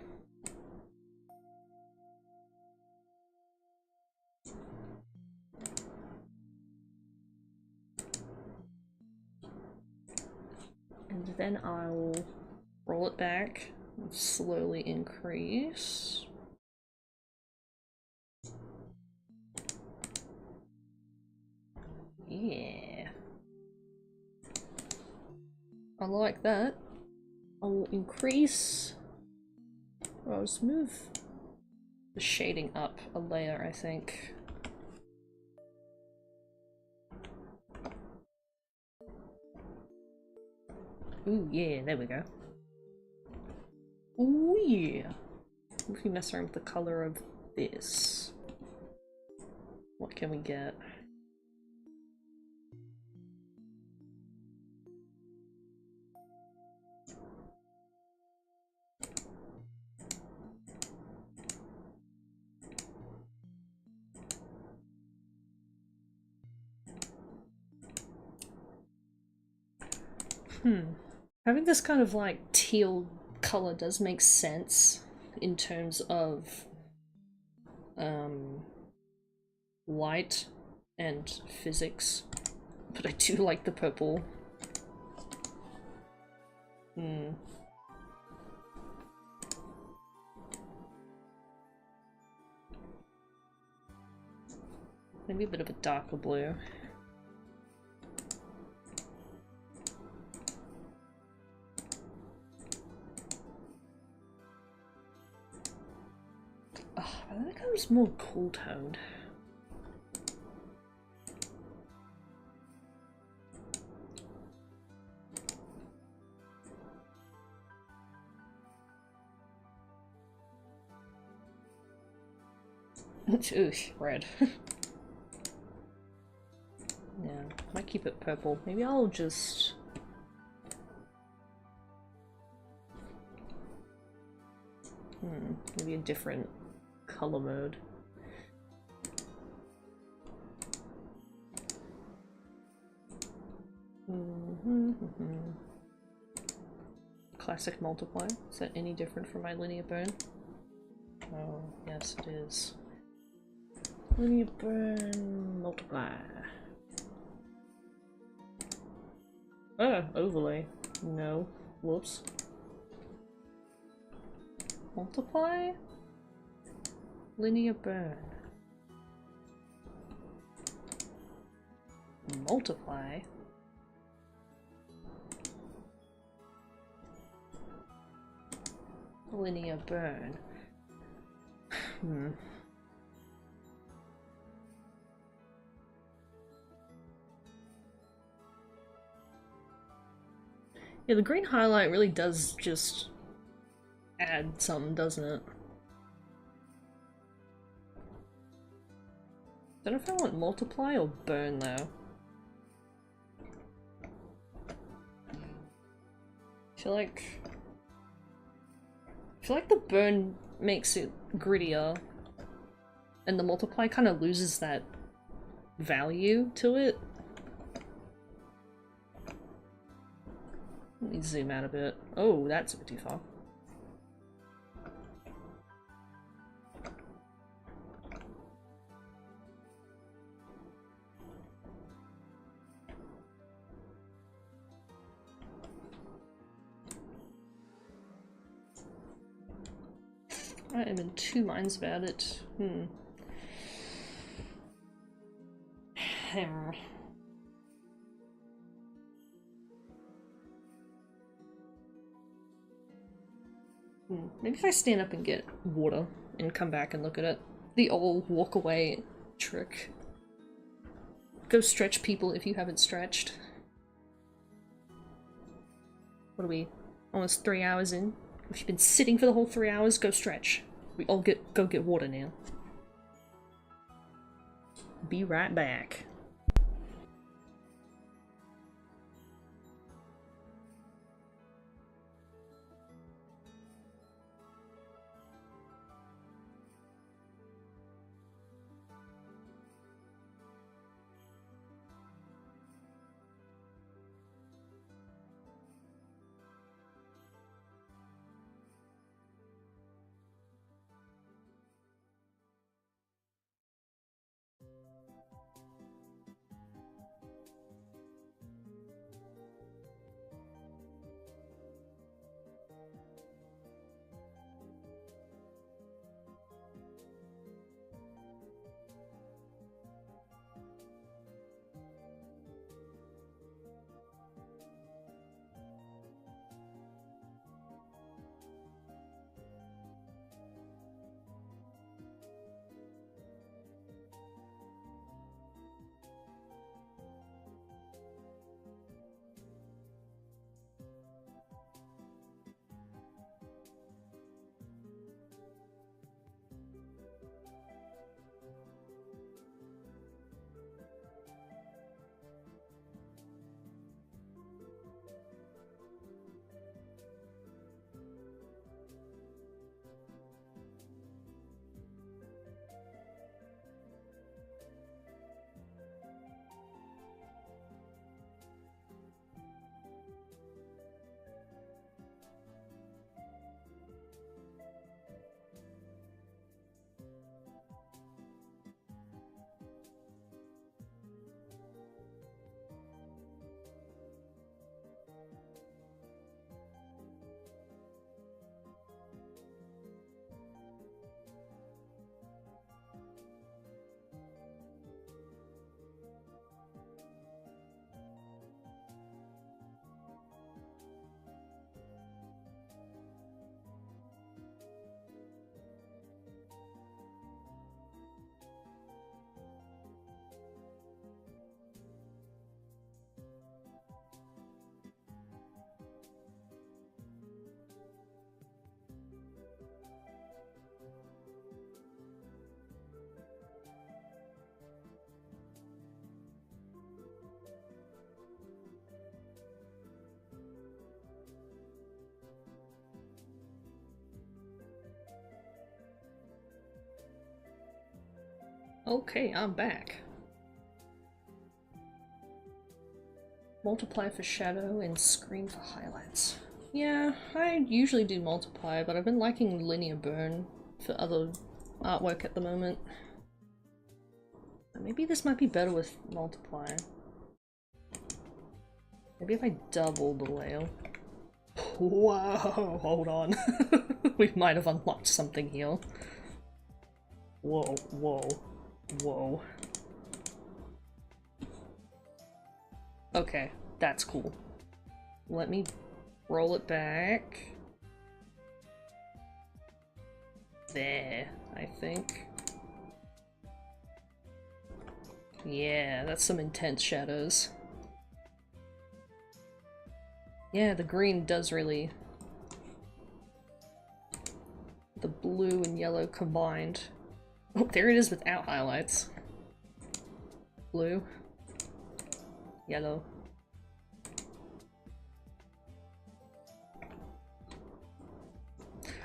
And then I'll roll it back and slowly increase. Yeah. I like that. I'll increase. I'll just move the shading up a layer, I think. Ooh, yeah, there we go. Ooh, yeah. If we mess around with the color of this, what can we get? Having this kind of like teal color does make sense in terms of light and physics, but I do like the purple. Maybe a bit of a darker blue. Oh, I think I was more cool toned. Ooh, red. Yeah, might keep it purple. Maybe I'll just... maybe a different color mode. Classic multiply. Is that any different from my linear burn? Oh, yes it is. Linear burn multiply. Ah, overlay. No. Whoops. Multiply? Linear burn. Multiply? Linear burn. Yeah, the green highlight really does just add something, doesn't it? Don't know if I want multiply or burn though. I feel like the burn makes it grittier, and the multiply kind of loses that value to it. Let me zoom out a bit. Oh, that's a bit too far. I am in two minds about it. Maybe if I stand up and get water and come back and look at it. The old walk away trick. Go stretch people if you haven't stretched. What are we? Almost 3 hours in? If you've been sitting for the whole 3 hours, go stretch. We all go get water now. Be right back. Okay, I'm back. Multiply for shadow and screen for highlights. Yeah, I usually do multiply, but I've been liking linear burn for other artwork at the moment. Maybe this might be better with multiply. Maybe if I double the layer. Whoa, hold on. We might have unlocked something here. Whoa, whoa, whoa. Okay, that's cool. Let me roll it back. There, I think. Yeah, that's some intense shadows. Yeah, the green does really... The blue and yellow combined. Oh, there it is without highlights. Blue. Yellow.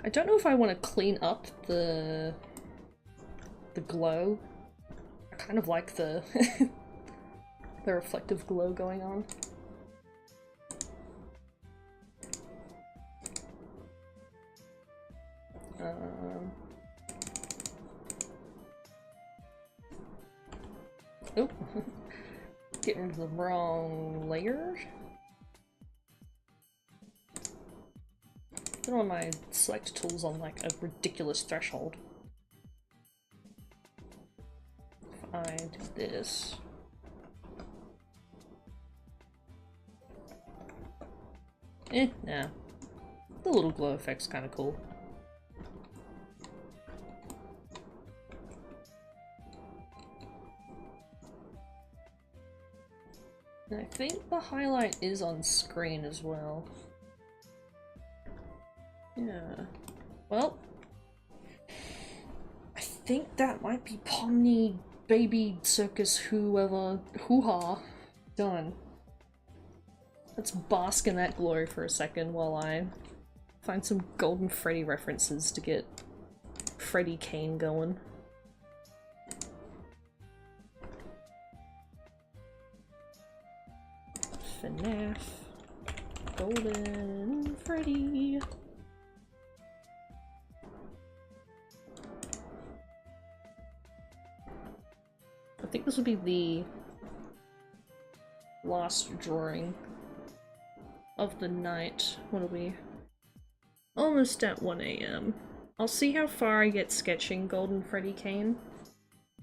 I don't know if I want to clean up the glow. I kind of like the the reflective glow going on. Oh, getting rid of the wrong layer. I don't want my select tools on like a ridiculous threshold. If I do this. Nah. The little glow effect's kind of cool. And I think the highlight is on screen as well. Yeah. Well, I think that might be Pomni, Baby Circus, whoever, hoo-ha, done. Let's bask in that glory for a second while I find some Golden Freddy references to get Freddy Kane going. FNAF, Golden Freddy. I think this will be the last drawing of the night. What are we? Almost at 1 AM. I'll see how far I get sketching Golden Freddy Kane.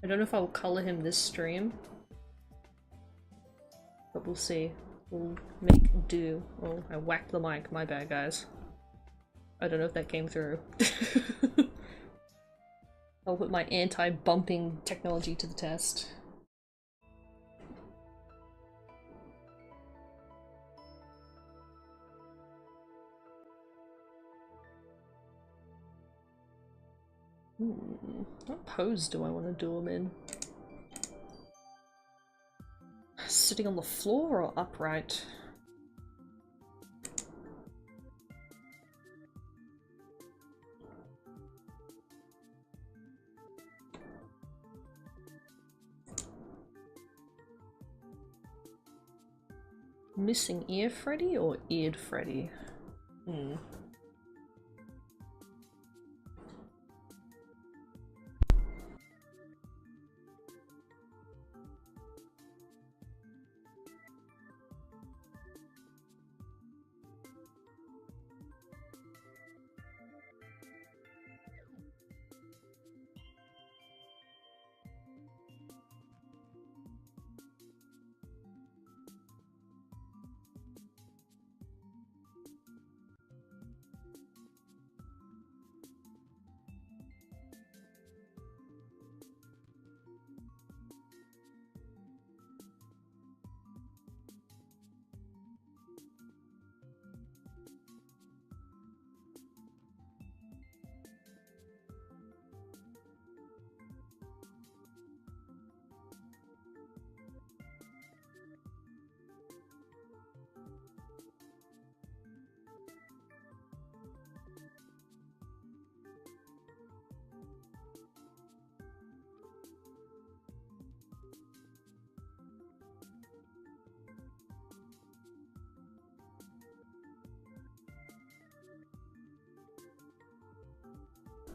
I don't know if I'll color him this stream, but we'll see. We'll make do. Oh, I whacked the mic. My bad, guys. I don't know if that came through. I'll put my anti-bumping technology to the test. What pose do I want to do him in? Sitting on the floor or upright? Missing ear Freddy or eared Freddy?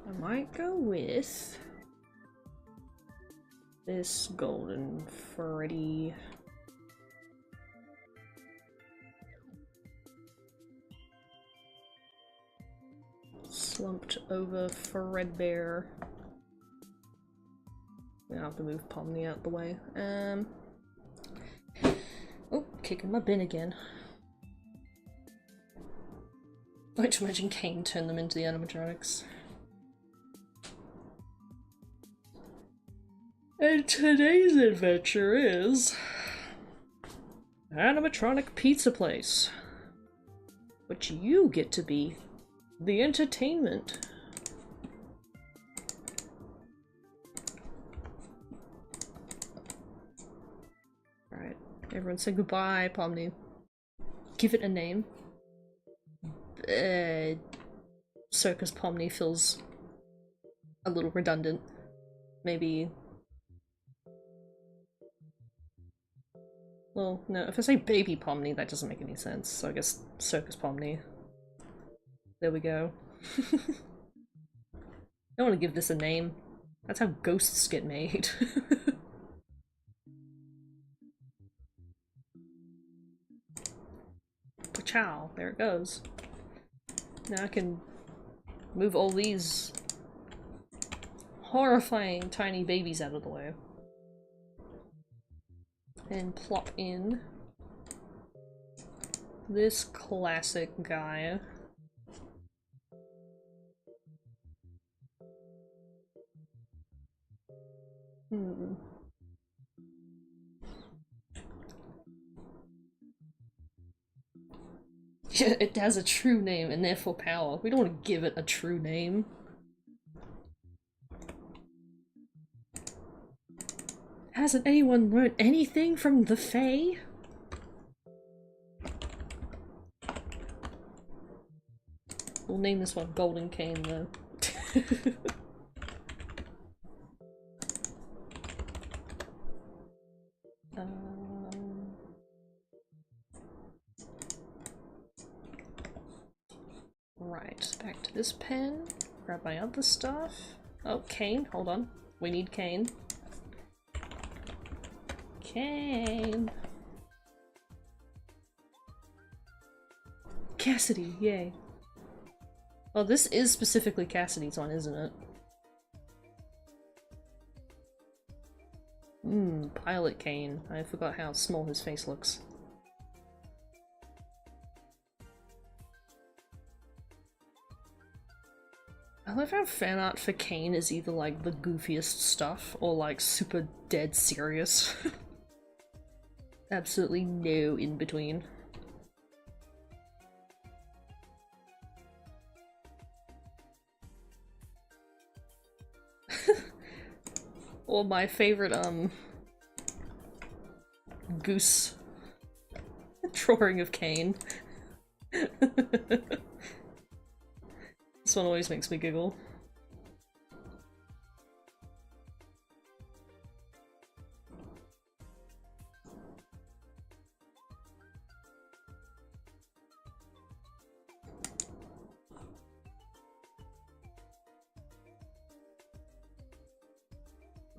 I might go with this golden Freddy. Slumped over Fredbear. I have to move Pomni out the way. Oh, kicking my bin again. I like to imagine Kane turned them into the animatronics. And today's adventure is animatronic pizza place, but you get to be the entertainment. Alright, everyone say goodbye, Pomni. Give it a name. Circus Pomni feels a little redundant. Maybe... Well, no, if I say Baby Pomni, that doesn't make any sense, so I guess Circus Pomni. There we go. I don't want to give this a name. That's how ghosts get made. Ciao, there it goes. Now I can move all these horrifying tiny babies out of the way. And plop in this classic guy. Yeah, it has a true name and therefore power. We don't want to give it a true name. Hasn't anyone learned anything from the Fae? We'll name this one Golden Cane though. Right, back to this pen. Grab my other stuff. Oh, Cane, hold on. We need Cane. Cane! Cassidy, yay. Well, this is specifically Cassidy's one, isn't it? Pilot Cane. I forgot how small his face looks. I love how fan art for Kane is either like the goofiest stuff or like super dead serious. Absolutely no in between. Or my favorite goose drawing of Kane. This one always makes me giggle.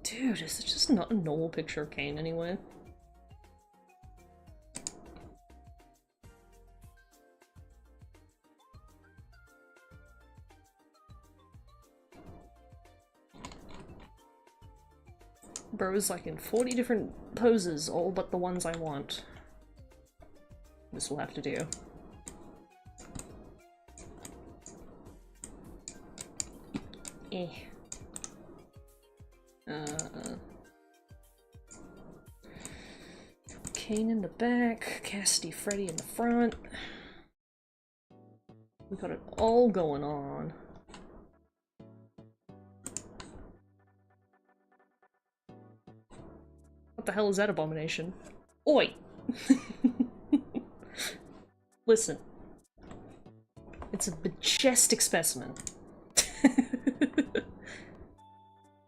Dude, is it just not a normal picture of Kane anyway? Bro's like in 40 different poses, all but the ones I want. This will have to do. Eh. Kane in the back, Cassidy Freddy in the front. We got it all going on. What the hell is that abomination? Oi! Listen. It's a majestic specimen.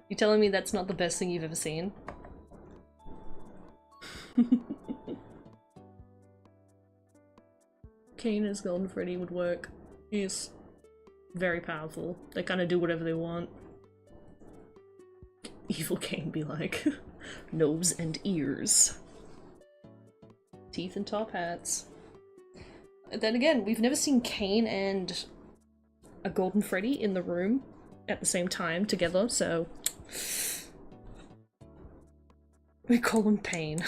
You telling me that's not the best thing you've ever seen? Kane as Golden Freddy would work. Yes. Very powerful. They kind of do whatever they want. Evil Kane be like, nose and ears. Teeth and top hats. Then again, we've never seen Kane and a Golden Freddy in the room at the same time together, so we call him Pain.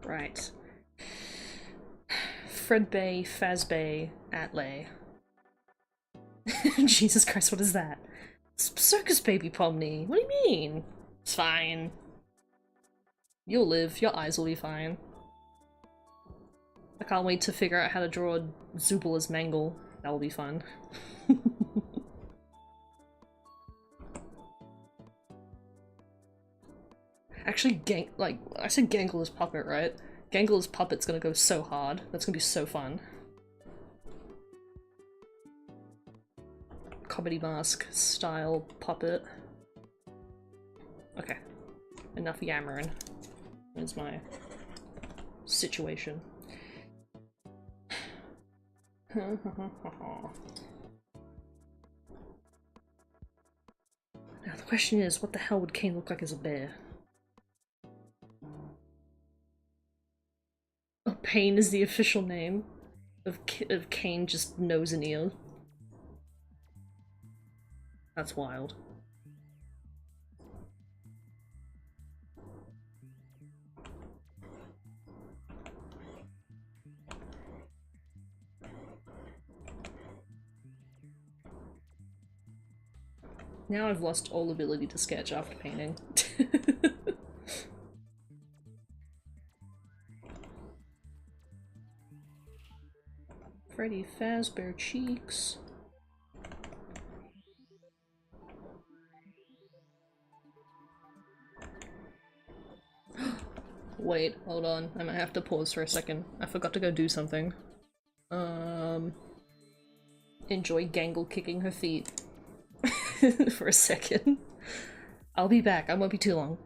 Right. Fred Bay, Faz Bay, Atlay. Jesus Christ, what is that? Circus Baby Pomni. What do you mean? It's fine. You'll live. Your eyes will be fine. I can't wait to figure out how to draw Zooble as Mangle. That will be fun. Actually, I said Gangle as puppet, right? Gangle as puppet's gonna go so hard. That's gonna be so fun. Comedy mask style puppet. Okay. Enough yammering. Here's my situation. Now the question is, what the hell would Kane look like as a bear? Oh, Pain is the official name of Kane, just nose and ear. That's wild. Now I've lost all ability to sketch after painting. Freddy Fazbear cheeks. Wait, hold on. I might have to pause for a second. I forgot to go do something. Enjoy Gangle kicking her feet. For a second. I'll be back. I won't be too long.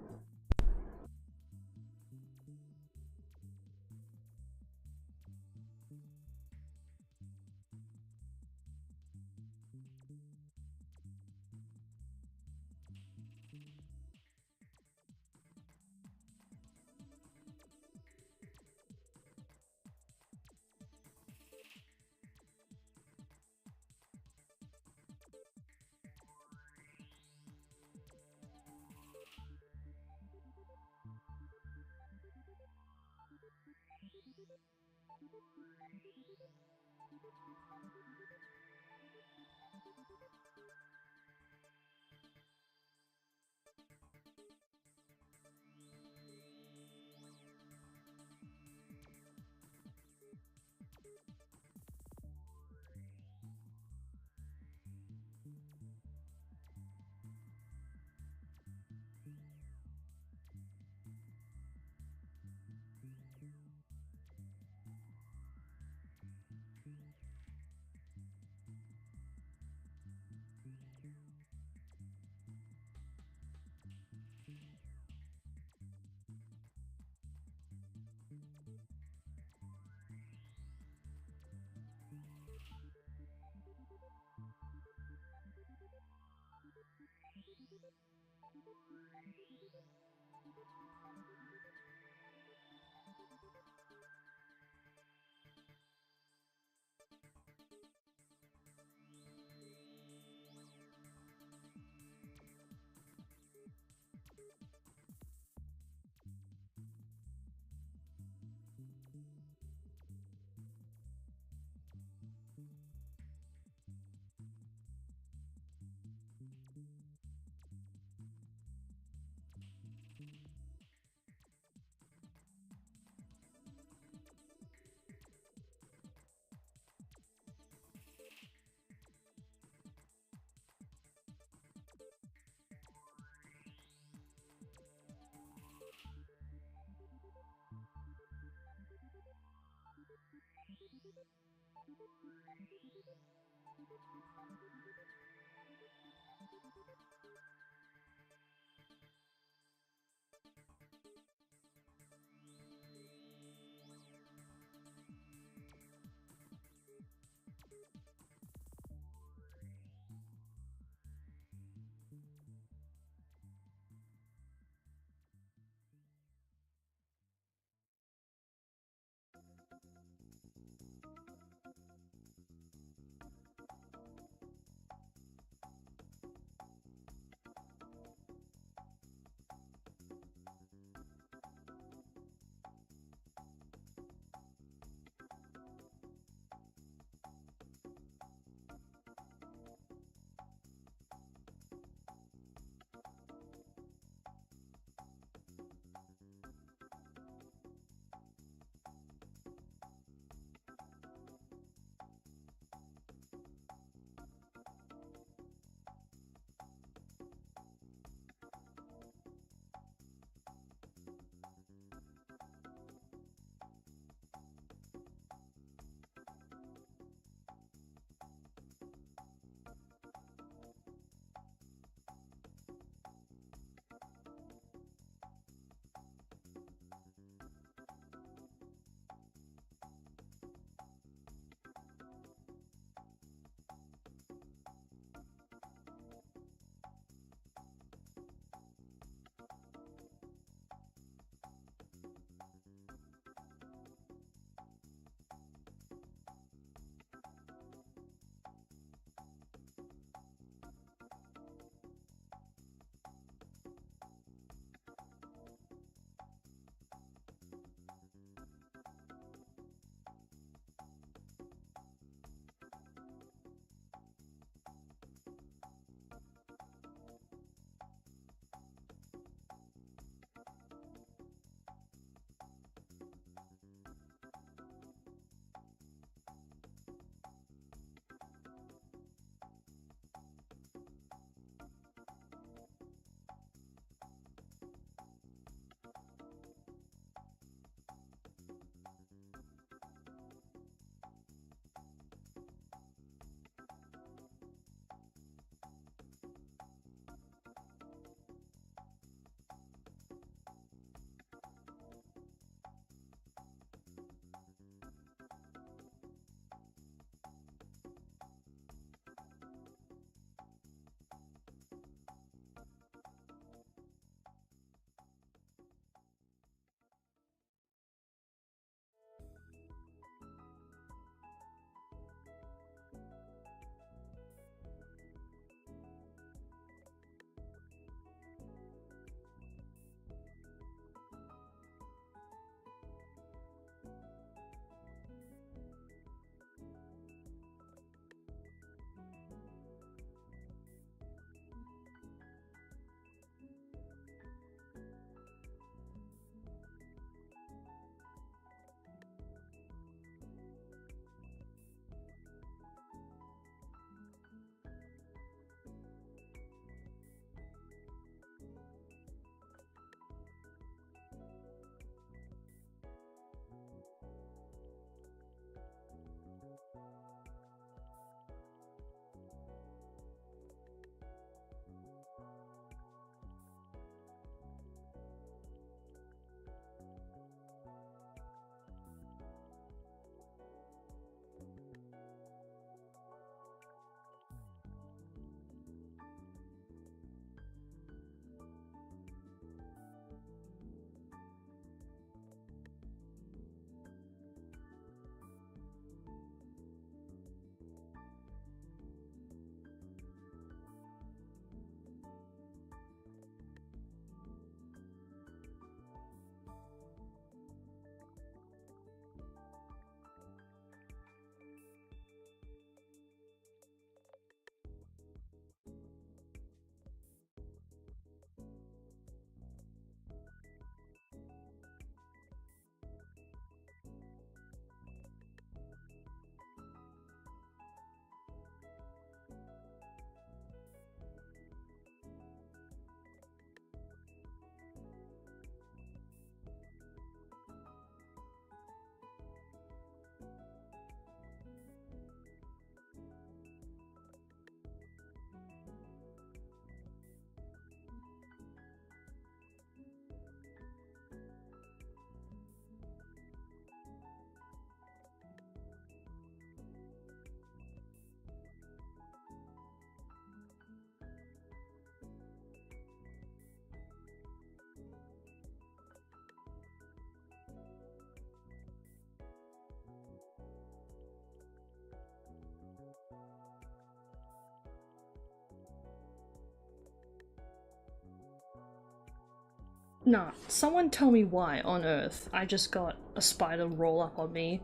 Nah, someone tell me why on earth I just got a spider roll up on me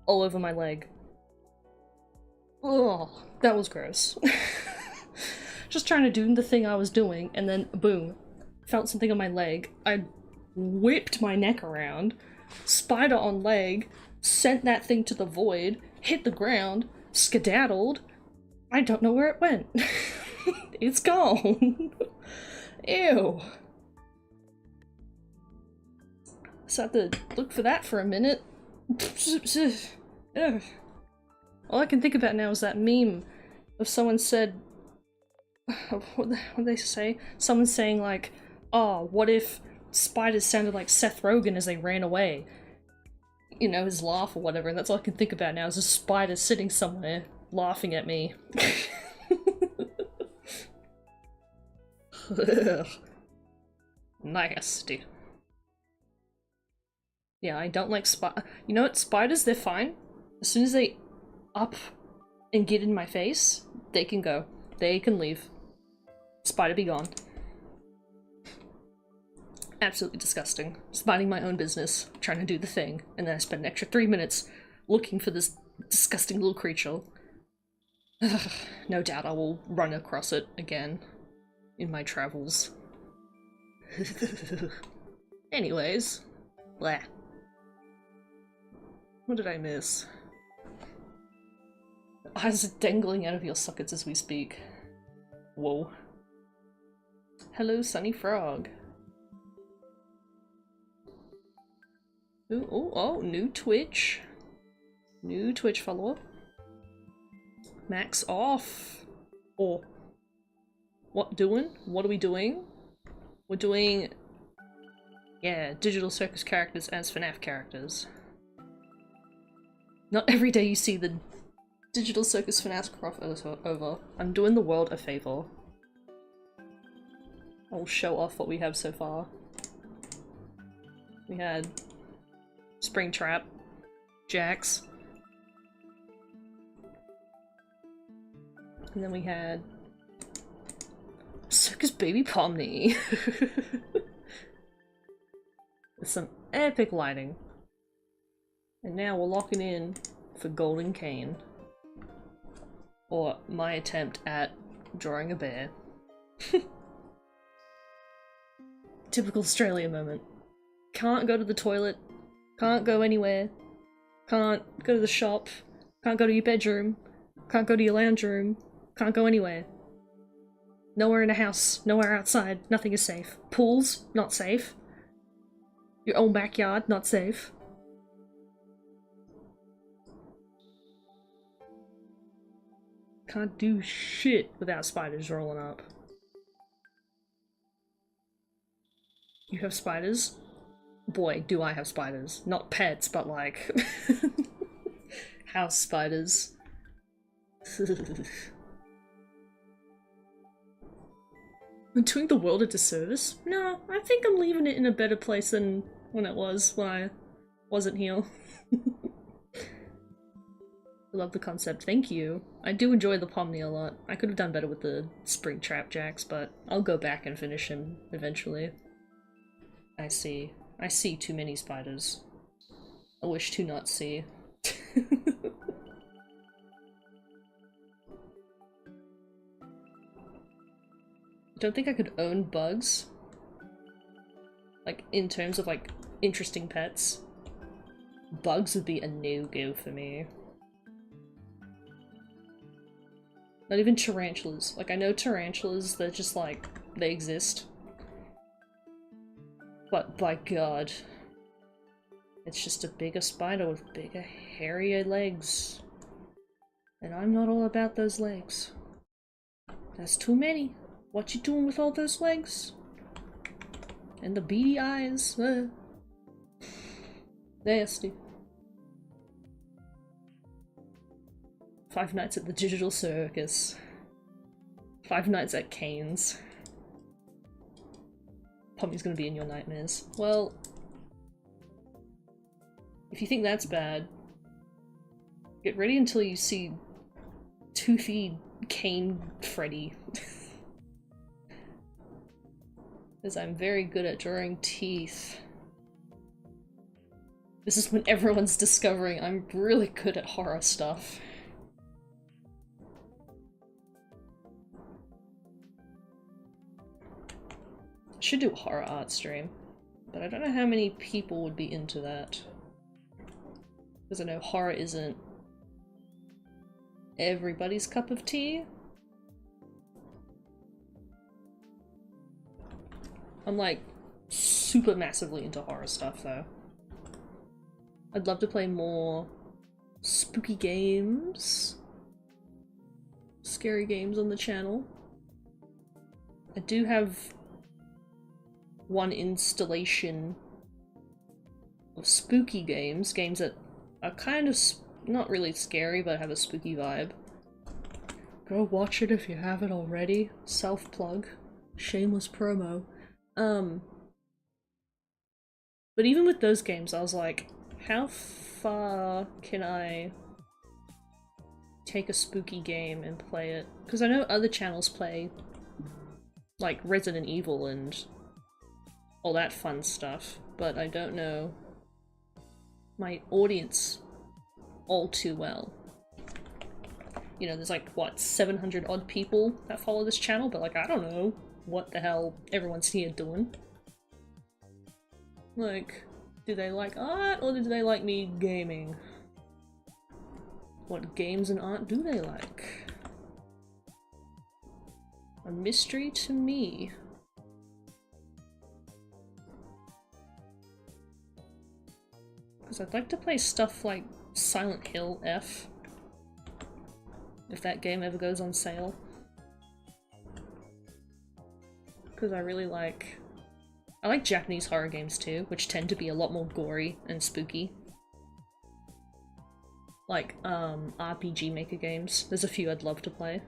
all over my leg. Oh, that was gross. Just trying to do the thing I was doing, and then boom, felt something on my leg. I whipped my neck around, spider on leg, sent that thing to the void, hit the ground, skedaddled. I don't know where it went. It's gone. Ew. So I had to look for that for a minute. Ugh. All I can think about now is that meme of someone said, what did they say? Someone saying like, oh, what if spiders sounded like Seth Rogen as they ran away? You know, his laugh or whatever, and that's all I can think about now is a spider sitting somewhere laughing at me. Nasty. Yeah, I don't like you know what? Spiders, they're fine. As soon as they up and get in my face, they can go. They can leave. Spider be gone. Absolutely disgusting. Just minding my own business, trying to do the thing, and then I spend an extra 3 minutes looking for this disgusting little creature. No doubt I will run across it again in my travels. Anyways, blah. What did I miss? Eyes are dangling out of your sockets as we speak. Whoa. Hello, Sunny Frog. Ooh, oh, new Twitch. New Twitch follower. Max off. Or what doing? What are we doing? We're doing, yeah, Digital Circus characters as FNAF characters. Not every day you see the Digital Circus FNAF crossover. I'm doing the world a favor. I'll show off what we have so far. We had Springtrap, Jax, and then we had Circus Baby Pomni. With some epic lighting. And now we're locking in for Golden Cane. Or my attempt at drawing a bear. Typical Australia moment. Can't go to the toilet. Can't go anywhere. Can't go to the shop. Can't go to your bedroom. Can't go to your lounge room. Can't go anywhere. Nowhere in a house. Nowhere outside. Nothing is safe. Pools? Not safe. Your own backyard? Not safe. Can't do shit without spiders rolling up. You have spiders? Boy, do I have spiders. Not pets, but like... house spiders. I'm doing the world a disservice? No, I think I'm leaving it in a better place than when it was, when I wasn't here. I love the concept, thank you. I do enjoy the Pomni a lot. I could have done better with the Springtrap Jax, but I'll go back and finish him eventually. I see too many spiders. I wish to not see. Don't think I could own bugs. Like, in terms of, like, interesting pets. Bugs would be a no-go for me. Not even tarantulas. Like, I know tarantulas, they're just like, they exist. But by God, it's just a bigger spider with bigger, hairier legs. And I'm not all about those legs. That's too many. What you doing with all those legs? And the beady eyes. Nasty. 5 Nights at the Digital Circus. 5 Nights at Cane's. Pommy's gonna be in your nightmares. Well, if you think that's bad, get ready until you see Toothy Cane Freddy. Because I'm very good at drawing teeth. This is when everyone's discovering I'm really good at horror stuff. I should do a horror art stream, but I don't know how many people would be into that. Because I know horror isn't everybody's cup of tea. I'm like super massively into horror stuff though. I'd love to play more spooky games, scary games on the channel. I do have one installation of spooky games, games that are kind of not really scary but have a spooky vibe. Go watch it if you haven't already. Self-plug. Shameless promo. But even with those games I was like, how far can I take a spooky game and play it? Because I know other channels play like Resident Evil and all that fun stuff, but I don't know my audience all too well. You know, there's like, what, 700 odd people that follow this channel, but like, I don't know what the hell everyone's here doing. Like, do they like art, or do they like me gaming? What games and art do they like? A mystery to me. Because I'd like to play stuff like Silent Hill F, if that game ever goes on sale. Because I really like... I like Japanese horror games too, which tend to be a lot more gory and spooky. Like, RPG Maker games. There's a few I'd love to play.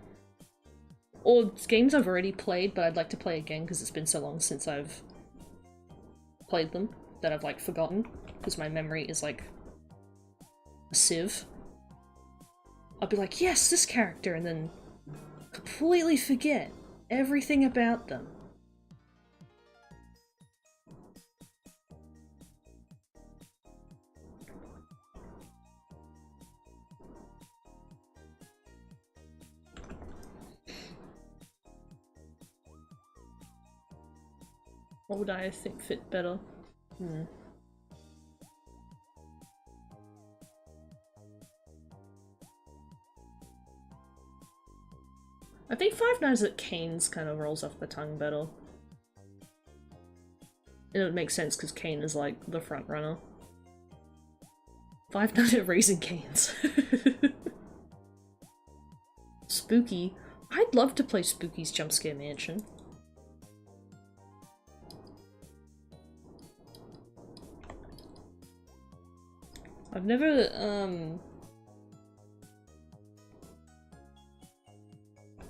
Or games I've already played, but I'd like to play again because it's been so long since I've played them that I've, like, forgotten. Because my memory is, like, a sieve. I'll be like, yes, this character, and then completely forget everything about them. What would I think fit better? I think Five Nights at Cane's kind of rolls off the tongue better. And it would make sense because Cane is like the front runner. Five Nights at Raising Cane's. Spooky. I'd love to play Spooky's Jumpscare Mansion. I've never,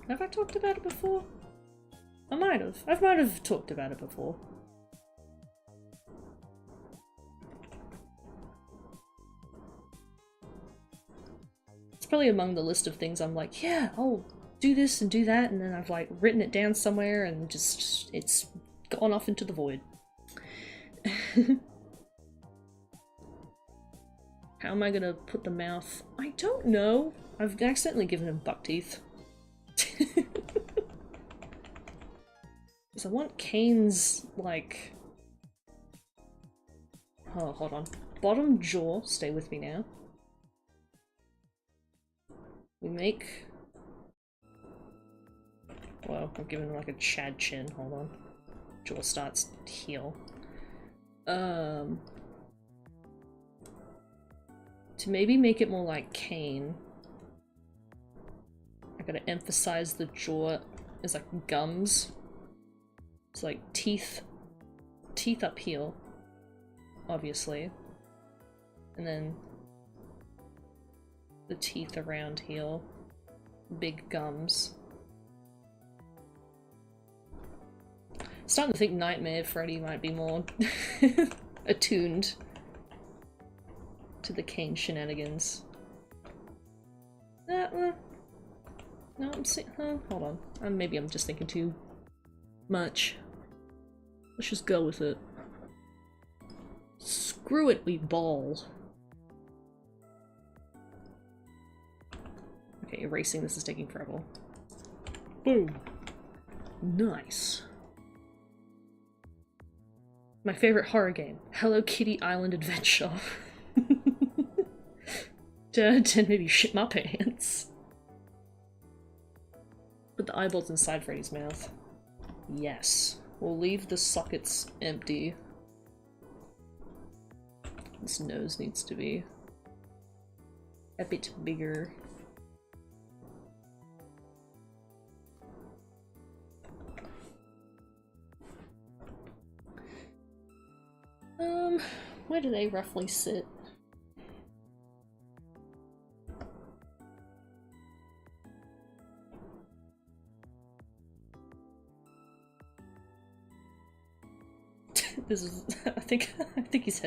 have I talked about it before? I might have. I might have talked about it before. It's probably among the list of things I'm like, yeah, I'll do this and do that, and then I've like written it down somewhere and just, it's gone off into the void. How am I gonna put the mouth? I don't know. I've accidentally given him buck teeth. Because I want Cane's, like... Oh, hold on. Bottom jaw, stay with me now. We make... Well, I'm giving him like a Chad chin, hold on. Jaw starts here. To maybe make it more like Cane, I gotta emphasize the jaw as like gums. It's like teeth up here, obviously. And then the teeth around here, big gums. Starting to think Nightmare Freddy might be more attuned to the Cane shenanigans. No, I'm hold on. Maybe I'm just thinking too much. Let's just go with it. Screw it, we ball. Okay, erasing this is taking forever. Boom. Nice. My favorite horror game, Hello Kitty Island Adventure. Did maybe shit my pants. Put the eyeballs inside Freddy's mouth. Yes. We'll leave the sockets empty. This nose needs to be a bit bigger. Where do they roughly sit? This is I think his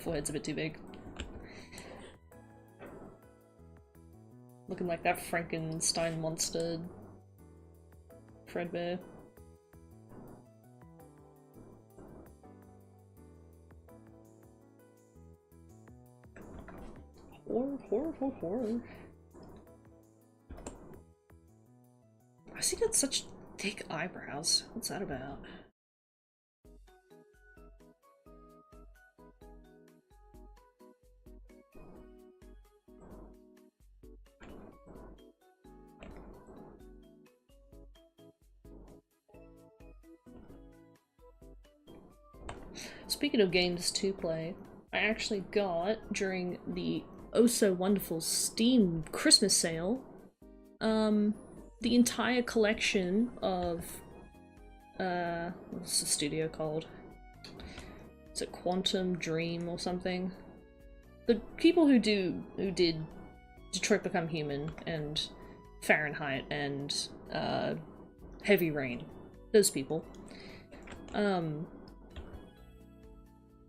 forehead's a bit too big. Looking like that Frankenstein monster Fredbear. Horror. I see got such thick eyebrows. What's that about? Speaking of games to play, I actually got, during the oh-so-wonderful Steam Christmas sale, the entire collection of, what's the studio called? Is it Quantum Dream or something? The people who did Detroit Become Human and Fahrenheit and, Heavy Rain. Those people.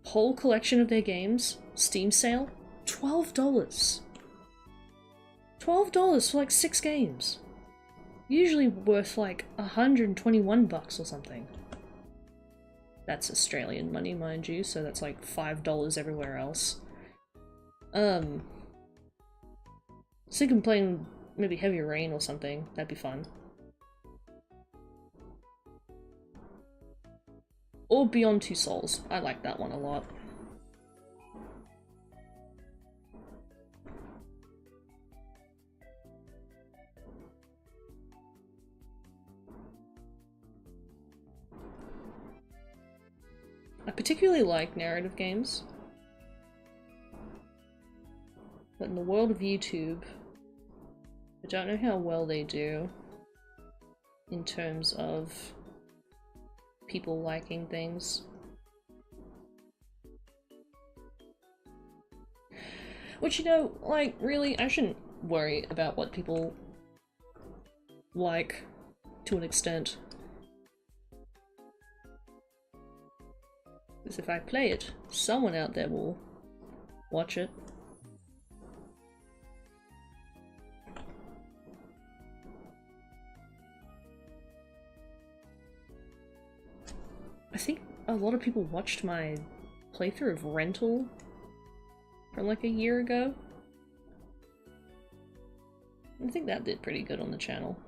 Whole collection of their games, Steam sale, $12. $12 for like 6 games. Usually worth like 121 bucks or something. That's Australian money, mind you, so that's like $5 everywhere else. So you can play maybe Heavy Rain or something, that'd be fun. Or Beyond Two Souls. I like that one a lot. I particularly like narrative games. But in the world of YouTube, I don't know how well they do in terms of people liking things. Which, you know, like, really, I shouldn't worry about what people like, to an extent. Because if I play it, someone out there will watch it. I think a lot of people watched my playthrough of Rental from like a year ago. I think that did pretty good on the channel.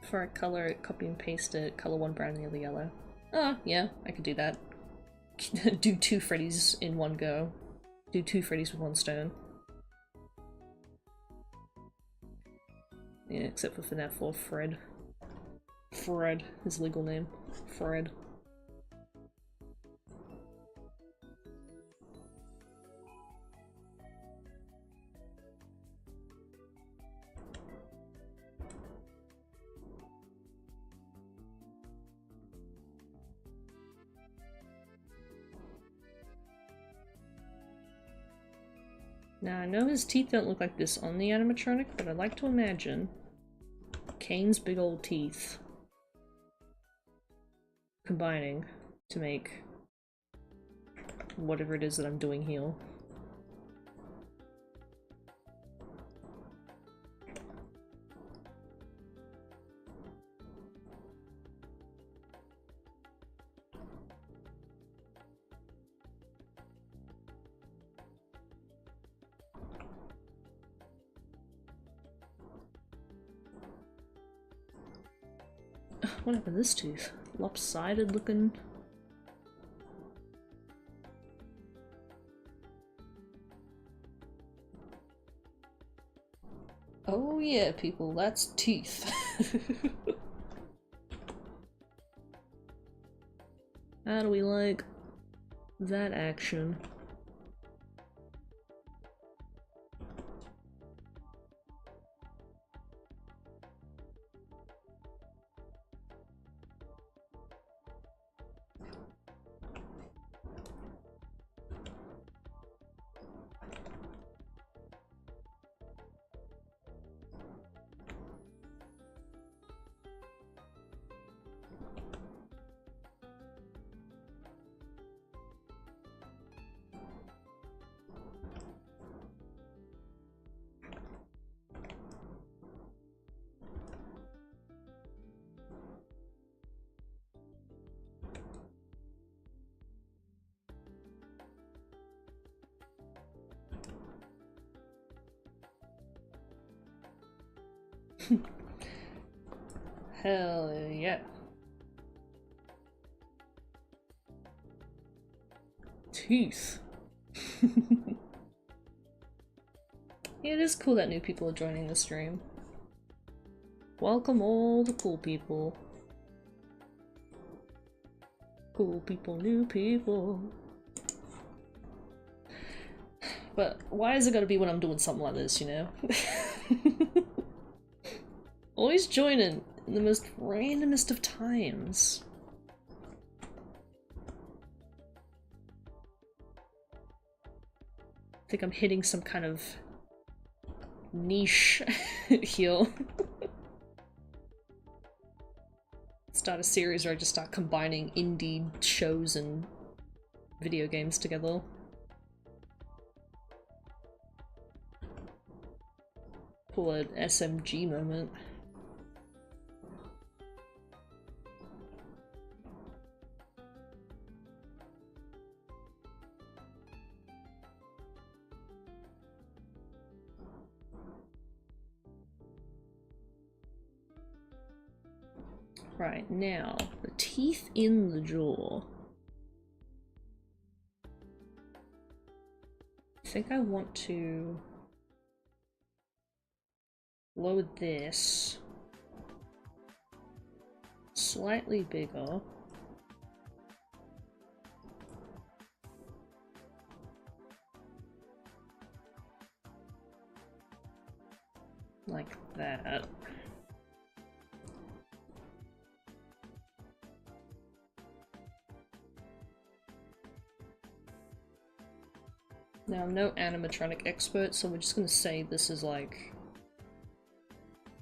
For a color, copy and paste it, color one brown and the other yellow. Ah, yeah, I could do that. Do 2 Freddys in one go. Do 2 Freddys with 1 stone. Yeah, except for FNAF 4 Fred. Fred, his legal name. Fred. Now, I know his teeth don't look like this on the animatronic, but I'd like to imagine Kane's big old teeth combining to make whatever it is that I'm doing here. What happened to this tooth? Lopsided looking. Oh yeah, people, that's teeth. How do we like that action? Hell yeah. Teeth. Yeah, it is cool that new people are joining the stream. Welcome all the cool people. Cool people, new people. But why is it gotta be when I'm doing something like this, you know? Always joining in the most randomest of times. I think I'm hitting some kind of niche here. Start a series where I just start combining indie shows and video games together. Pull an SMG moment. Right, now, the teeth in the jaw. I think I want to load this slightly bigger. Like that. Now, I'm no animatronic expert, so we're just gonna say this is like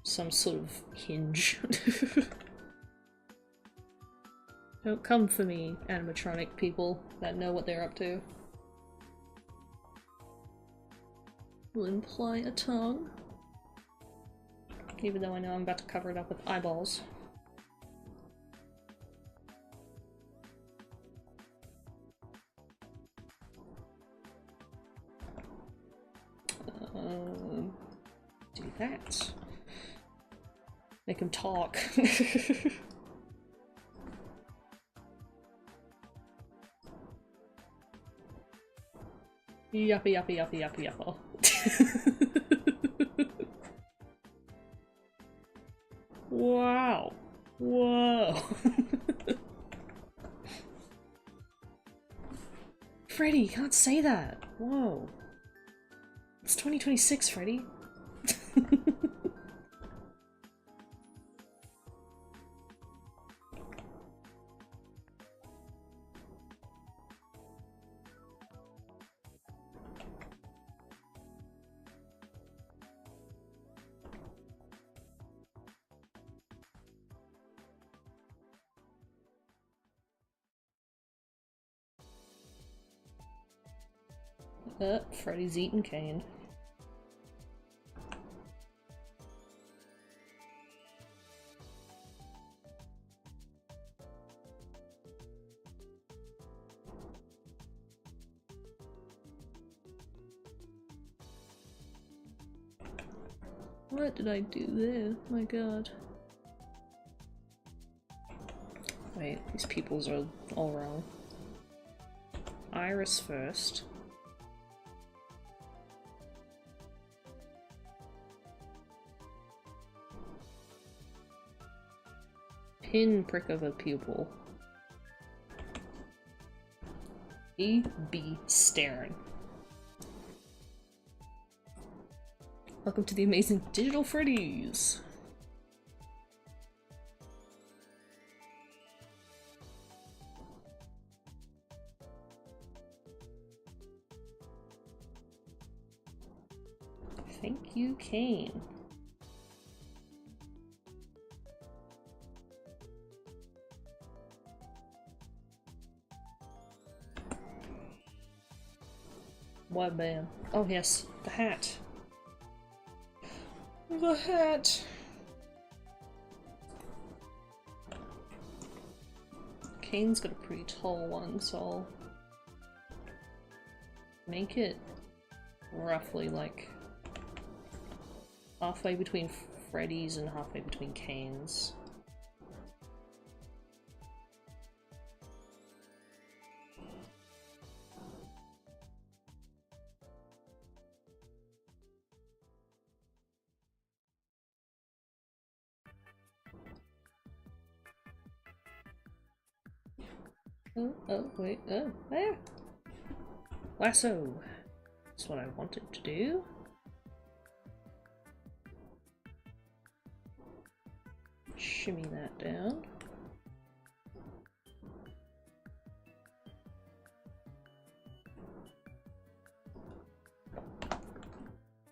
some sort of hinge. Don't come for me, animatronic people that know what they're up to. Will imply a tongue. Even though I know I'm about to cover it up with eyeballs. Do that. Make him talk. Yappa yappa yappa yappa yappa. Wow. Whoa. Freddy, you can't say that. Whoa. It's 2026, Freddy. Freddy's eating cane. What did I do there? My god. Wait, these peoples are all wrong. Iris first. Pinprick of a pupil. E.B. Staring. Welcome to the amazing Digital Freddy's! Thank you, Kane. What man? Oh yes, the hat. The hat! Kane's got a pretty tall one, so I'll make it roughly like halfway between Freddy's and halfway between Kane's. Oh, wait, there! Lasso! That's what I wanted to do. Shimmy that down.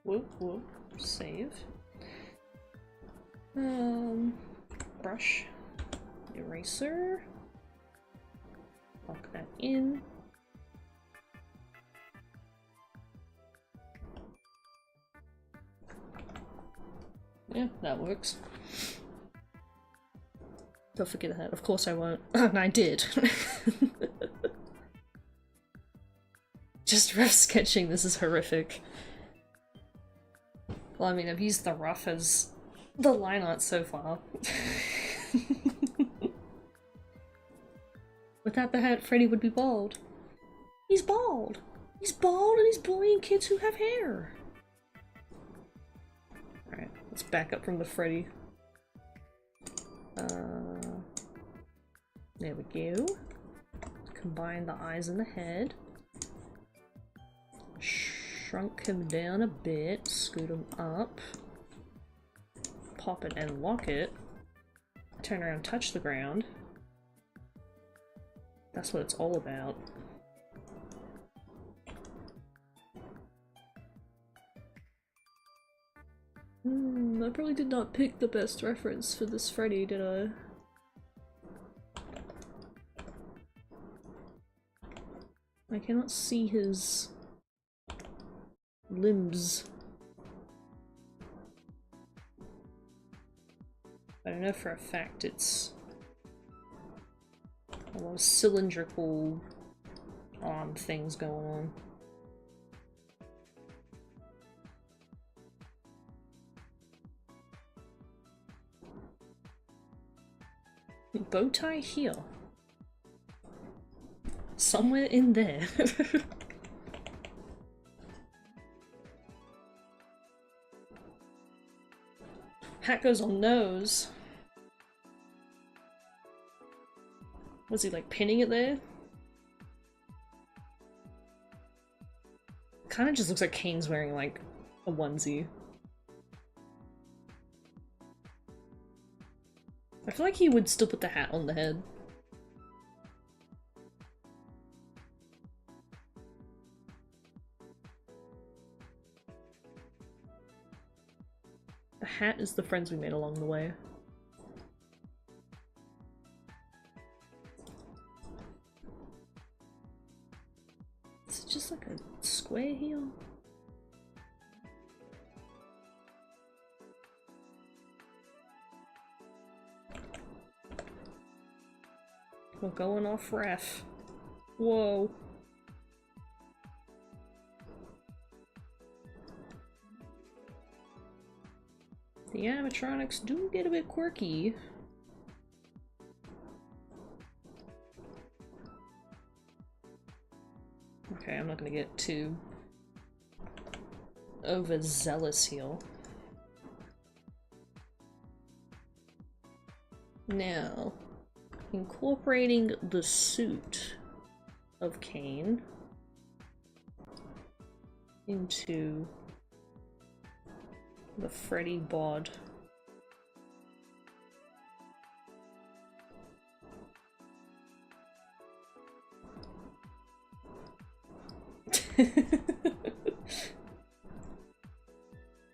Whoop, whoop, save. Brush, eraser. Lock that in. Yeah, that works. Don't forget that. Of course I won't. And I did. Just rough sketching, this is horrific. Well, I mean, I've used the rough as the line art so far. Without the hat, Freddy would be bald. He's bald! He's bald and he's bullying kids who have hair! Alright, let's back up from the Freddy. There we go. Combine the eyes and the head. Shrunk him down a bit, scoot him up. Pop it and lock it. Turn around, touch the ground. That's what it's all about. I probably did not pick the best reference for this Freddy, did I? I cannot see his limbs. But I know for a fact it's a lot of cylindrical arm things going on. Bow tie here. Somewhere in there. Hat goes on nose. Was he like pinning it there? Kinda just looks like Kane's wearing like a onesie. I feel like he would still put the hat on the head. The hat is the friends we made along the way. Is it just like a square here? We're going off ref. Whoa. The animatronics do get a bit quirky. Okay, I'm not gonna get too overzealous here. Now, incorporating the suit of Kane into the Freddy bod.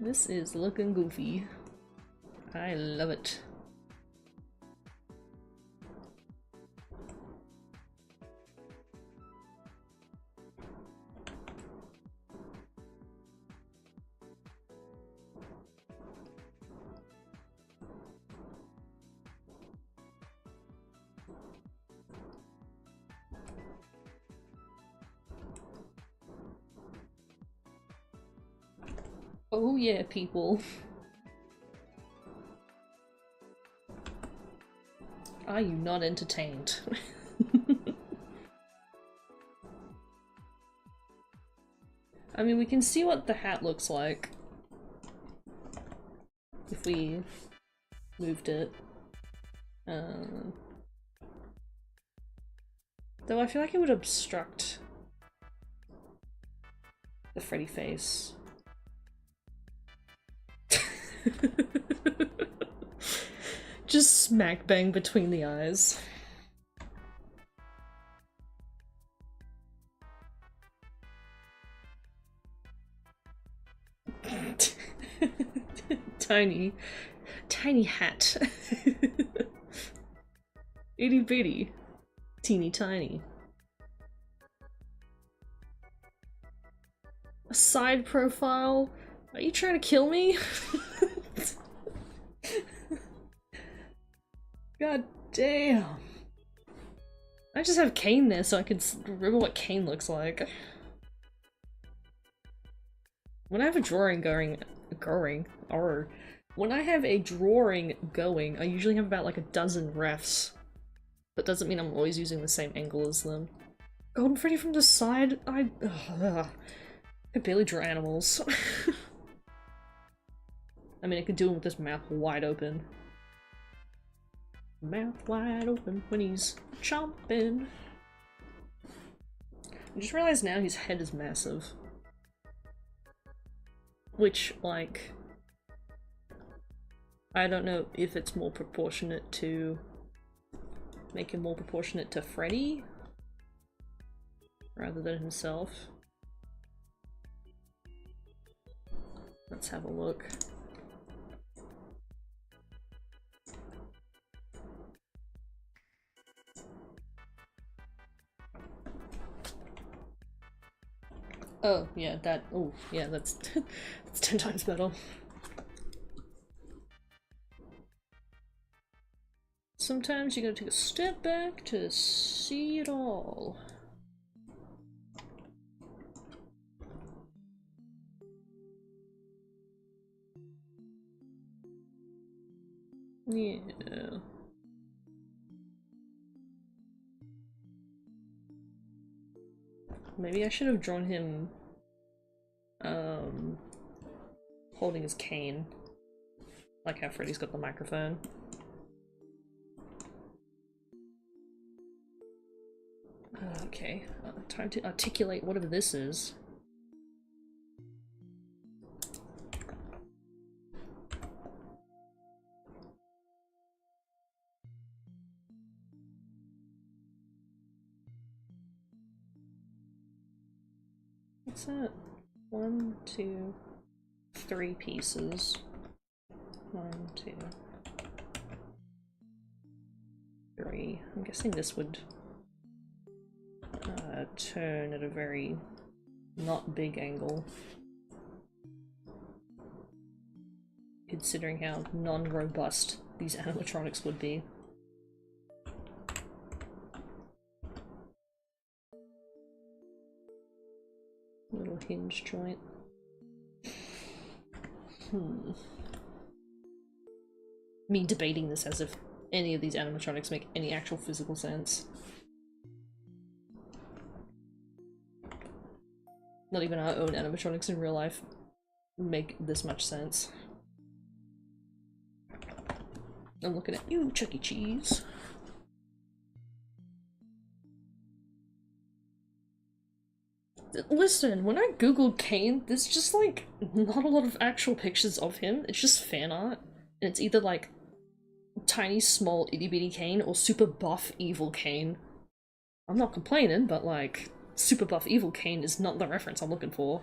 This is looking goofy. I love it. Oh yeah, people. Are you not entertained? I mean, we can see what the hat looks like if we moved it. Though I feel like it would obstruct the Freddy face. Just smack bang between the eyes. Tiny hat. Itty bitty. Teeny tiny. A side profile? Are you trying to kill me? God damn. I just have Kane there so I can remember what Kane looks like. When I have a drawing going, when I have a drawing going, I usually have about like a dozen refs. That doesn't mean I'm always using the same angle as them. Golden Freddy from the side? I barely draw animals. I mean, I could do him with his mouth wide open. Mouth wide open when he's chomping. I just realized now his head is massive. Which, like, I don't know if it's more proportionate to make him more proportionate to Freddy rather than himself. Let's have a look. Oh, yeah, that- oh, yeah, that's that's 10 times better. Sometimes you gotta take a step back to see it all. Yeah. Maybe I should have drawn him, holding his cane. Like how Freddy's got the microphone. Okay, time to articulate whatever this is. What's that? 1, 2, 3 pieces. 1, 2, 3. I'm guessing this would turn at a very not big angle, considering how non-robust these animatronics would be. Little hinge joint. Me debating this as if any of these animatronics make any actual physical sense. Not even our own animatronics in real life make this much sense. I'm looking at you, Chuck E. Cheese. Listen, when I googled Kane, there's just like not a lot of actual pictures of him. It's just fan art. And it's either like tiny, small, itty bitty Kane or super buff, evil Kane. I'm not complaining, but like, super buff, evil Kane is not the reference I'm looking for.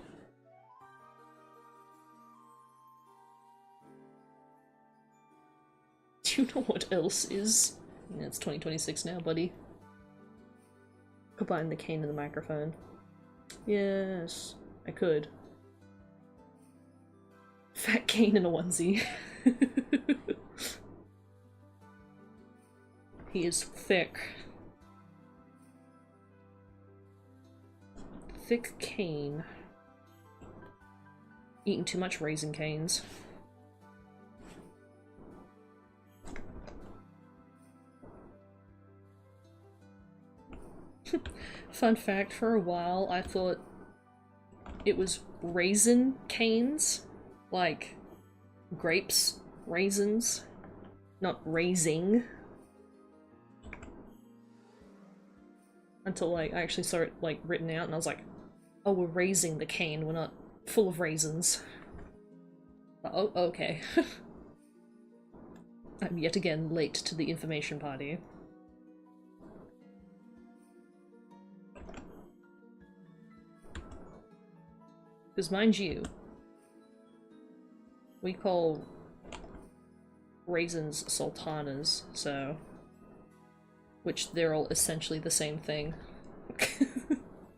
Do you know what else is? Yeah, it's 2026 now, buddy. Combine the Kane and the microphone. Yes, I could. Fat Kane in a onesie. He is thick. Thick Kane. Eating too much Raisin Canes. Fun fact, for a while I thought it was Raisin Canes, like grapes, raisins, not raising. Until like I actually saw it like written out and I was like, oh, we're raising the cane, we're not full of raisins. Oh, okay. I'm yet again late to the information party. Because mind you, we call raisins sultanas, so... which they're all essentially the same thing.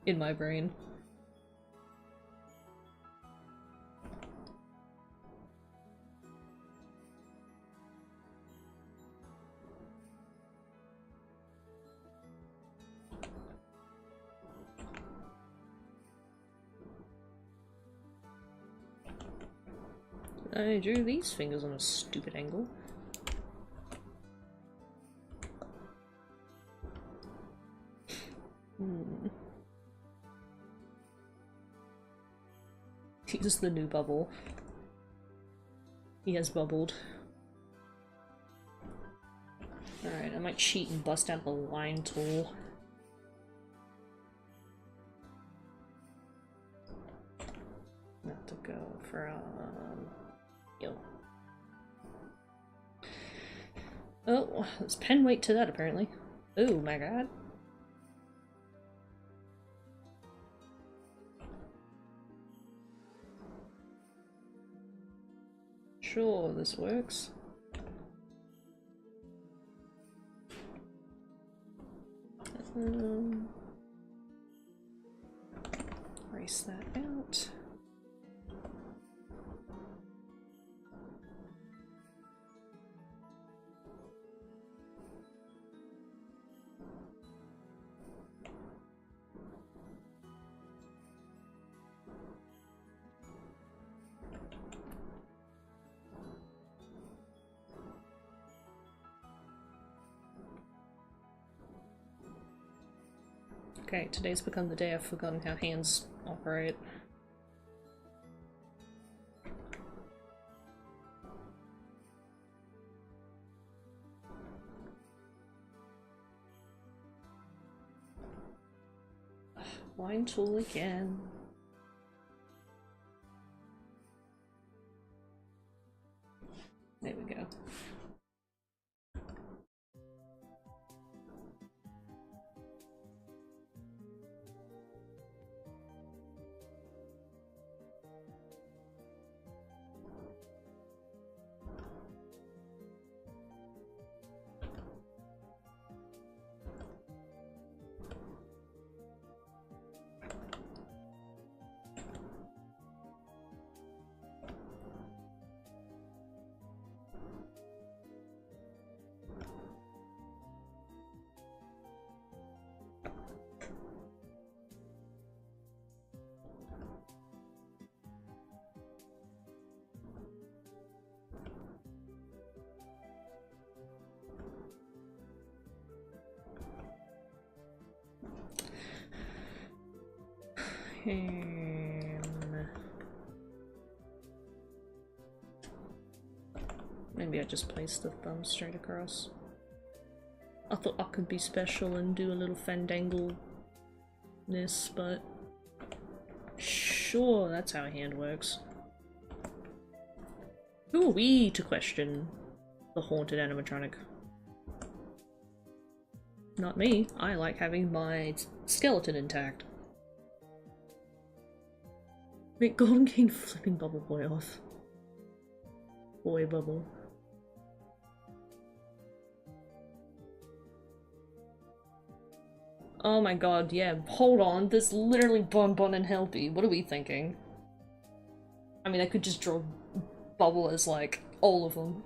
In my brain. I drew these fingers on a stupid angle. He's the new bubble. He has bubbled. Alright, I might cheat and bust out the line tool. Not to go from... Yo. Oh, there's pen weight to that apparently. Oh my god. Sure, this works. Erase that out. Okay, today's become the day I've forgotten how hands operate. Line tool again. There we go. Okay. Maybe I just placed the thumb straight across. I thought I could be special and do a little fandangle-ness, but sure, that's how a hand works. Who are we to question the haunted animatronic? Not me. I like having my skeleton intact. Make Golden Cane flipping Bubble Boy off. Boy Bubble. Oh my god, yeah, hold on, there's literally Bon Bon and Helpy. What are we thinking? I mean, I could just draw Bubble as, like, all of them.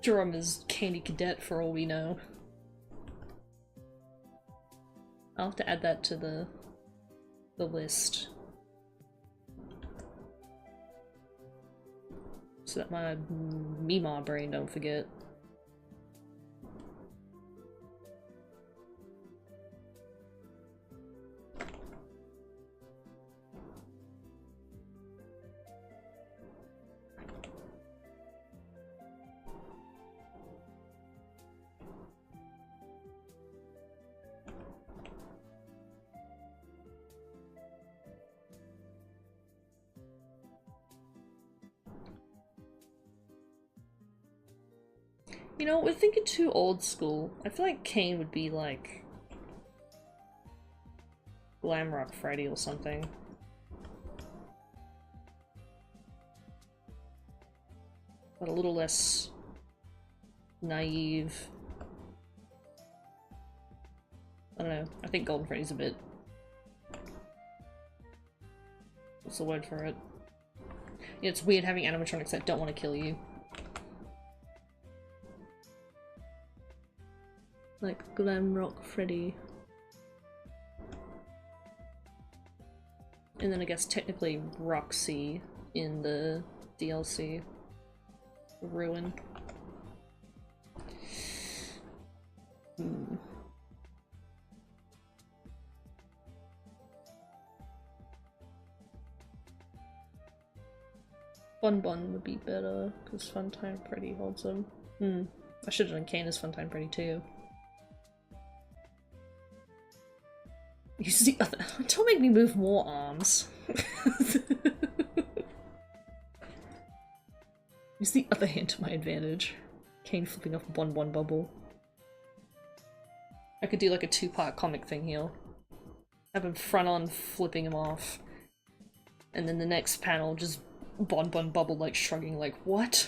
Draw him as Candy Cadet for all we know. I'll have to add that to the list. So that my Mima brain don't forget. You know, we're thinking too old school. I feel like Kane would be like Glam Rock Freddy or something. But a little less naive. I don't know. I think Golden Freddy's a bit... What's the word for it? Yeah, it's weird having animatronics that don't want to kill you. Like Glam Rock Freddy. And then I guess technically Roxy in the DLC. Ruin. Bun Bun would be better, because Funtime Freddy holds him. I should have done Kane as Funtime Freddy too. Use the other- don't make me move more arms. Use the other hand to my advantage. Kane flipping off Bon Bon Bubble. I could do like a two-part comic thing here. Have him front on flipping him off. And then the next panel just Bon Bon Bubble like shrugging like, what?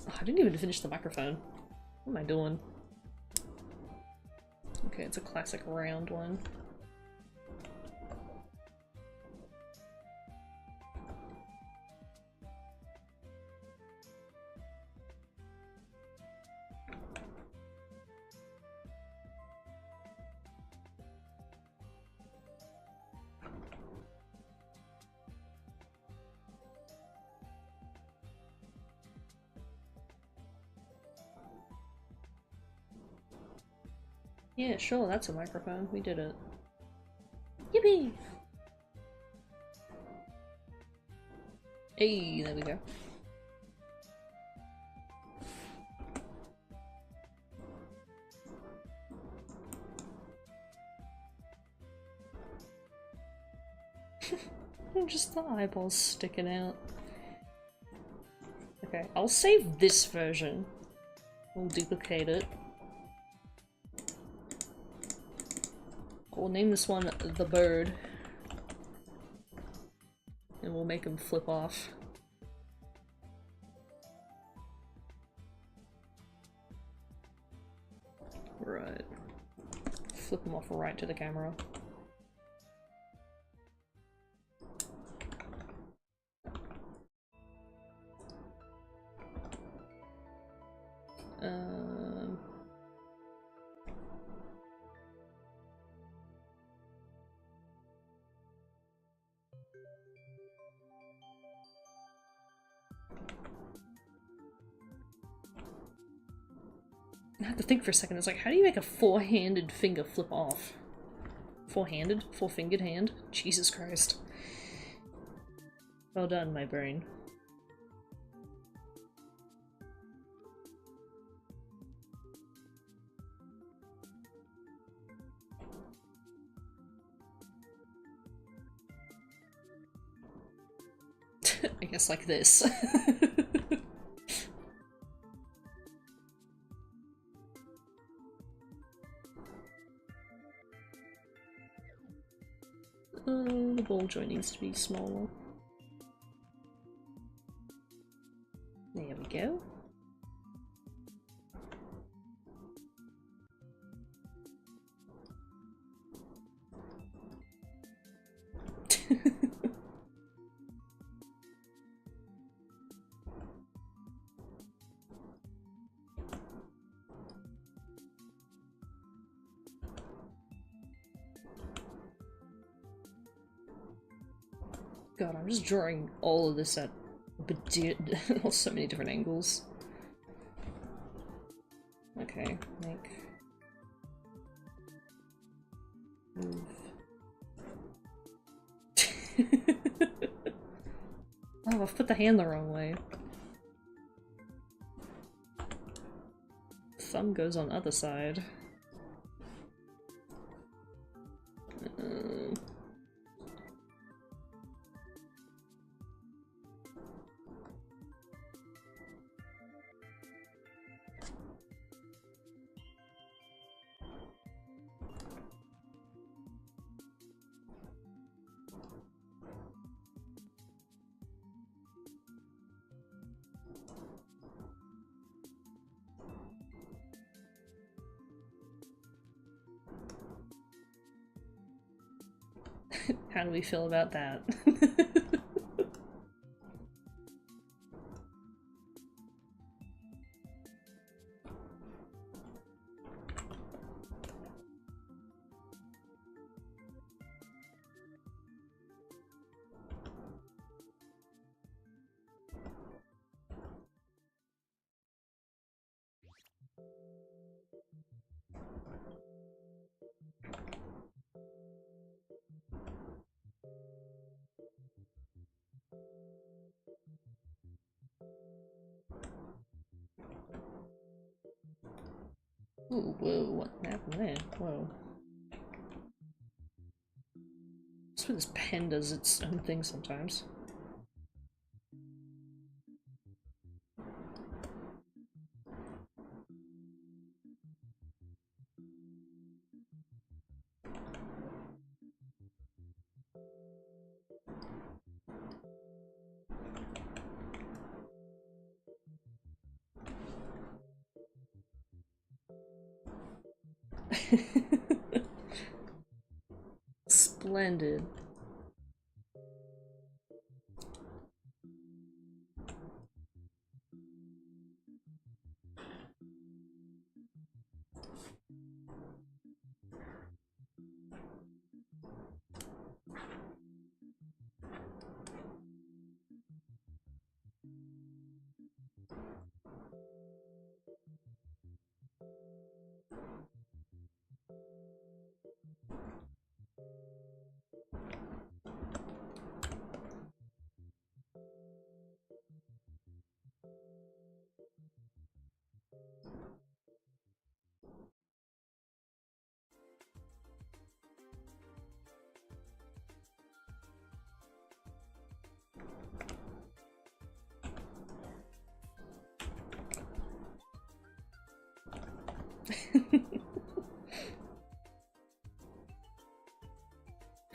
Oh, I didn't even finish the microphone. What am I doing? Okay, it's a classic round one. Yeah, sure, that's a microphone. We did it. Yippee! Hey, there we go. Just the eyeballs sticking out. Okay, I'll save this version. We'll duplicate it. We'll name this one The Bird. And we'll make him flip off. Right. Flip him off right to the camera. I had to think for a second. It's like, how do you make a four-handed finger flip off? Four-handed? Four-fingered hand? Jesus Christ. Well done, my brain. I guess like this. The ball joint needs to be smaller. There we go. God, I'm just drawing all of this at so many different angles. Okay, make... move. Oh, I've put the hand the wrong way. Thumb goes on other side. How do we feel about that? Ooh, whoa, what happened there? Whoa. That's where this pen does its own thing sometimes. Splendid.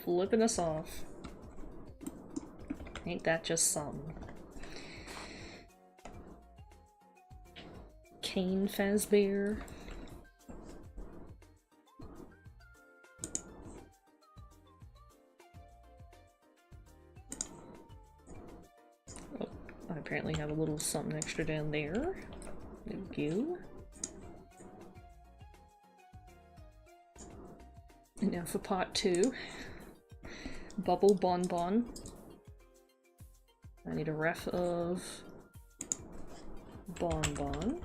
Flipping us off. Ain't that just something? Cane Fazbear. Oh, I apparently have a little something extra down there. Thank you. And now for part 2. Bubble Bonbon. I need a ref of Bonbon.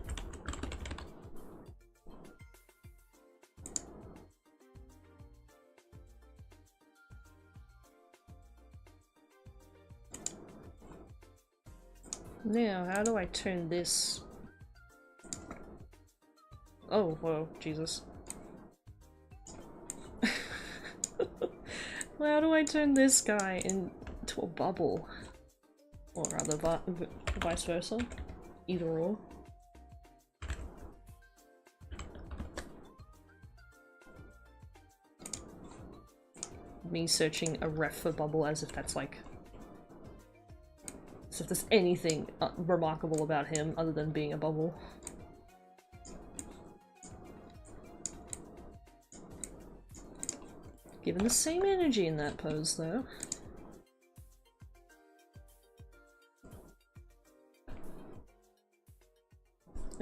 Now, how do I turn this? Oh, whoa, Jesus. Well, how do I turn this guy into a bubble? Or rather, vice versa. Either or. Me searching a ref for bubble as if that's like... as if there's anything remarkable about him other than being a bubble. Given the same energy in that pose, though.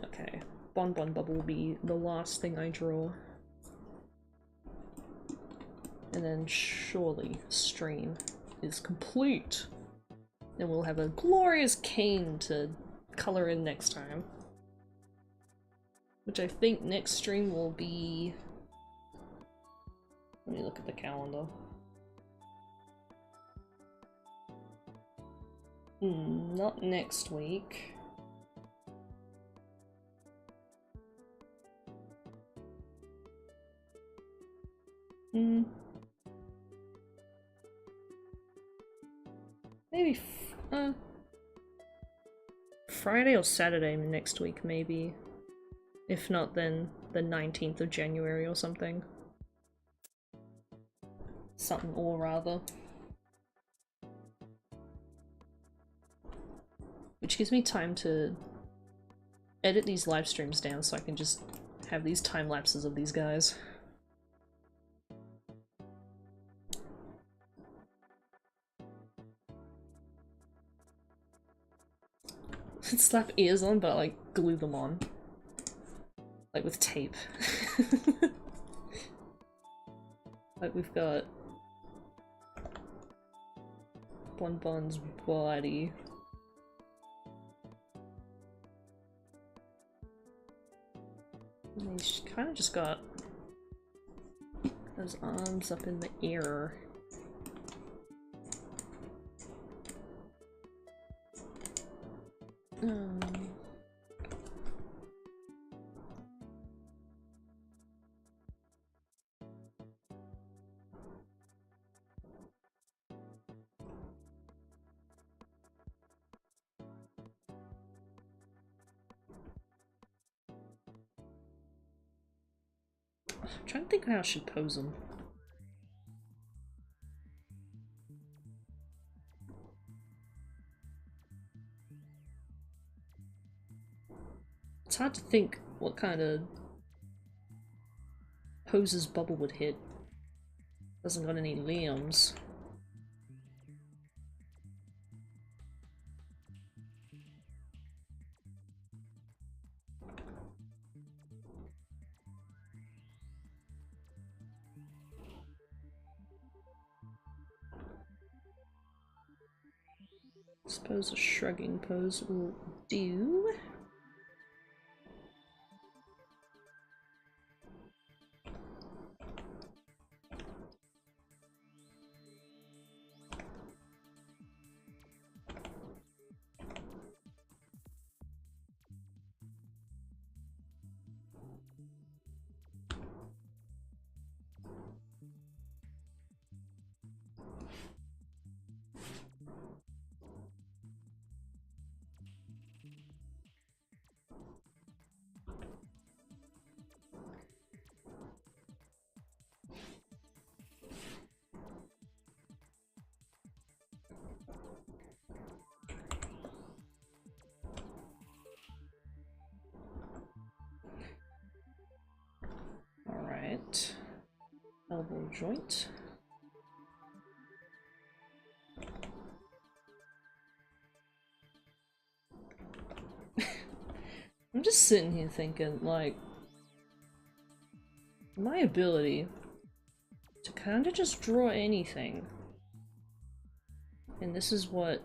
Okay, Bon Bon Bubble will be the last thing I draw. And then surely stream is complete. And we'll have a glorious cane to color in next time. Which I think next stream will be... let me look at the calendar. Not next week. Maybe Friday or Saturday next week, maybe. If not, then the 19th of January or something. Something or rather. Which gives me time to edit these live streams down so I can just have these time lapses of these guys. Slap ears on, but like glue them on. Like with tape. Like we've got Bon Bon's body. And he's kind of just got those arms up in the air. I'm trying to think how I should pose them. It's hard to think what kind of poses Bubble would hit. Doesn't got any limbs. Suppose a shrugging pose will do. Alright. Elbow joint. I'm just sitting here thinking, like, my ability to kind of just draw anything, and this is what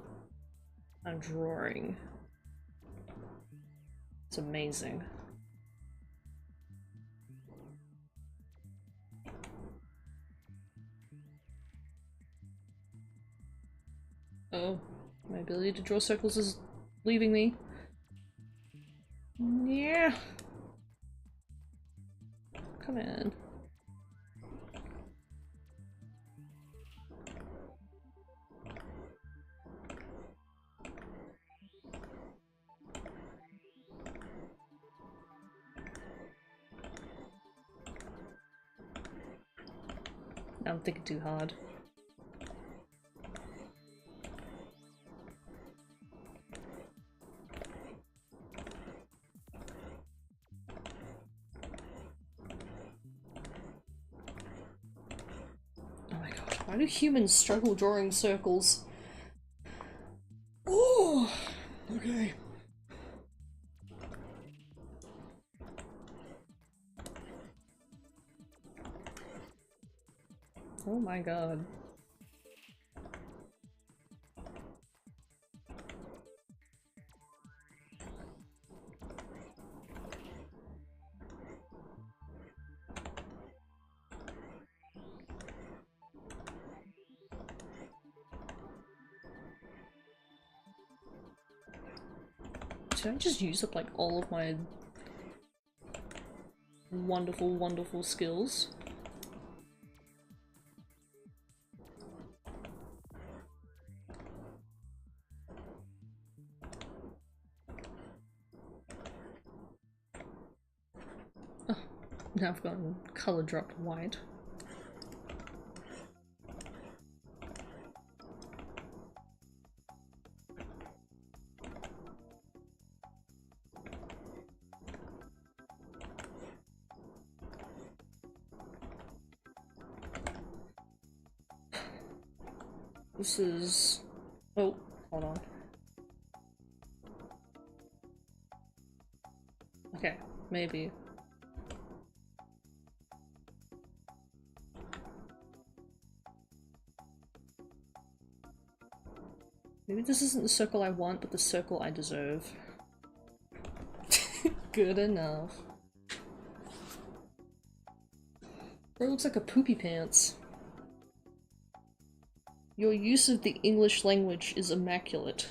I'm drawing. It's amazing. Oh, my ability to draw circles is leaving me. Yeah. Come in. I'm thinking too hard. Oh my god, why do humans struggle drawing circles? Oh, okay. Oh my god. Did I just use up like all of my wonderful, wonderful skills? Oh, now I've gotten color dropped white. This is... oh, hold on. Okay, maybe. Maybe this isn't the circle I want, but the circle I deserve. Good enough. Bro looks like a poopy pants. Your use of the English language is immaculate.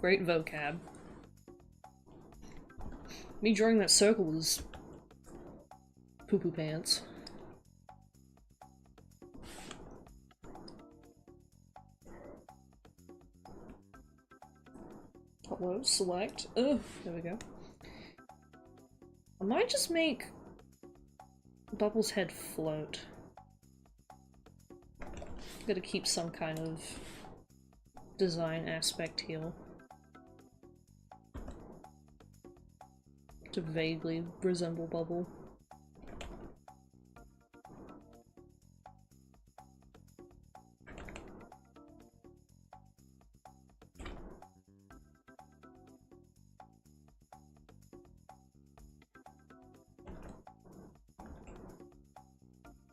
Great vocab. Me drawing that circle was poo-poo pants. Hello, select. Oh, there we go. I might just make Bubbles' head float. Gotta keep some kind of design aspect here. To vaguely resemble Bubble.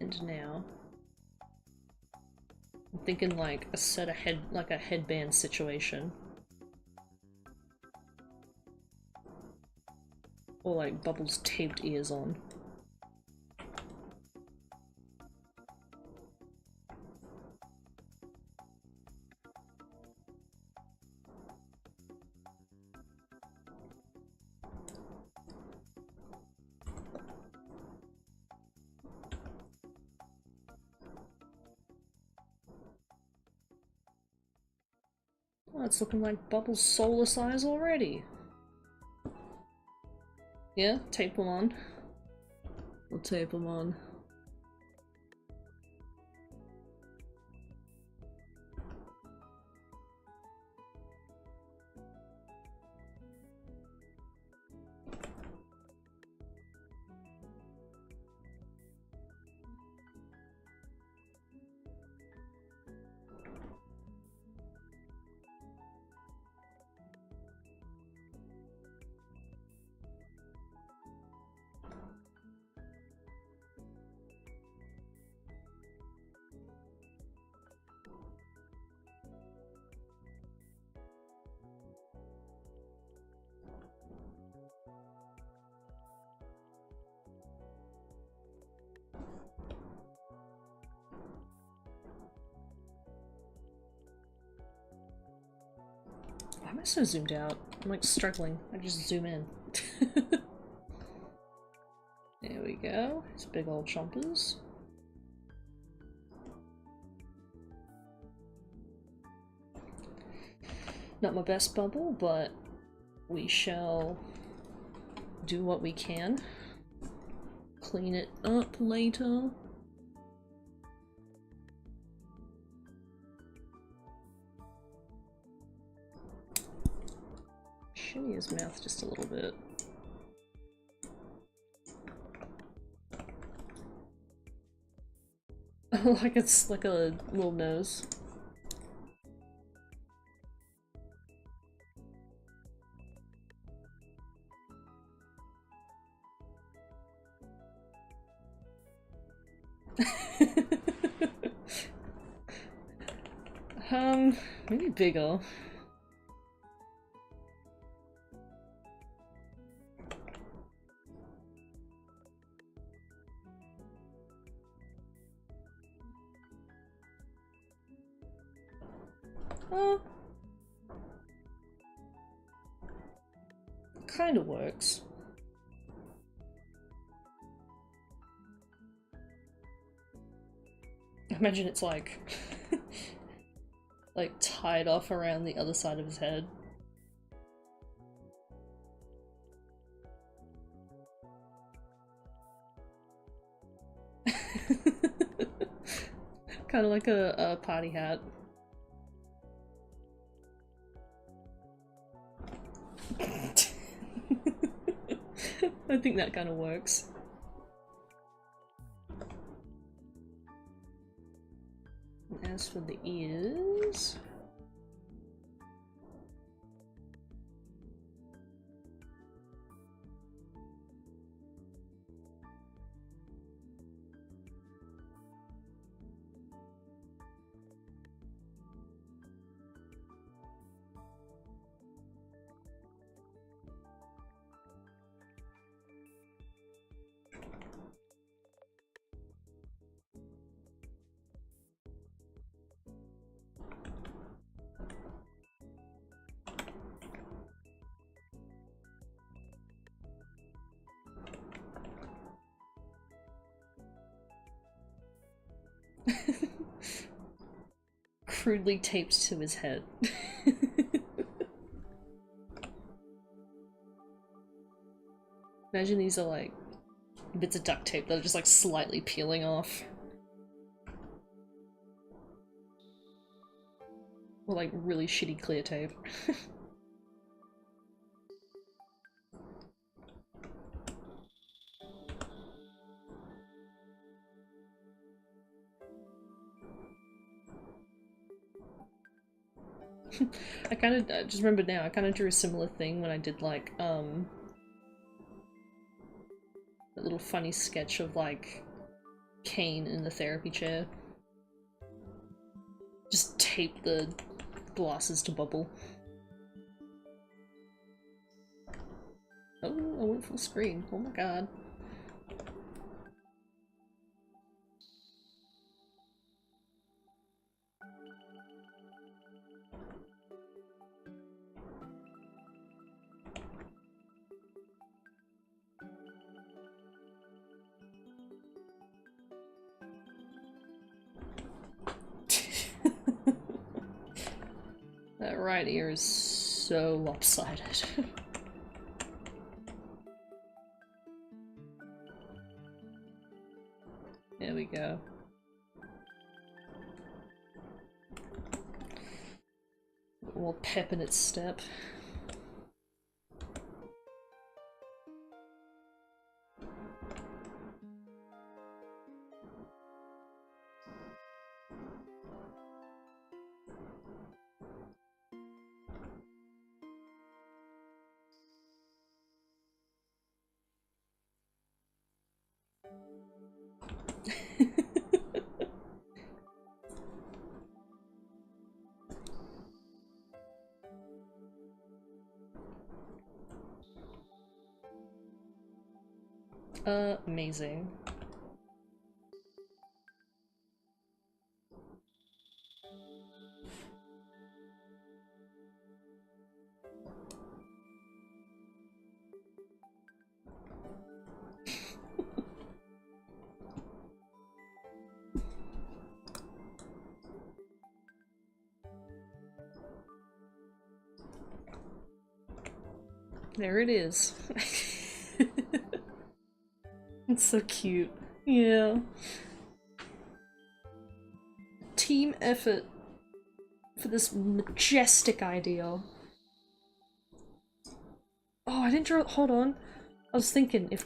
And now I'm thinking like a set of like a headband situation. Or like Bubbles' taped ears on. Oh, it's looking like Bubbles' soulless eyes already. Yeah, tape them on. We'll tape them on. am I so zoomed out? I'm like struggling. I just zoom in. There we go. It's big old chompers. Not my best bubble, but we shall do what we can. Clean it up later. Shimmy his mouth just a little bit. Like it's like a little nose. Maybe bigger. Kinda works. Imagine it's like like tied off around the other side of his head. Kind of like a party hat. I think that kind of works. And as for the ears... crudely taped to his head. Imagine these are like bits of duct tape that are just like slightly peeling off. Or like really shitty clear tape. I kind of just remembered now, I kind of drew a similar thing when I did like that little funny sketch of like Kane in the therapy chair. Just tape the glasses to bubble. Oh, I went full screen. Oh my god. That right ear is so lopsided. There we go. More pep in its step. Amazing. There it is. It's so cute. Yeah. Team effort for this majestic idea. Oh, I didn't draw- hold on. I was thinking, if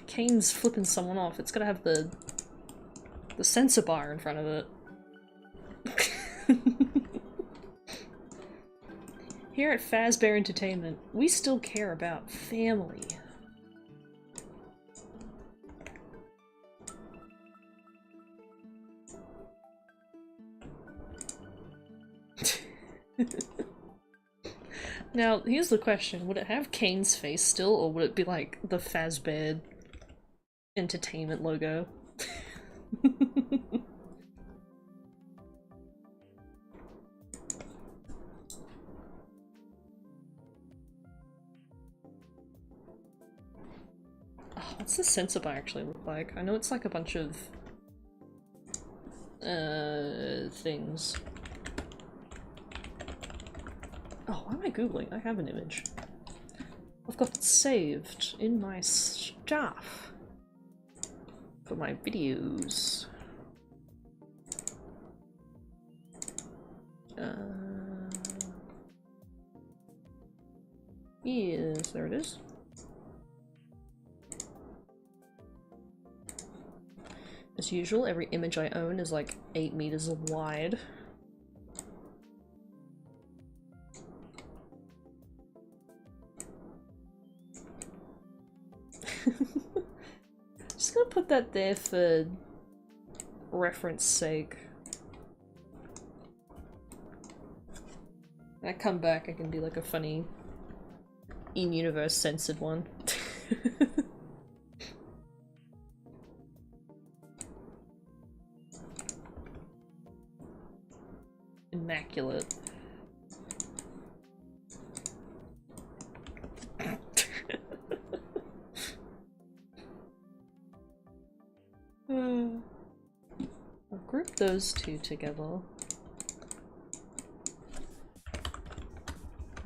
Kane's flipping someone off, it's gotta have the sensor bar in front of it. Here at Fazbear Entertainment, we still care about family. Now, here's the question. Would it have Kane's face still, or would it be like the Fazbear Entertainment logo? Oh, what's the sensor bar actually look like? I know it's like a bunch of things. Oh, why am I googling? I have an image. I've got it saved in my stuff for my videos. Yes, there it is. As usual, every image I own is like 8 meters wide. Just gonna put that there for reference sake. When I come back, I can do like a funny in-universe censored one. Immaculate. I'll group those two together.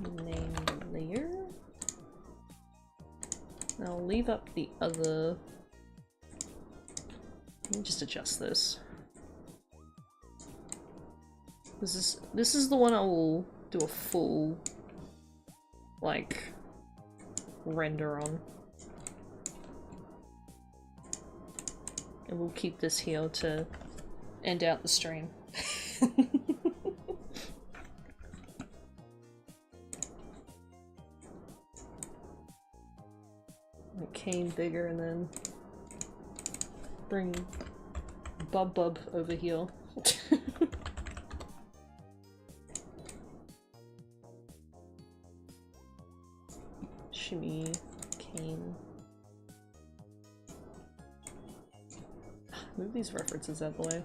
Name layer. I'll leave up the other. Let me just adjust this. This is the one I will do a full, like, render on. And we'll keep this here to end out the stream. Make Kane bigger and then bring Bub over here. Shimmy, Kane. Move these references out of the way.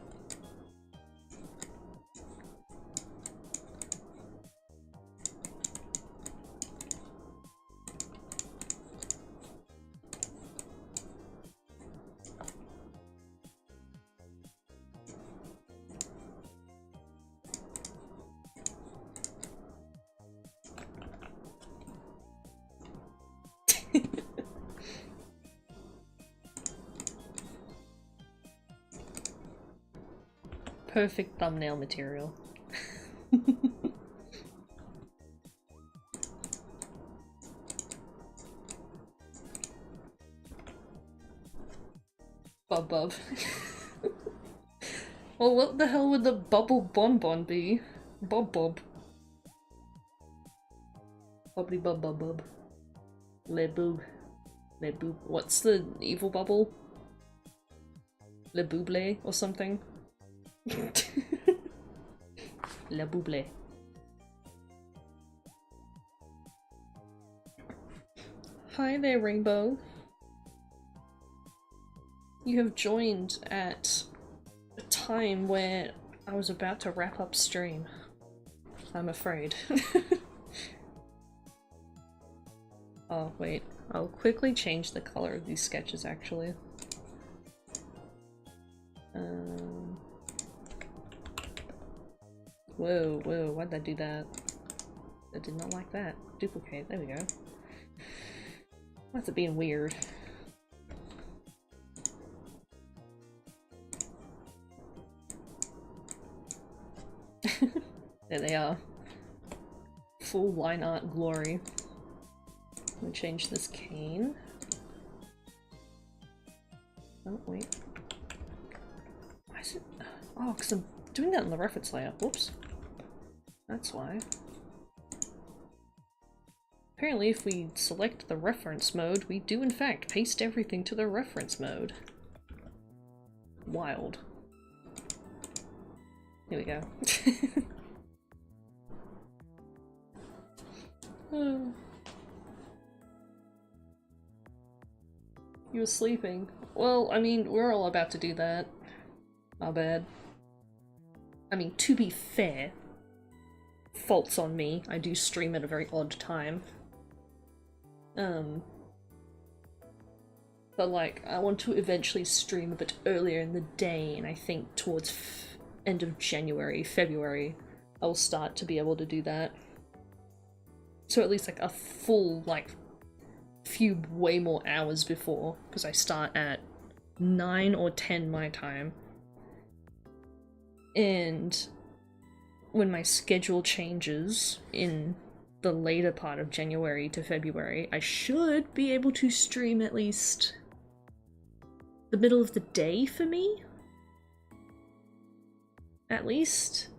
Perfect thumbnail material. Bub. Well, what the hell would the bubble bonbon be? Bob. Bubbly bub. Le boob. What's the evil bubble? Le bouble or something? La bouble. Hi there, Rainbow. You have joined at a time where I was about to wrap up stream. I'm afraid. Oh, wait. I'll quickly change the color of these sketches, actually. Whoa, why'd I do that? I did not like that. Duplicate, there we go. That's being weird. There they are. Full line art glory. Let me change this cane. Oh, wait. Why is it? Oh, because I'm doing that in the reference layer. Whoops. That's why. Apparently, if we select the reference mode, we do in fact paste everything to the reference mode. Wild. Here we go. You were sleeping. Well, I mean, we're all about to do that. My bad. I mean, to be fair, fault's on me. I do stream at a very odd time. But like, I want to eventually stream a bit earlier in the day, and I think towards end of January, February, I will start to be able to do that. So at least like a full, like, few way more hours before, because I start at 9 or 10 my time. And when my schedule changes in the later part of January to February, I should be able to stream at least the middle of the day for me? At least?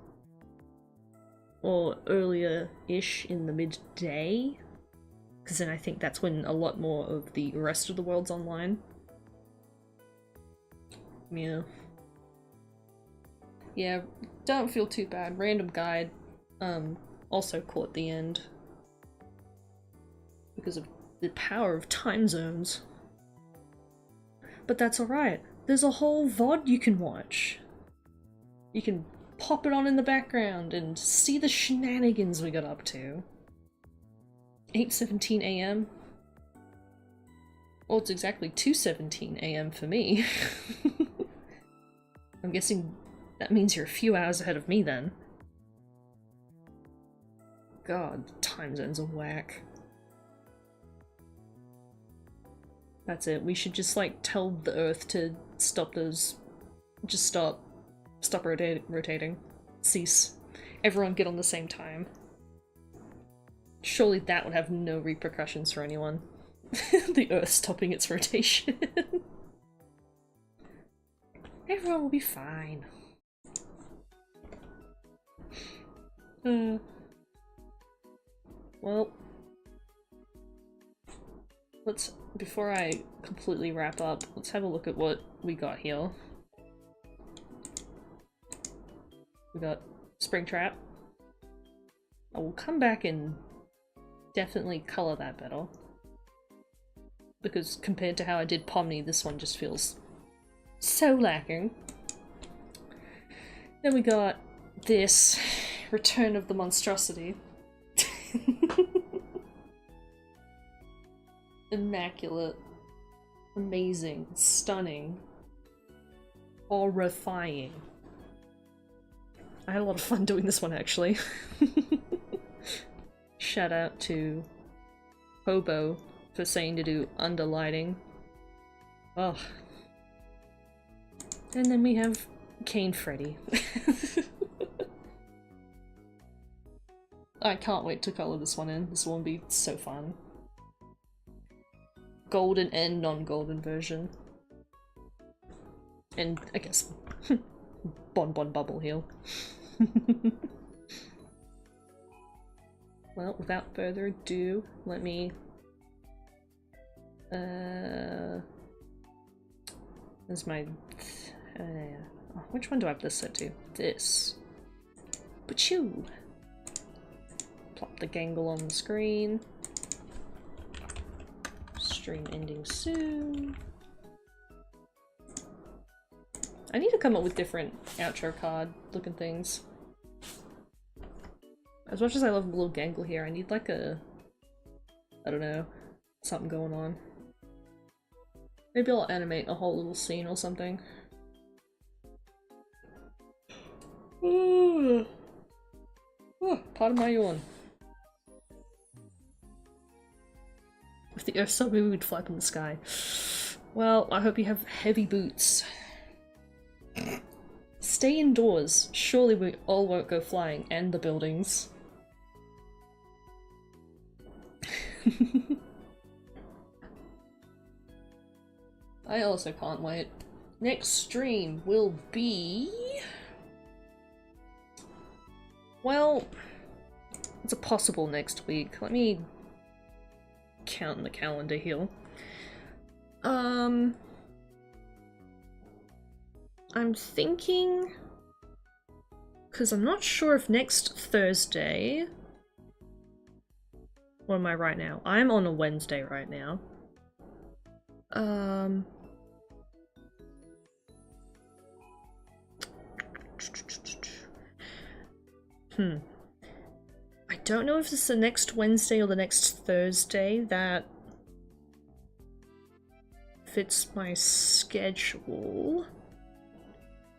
Or earlier-ish in the midday? Because then I think that's when a lot more of the rest of the world's online. Yeah. Yeah, don't feel too bad. Random guide. Also caught the end. Because of the power of time zones. But that's alright. There's a whole VOD you can watch. You can pop it on in the background and see the shenanigans we got up to. 8:17 AM. Well, it's exactly 2:17 AM for me. I'm guessing that means you're a few hours ahead of me then. God, time zones are whack. That's it. We should just like tell the Earth to stop those. Just stop. Stop rotating. Cease. Everyone get on the same time. Surely that would have no repercussions for anyone. The Earth stopping its rotation. Everyone will be fine. Well, before I completely wrap up, let's have a look at what we got here. We got Springtrap. I will come back and definitely colour that better. Because compared to how I did Pomni, this one just feels so lacking. Then we got this Return of the Monstrosity. Immaculate. Amazing. Stunning. Horrifying. I had a lot of fun doing this one, actually. Shout out to Hobo for saying to do underlighting. Ugh. And then we have Kane Freddy. I can't wait to colour this one in. This one will be so fun. Golden and non-golden version. And, I guess, Bonbon Bubble Heel. Well, without further ado, let me... There's my... which one do I have this set to? This. Pachoo! Plop the gangle on the screen. Stream ending soon. I need to come up with different outro card looking things. As much as I love a little gangle here, I need like a... I don't know, something going on. Maybe I'll animate a whole little scene or something. Ooh. Oh, pardon my yawn. If the Earth stopped moving, we'd flap in the sky. Well, I hope you have heavy boots. Stay indoors. Surely we all won't go flying, and the buildings. I also can't wait. Next stream will be... well, it's a possible next week. Let me count in the calendar here. I'm thinking... because I'm not sure if next Thursday... what am I right now? I'm on a Wednesday right now. I don't know if it's the next Wednesday or the next Thursday that fits my schedule.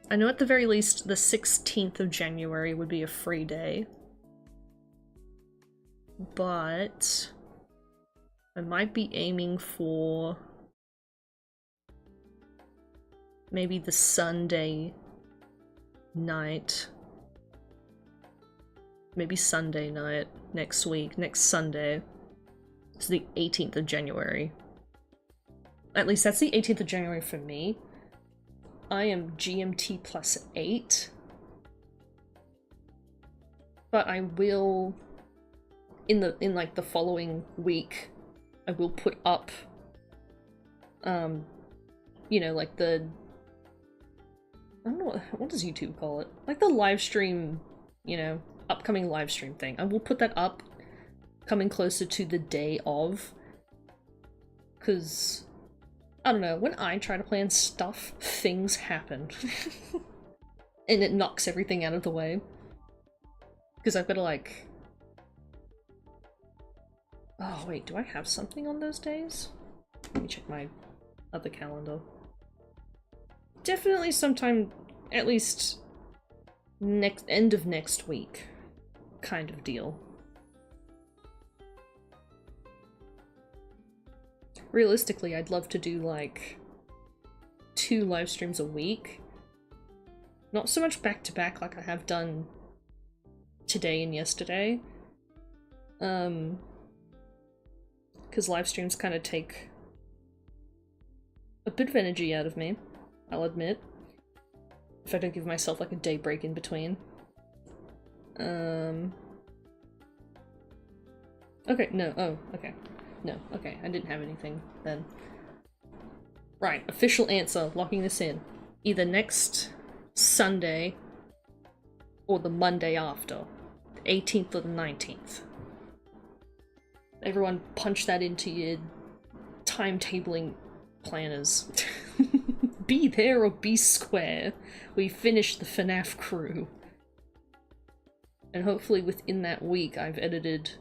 I know at the very least the 16th of January would be a free day. But I might be aiming for maybe the Sunday night. Maybe Sunday night next week, next Sunday. It's the 18th of January. At least that's the 18th of January for me. I am GMT +8. But I will, in like the following week, I will put up, you know, like the, I don't know, what does YouTube call it? Like the live stream, you know, upcoming live stream thing. I will put that up coming closer to the day of, because, I don't know, when I try to plan stuff, things happen. And it knocks everything out of the way. Because I've got to like... oh wait, do I have something on those days? Let me check my other calendar. Definitely sometime, at least end of next week, kind of deal. Realistically, I'd love to do like 2 live streams a week. Not so much back to back like I have done today and yesterday. Because live streams kind of take a bit of energy out of me, I'll admit. If I don't give myself like a day break in between. Okay, no, oh, okay. No, okay, I didn't have anything then. Right, official answer, locking this in. Either next Sunday or the Monday after. The 18th or the 19th. Everyone punch that into your timetabling planners. Be there or be square. We finished the FNAF crew. And hopefully within that week I've edited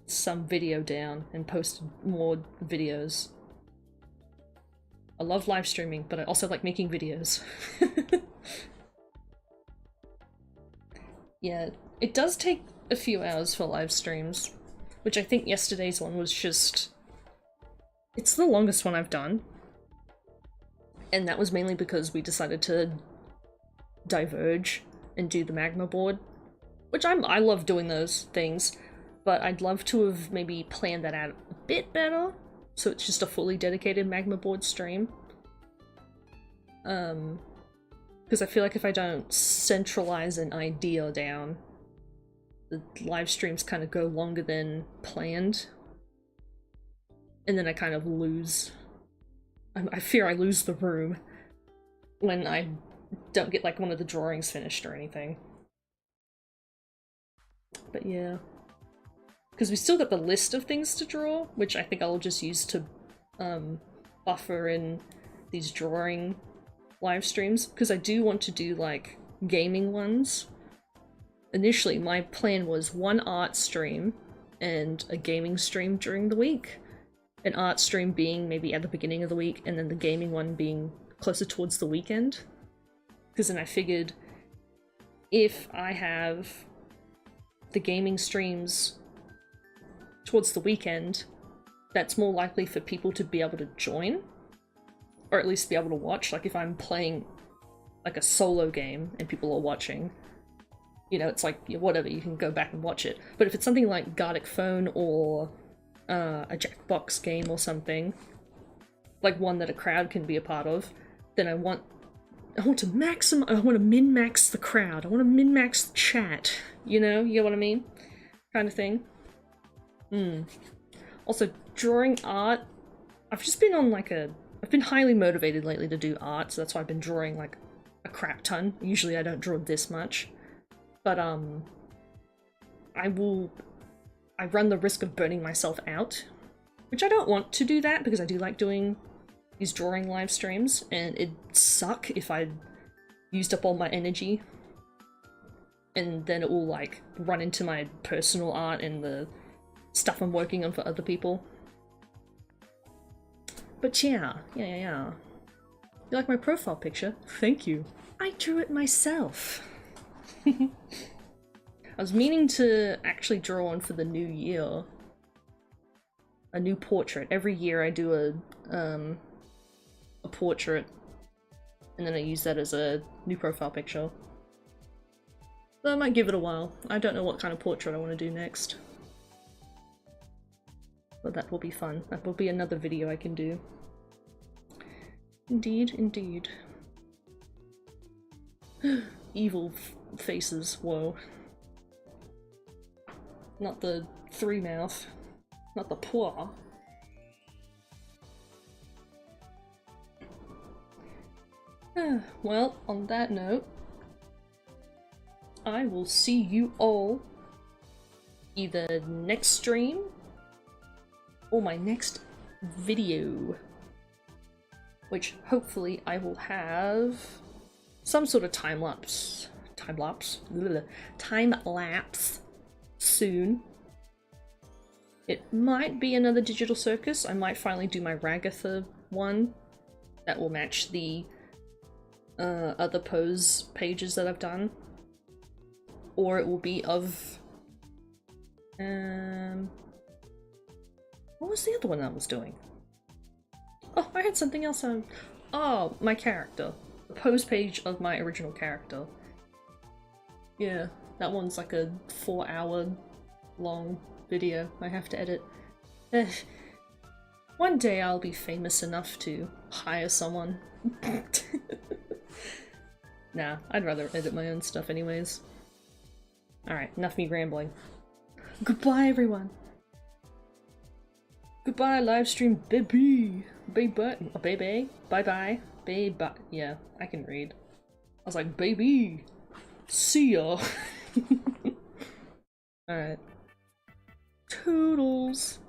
some video down and posted more videos. I love live streaming, but I also like making videos. Yeah, it does take a few hours for live streams, which I think yesterday's one was just... it's the longest one I've done. And that was mainly because we decided to diverge and do the magma board, which I love doing those things, but I'd love to have maybe planned that out a bit better, so it's just a fully dedicated magma board stream. Because I feel like if I don't centralize an idea down, the live streams kind of go longer than planned, and then I kind of lose... I fear I lose the room when I don't get like one of the drawings finished or anything. But yeah. Because we still got the list of things to draw, which I think I'll just use to buffer in these drawing live streams, because I do want to do like gaming ones. Initially my plan was one art stream and a gaming stream during the week. An art stream being maybe at the beginning of the week, and then the gaming one being closer towards the weekend. Because then I figured if I have the gaming streams towards the weekend, that's more likely for people to be able to join, or at least be able to watch. Like if I'm playing like a solo game and people are watching, you know, it's like, whatever, you can go back and watch it. But if it's something like Gartic Phone or a Jackbox game or something, like one that a crowd can be a part of, then I want to min-max the crowd. I want to min-max the chat. You know? You get what I mean? Kind of thing. Also, drawing art, I've just been on like I've been highly motivated lately to do art, so that's why I've been drawing like a crap ton. Usually I don't draw this much. But, I run the risk of burning myself out, which I don't want to do that because I do like doing these drawing live streams, and it'd suck if I used up all my energy and then it will like run into my personal art and the stuff I'm working on for other people. But yeah. You like my profile picture? Thank you. I drew it myself. I was meaning to actually draw one for the new year. A new portrait. Every year I do a portrait, and then I use that as a new profile picture. So I might give it a while. I don't know what kind of portrait I want to do next. But that will be fun. That will be another video I can do. Indeed, indeed. Evil faces, whoa. Not the three mouth. Not the paw. Well, on that note, I will see you all either next stream or my next video, which hopefully I will have some sort of time lapse soon. It might be another digital circus. I might finally do my Ragatha one that will match the other pose pages that I've done, or it will be of what was the other one that I was doing? Oh, I had something else on. Oh, my character. The pose page of my original character. Yeah, that one's like a 4-hour long video I have to edit. One day I'll be famous enough to hire someone. Nah, I'd rather edit my own stuff anyways. Alright, enough me rambling. Goodbye, everyone! Goodbye, livestream, baby! Baby? Bye-bye? Baby? Yeah, I can read. I was like, baby! See ya! Alright. Toodles!